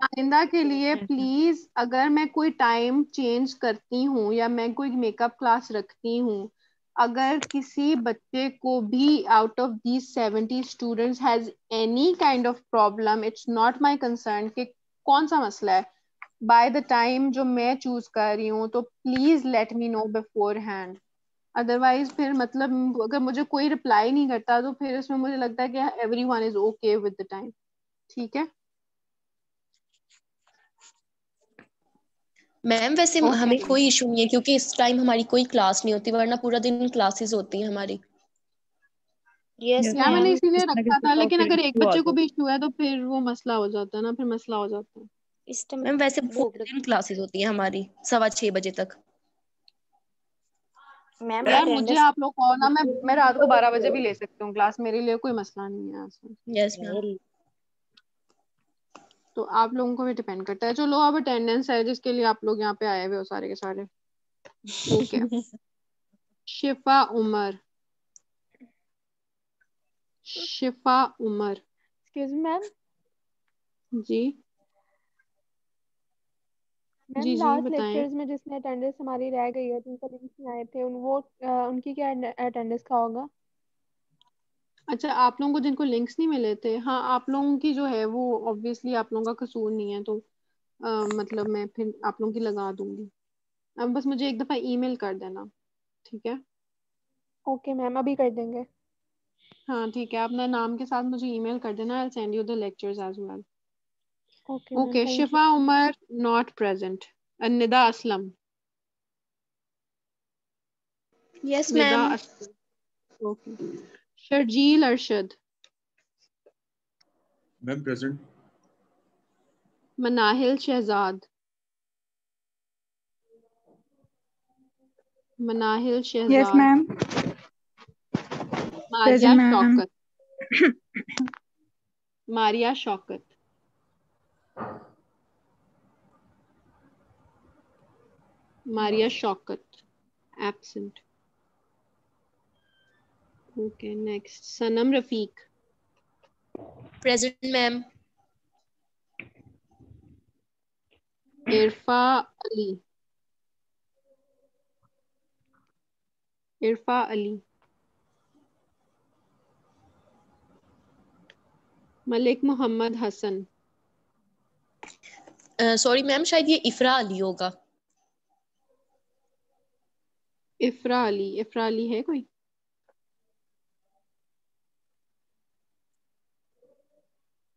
आइंदा के लिए प्लीज अगर मैं कोई टाइम चेंज करती हूँ या मैं कोई मेकअप क्लास रखती हूँ, अगर किसी बच्चे को भी out of these 70 students has any kind of problem, it's not my concern कि कौन सा मसला है, बाय द टाइम जो मैं चूज कर रही हूँ तो please let me no before hand. Otherwise फिर मतलब अगर मुझे कोई रिप्लाई नहीं करता तो फिर इसमें मुझे लगता है कि every one is okay with the time. ठीक है मैम वैसे ओके हमें कोई इशू नहीं है क्योंकि इस टाइम हमारी कोई क्लास नहीं होती, वरना पूरा दिन क्लासेस होती हैं हमारी। यस यार मैंने मैम। इसीलिए किसी ना रखा किसी था, का लेकिन फिर अगर एक इशू आ बच्चे को जाता भी इशू है तो फिर वो मसला हो जाता है ना, फिर मसला हो जाता है। इस टाइम मैम वैसे भूख पूरे दिन लगी। क्लासेस होती हैं हमारी 6:15 बजे तक। मैम यार मुझे अटेंडेंस आप लोग को ना मैं रात को 12 बजे भी ले सकती हूँ क्लास, मेरे लिए कोई मसला नहीं है ऐसा। Yes ma'am. तो आप लोगों को भी डिपेंड करता है। चलो अब अटेंडेंस है जिसके लिए आप लोग यहाँ पे आए हुए हो सारे के सारे। ओके शिफा उमर। शिफा उमर एक्सक्यूज मी मैम। जी मैम जी जी लास्ट बताएं। लेक्चर्स में जिसमें अटेंडेंस हमारी रह गई है, जिनका लिंक्स नहीं आए थे, उनकी क्या अटेंडेंस का होगा? अच्छा आप लोगों को जिनको लिंक्स नहीं मिले थे, हाँ आप लोगों की जो है वो ऑब्वियसली आप लोगों का कसूर नहीं है तो मतलब मैं फिर आप लोगों की लगा दूंगी। अब बस मुझे एक दफा ईमेल कर देना, ठीक है? ओके मैम, अभी कर देंगे। हाँ ठीक है, अपना नाम के साथ मुझे ईमेल कर देना, I send you the lectures as well. Okay ma'am, okay thank you. Shifa Umar not present. Nida Aslam. Yes Nida ma'am. Aslam okay. Sharjeel Arshad. Ma'am present. Manahil Shahzad. Manahil yes Shahzad. Ma'am. Maria present ma'am. Shaukat. Maria Shaukat. Maria Shaukat absent. Okay next Sanam Rafiq. Present ma'am. Irfa Ali. Irfa Ali. Malik Mohammad Hasan. Sorry ma'am, शायद ये इफरा अली होगा। इफरा अली। इफरा अली है कोई?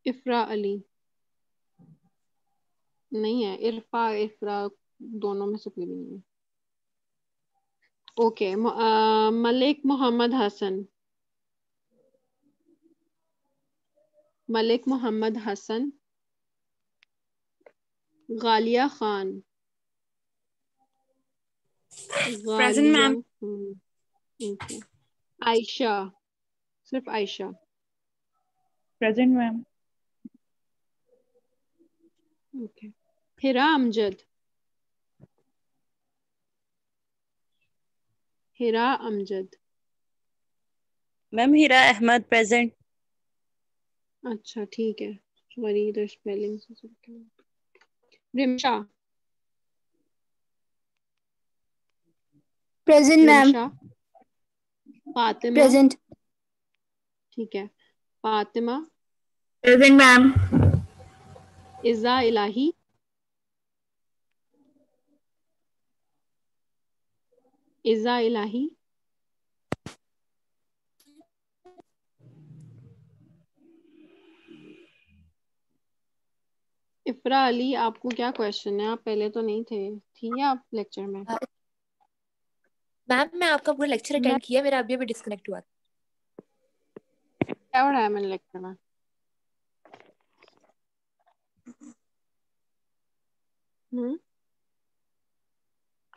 इफरा अली नहीं है। इरफा इफरा दोनों में से कोई भी नहीं है। Okay Malik Mohammad Hasan. Malik Mohammad Hasan. Ghalia Khan. Present Ghalia ma'am. Okay. Ayesha. सिर्फ Ayesha. Present ma'am. Okay. Hira Amjad. Hira Amjad. Ma'am Hira Ahmed present. अच्छा ठीक है, सॉरी इधर spelling Rimsha. Present ma'am. Rimsha, Fatima, present. ठीक है, फातिमा, प्रेजेंट मैम। इज़ा इलाही, इज़ा इलाही, इफ्रा अली, आपको क्या क्वेश्चन है? आप पहले तो नहीं थे, थी आप लेक्चर में? मैम मैं आपका पूरा लेक्चर अटेंड किया, मेरा अभी अभी डिस्कनेक्ट हुआ। क्या पढ़ाया मैंने लेक्चर में?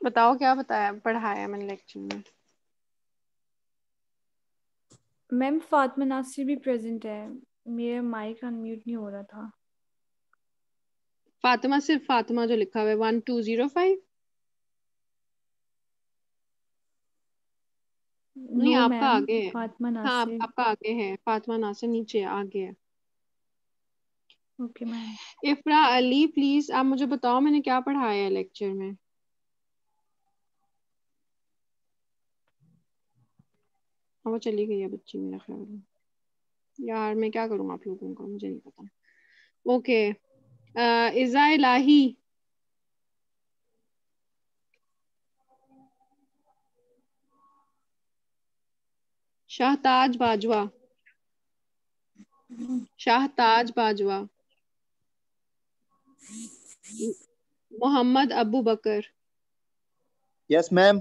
बताओ क्या बताया, पढ़ाया मैंने लेक्चर में? मैम फातिमा नासिर भी प्रेजेंट है, मेरा माइक अनम्यूट नहीं हो रहा था। फातिमा, सिर्फ फातिमा जो लिखा हुआ है 1205? नहीं, नो आपका मैम, आगे है। फातिमा हाँ, नासिर। आपका आगे है, फातिमा नासिर नीचे आगे है। Okay ma'am. इफ्रा अली प्लीज आप मुझे बताओ मैंने क्या पढ़ाया है लेक्चर में? वो चली गई है बच्ची मेरा ख्याल है। यार मैं क्या करूँ आप लोगों का, मुझे नहीं पता। Okay, Iza Ilahi, Shahtaj Bajwa, Shahtaj Bajwa, Mohammad Abu Bakar, yes ma'am.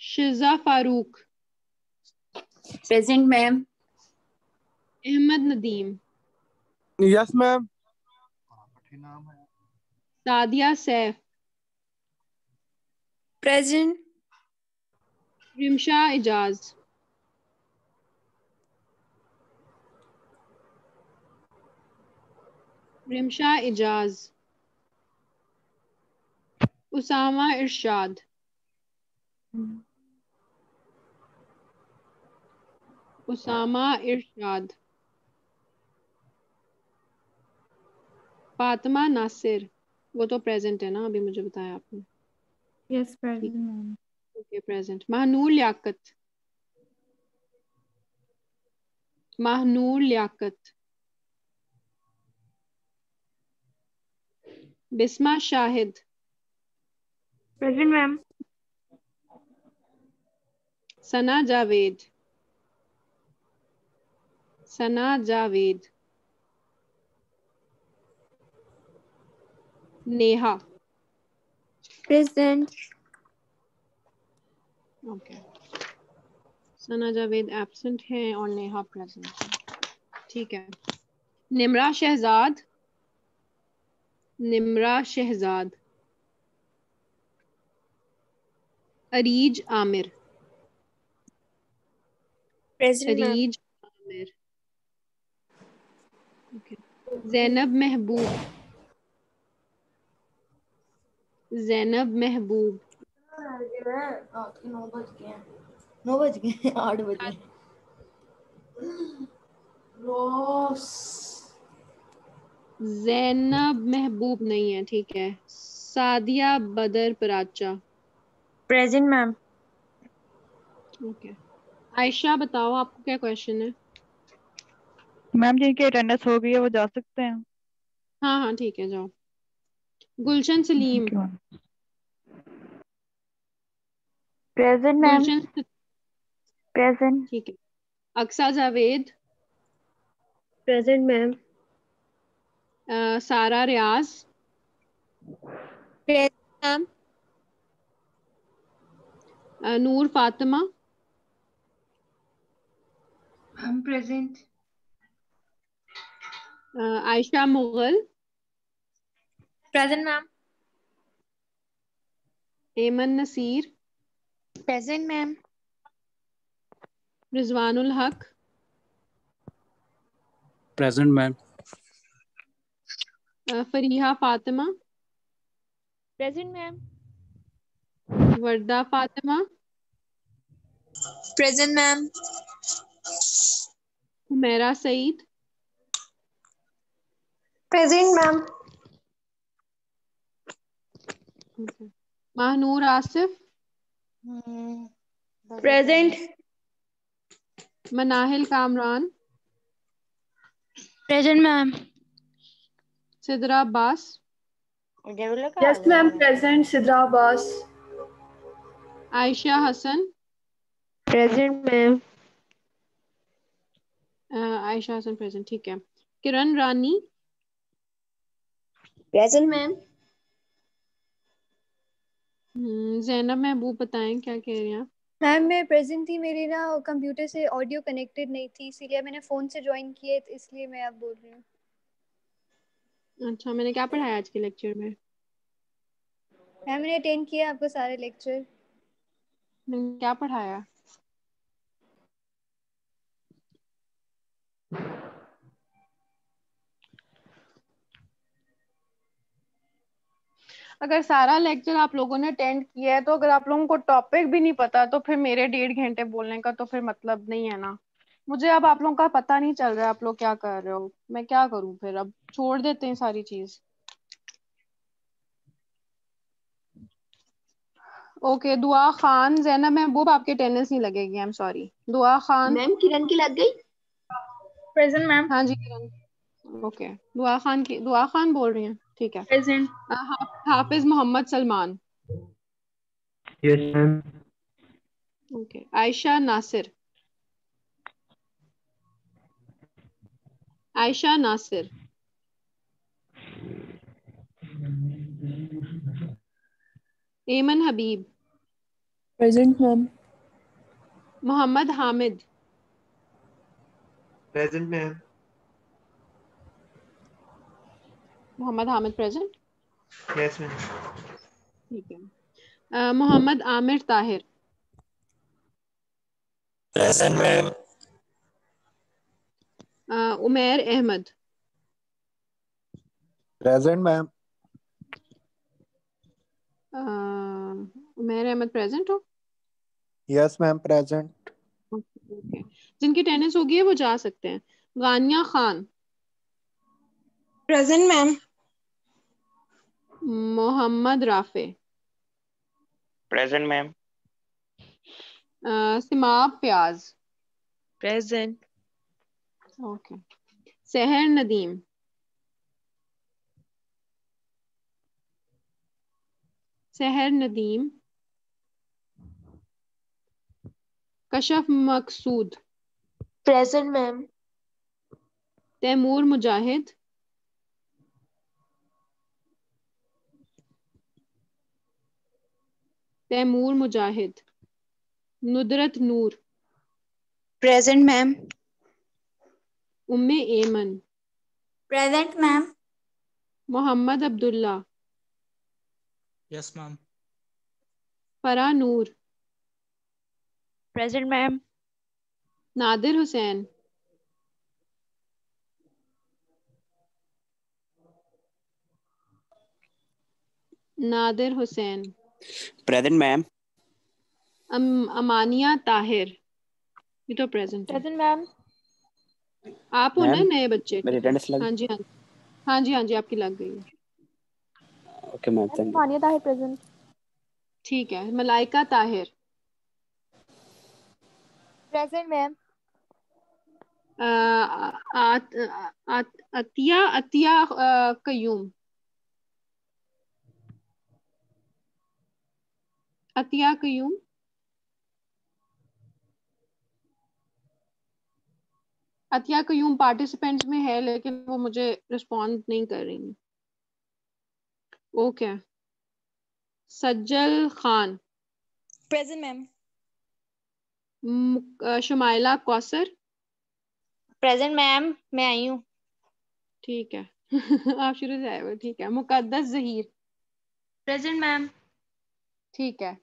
Shiza Farooq, present ma'am. Ahmed Nadeem, yes ma'am. Sadia Saif, present. Rimsha Ijaz, Rimsha Ijaz, Usama Irshad, Usama Irshad, Fatima Nasir, वो तो प्रेजेंट है ना, अभी मुझे बताया आपने। Yes present ma'am. Okay present. Mahnoor Liaqat, Mahnoor Liaqat, Bisma Shahid, present ma'am. Sana Javed, Sana Javed, Neha. Present. Okay, Sana Javed absent है और नेहा प्रेजेंट है, ठीक है। Nimra Shahzad, Nimra Shahzad, Areej Aamir, present ma'am. Areej Aamir, okay. Zainab Mehboob, Zainab महबूब, 9 बज गए हैं, 9 बज गए हैं, 8 बजे। जैनब महबूब नहीं है, ठीक है। सादिया बदर Paracha, present ma'am. Okay. Ayesha बताओ आपको क्या क्वेश्चन है? मैम जिनकी अटेंडेंस हो गई है वो जा सकते हैं। हाँ हाँ ठीक है, जाओ। Gulshan Saleem, present ma'am. Gulshan, present. ठीक है। Aqsa Javed, present ma'am. Sara Riaz, present ma'am. Noor Fatima, हम present. Ayesha Mughal, present ma'am. Eman Naseer, present ma'am. Rizwanul Haq, present ma'am. Fariha Fatima, present ma'am. Warda Fatima, present ma'am. Humaira Saeed, present ma'am. Mahnoor Asif, present. Manahil Kamran, present ma'am. Sidra Abbas, yes ma'am present Sidra Abbas. Ayesha Hasan, present ma'am. Ayesha Hasan present, ठीक है। किरण रानी, प्रेजेंट मैम। जैनब महबूब, बताएं क्या कह रही हैं। मैम मैं प्रेजेंट थी, मेरी ना कंप्यूटर से ऑडियो कनेक्टेड नहीं थी, इसीलिए मैंने फ़ोन से ज्वाइन किए, तो इसलिए मैं अब बोल रही हूँ। अच्छा, मैंने क्या पढ़ाया आज के लेक्चर में? मैम मैंने अटेंड किया आपको सारे लेक्चर। मैंने क्या पढ़ाया? अगर सारा लेक्चर आप लोगों ने अटेंड किया है तो अगर आप लोगों को टॉपिक भी नहीं पता तो फिर मेरे 1.5 घंटे बोलने का तो फिर मतलब नहीं है ना। मुझे अब आप लोगों का पता नहीं चल रहा है आप लोग क्या कर रहे हो, मैं क्या करूं फिर, अब छोड़ देते हैं सारी चीज। ओके, दुआ खान, जैनब महबूब आपकी अटेंडेंस नहीं लगेगी, आई एम सॉरी। दुआ खान, मैम किरण की लग गई। Present ma'am. हाँ जी किरण, ओके। दुआ खान बोल रही हैं, ठीक है। Present. Hafiz Mohammad Salman, yes ma'am. Okay. Ayesha Nasir, Ayesha Nasir, Eman Habib, present ma'am. Mohammad Hamid, present ma'am. Mohammad Hamid present, yes ma'am. ठीक है। Mohammad Amir Tahir, present ma'am. Umair Ahmed, present ma'am. Umair Ahmed present हो? Yes ma'am present. ओके, जिनकी अटेंडेंस होगी है वो जा सकते हैं। Ghania Khan, present ma'am. Mohammad Rafay, present ma'am. Simab Fayyaz, present. Okay. Sehar Nadeem, सहर Nadeem, Kashaf Maqsood, present ma'am. Taimur Mujahid, Taimur Mujahid, Nudrat Noor, present ma'am. Umme Eman, present ma'am. Mohammad Abdullah, yes ma'am. Fara Noor, present ma'am. Nadir Hussain, Nadir Hussain, present ma'am. Amania Tahir, ये तो प्रेजेंट है। Present ma'am. आप हो ना मैम नए बच्चे? मेरी ठीक है, अटेंडेंस लगी? हाँ जी हाँ, हाँ जी हाँ जी आपकी लग गई है। Okay ma'am, thank you. Mania Tahir present. ठीक है। Malaika Tahir, present ma'am. Atiya Atiya Qayyum, Atiya Qayyum, Atiya Qayyum participants में है लेकिन वो मुझे रिस्पॉन्ड नहीं कर रही। Okay. Sajjal Khan, present ma'am. Shumaila Kausar, present ma'am, मैं आई हूँ। ठीक है। आप शुरू से आए हो, ठीक है। मुकद्दस जहीर, प्रेजेंट मैम। ठीक है।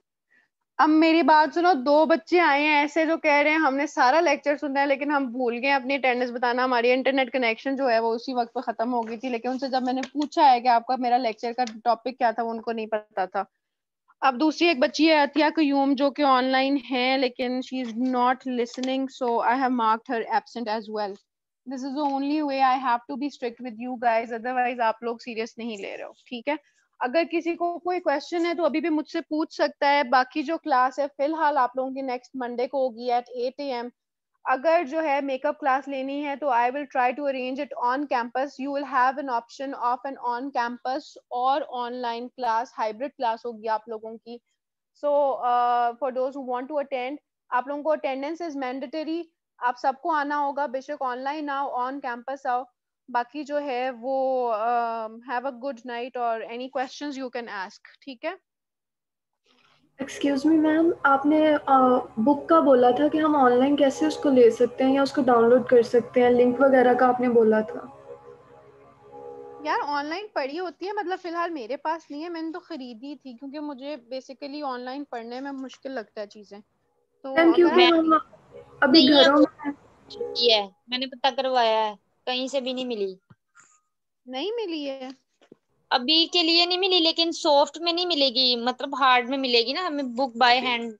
अब मेरी बात सुनो, 2 बच्चे आए हैं ऐसे जो कह रहे हैं हमने सारा लेक्चर सुना है लेकिन हम भूल गए अपनी अटेंडेंस बताना, हमारी इंटरनेट कनेक्शन जो है वो उसी वक्त पे खत्म हो गई थी, लेकिन उनसे जब मैंने पूछा है कि आपका मेरा लेक्चर का टॉपिक क्या था वो उनको नहीं पता था। अब दूसरी एक बच्ची है अतिया कयूम जो कि ऑनलाइन है लेकिन she is not listening, so I have marked her absent as well. This is the only way I have to be strict with you guys, otherwise आप लोग सीरियस नहीं ले रहे हो, ठीक है। अगर किसी को कोई क्वेश्चन है तो अभी भी मुझसे पूछ सकता है। बाकी जो क्लास है फिलहाल आप लोगों की नेक्स्ट मंडे को होगी एट 8 AM। अगर जो है मेकअप क्लास लेनी है तो I will try to arrange it on campus. You will have an option of an on campus और ऑनलाइन क्लास, हाइब्रिड क्लास होगी आप लोगों की। So for those who want to attend, आप लोगों को अटेंडेंस इज मैंडेटरी। आप सबको आना होगा, बेशक ऑनलाइन आओ ऑन कैंपस आओ। बाकी जो है वो हैव अ गुड नाइट और any questions you can ask, ठीक है। एक्सक्यूज मी मैम, आपने बुक का बोला था कि हम ऑनलाइन कैसे उसको ले सकते हैं या उसको डाउनलोड कर सकते हैं, लिंक वगैरह का आपने बोला था। यार ऑनलाइन पढ़ी होती है, मतलब फिलहाल मेरे पास नहीं है, मैंने तो खरीदी थी क्योंकि मुझे बेसिकली ऑनलाइन पढ़ने में मुश्किल लगता है चीजें। तो मैम अगर क्योंकि हम अभी नहीं है घरों वो, में छुट्टी है, मैंने पता करवाया है, कहीं से भी नहीं मिली। नहीं मिली है अभी के लिए नहीं मिली, लेकिन सॉफ्ट में नहीं मिलेगी, मतलब हार्ड में मिलेगी ना, हमें बुक बाय हैंड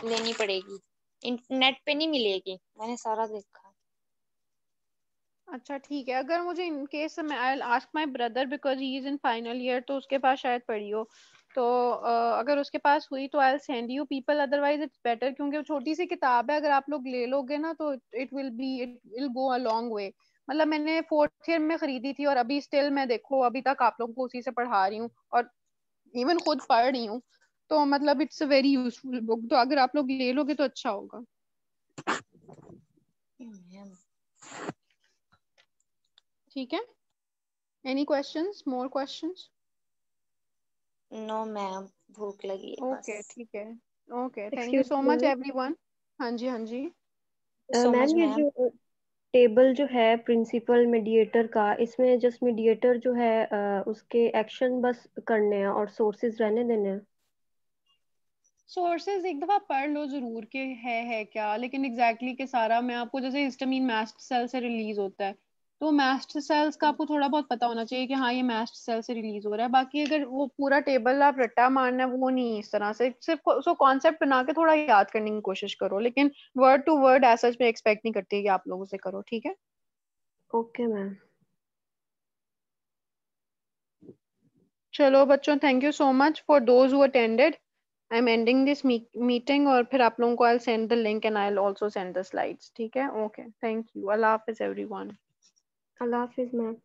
लेनी पड़ेगी, इंटरनेट पे नहीं मिलेगी, मैंने सारा देखा। अच्छा ठीक है, अगर मुझे इन केस मैं I will ask my brother because he is in final year, तो उसके पास शायद पढ़ी हो। तो अगर उसके पास हुई तो I will send you people, otherwise it's better क्योंकि वो छोटी सी किताब है, अगर आप लोग ले लोगे ना तो it will go a long way. मतलब मैंने 4th ईयर में खरीदी थी और अभी स्टिल मैं देखो अभी तक आप लोगों को उसी से पढ़ा रही हूँ और इवन खुद पढ़ रही हूँ। तो मतलब it's a very useful book, तो अगर आप लोग ले लोगे तो अच्छा होगा। ठीक है, any questions, more questions? No ma'am, भूख लगी है बस। ओके ठीक है, okay, thank you excuse so much me everyone. हाँ जी, हाँ जी। सो मच मैम, ये मैम। जो टेबल जो है प्रिंसिपल मीडिएटर का, इसमें जस्ट मीडिएटर जो है उसके एक्शन बस करने हैं और सोर्सेज रहने देने हैं। सोर्सेज एक दफा पढ़ लो जरूर के है क्या, लेकिन एग्जैक्टली के सारा मैं आपको, जैसे हिस्टामीन मास्ट सेल से रिलीज होता है तो मास्ट सेल्स का आपको थोड़ा बहुत पता होना चाहिए कि हाँ ये मास्ट सेल से रिलीज हो रहा है। बाकी अगर वो पूरा टेबल आप रट्टा मारना है वो नहीं, इस तरह से सिर्फ उसको कॉन्सेप्ट बना के थोड़ा याद करने की कोशिश करो, लेकिन वर्ड टू वर्ड ऐसा मैं एक्सपेक्ट नहीं करती कि आप लोगों से करो, ठीक है। Okay ma'am. चलो बच्चों, thank you so much for those who attended. I am ending this meeting और फिर आप लोगों को I send the link and I also send the slides, ठीक है। Okay, thank you, Allah Hafiz everyone. Allah Hafiz ma'am.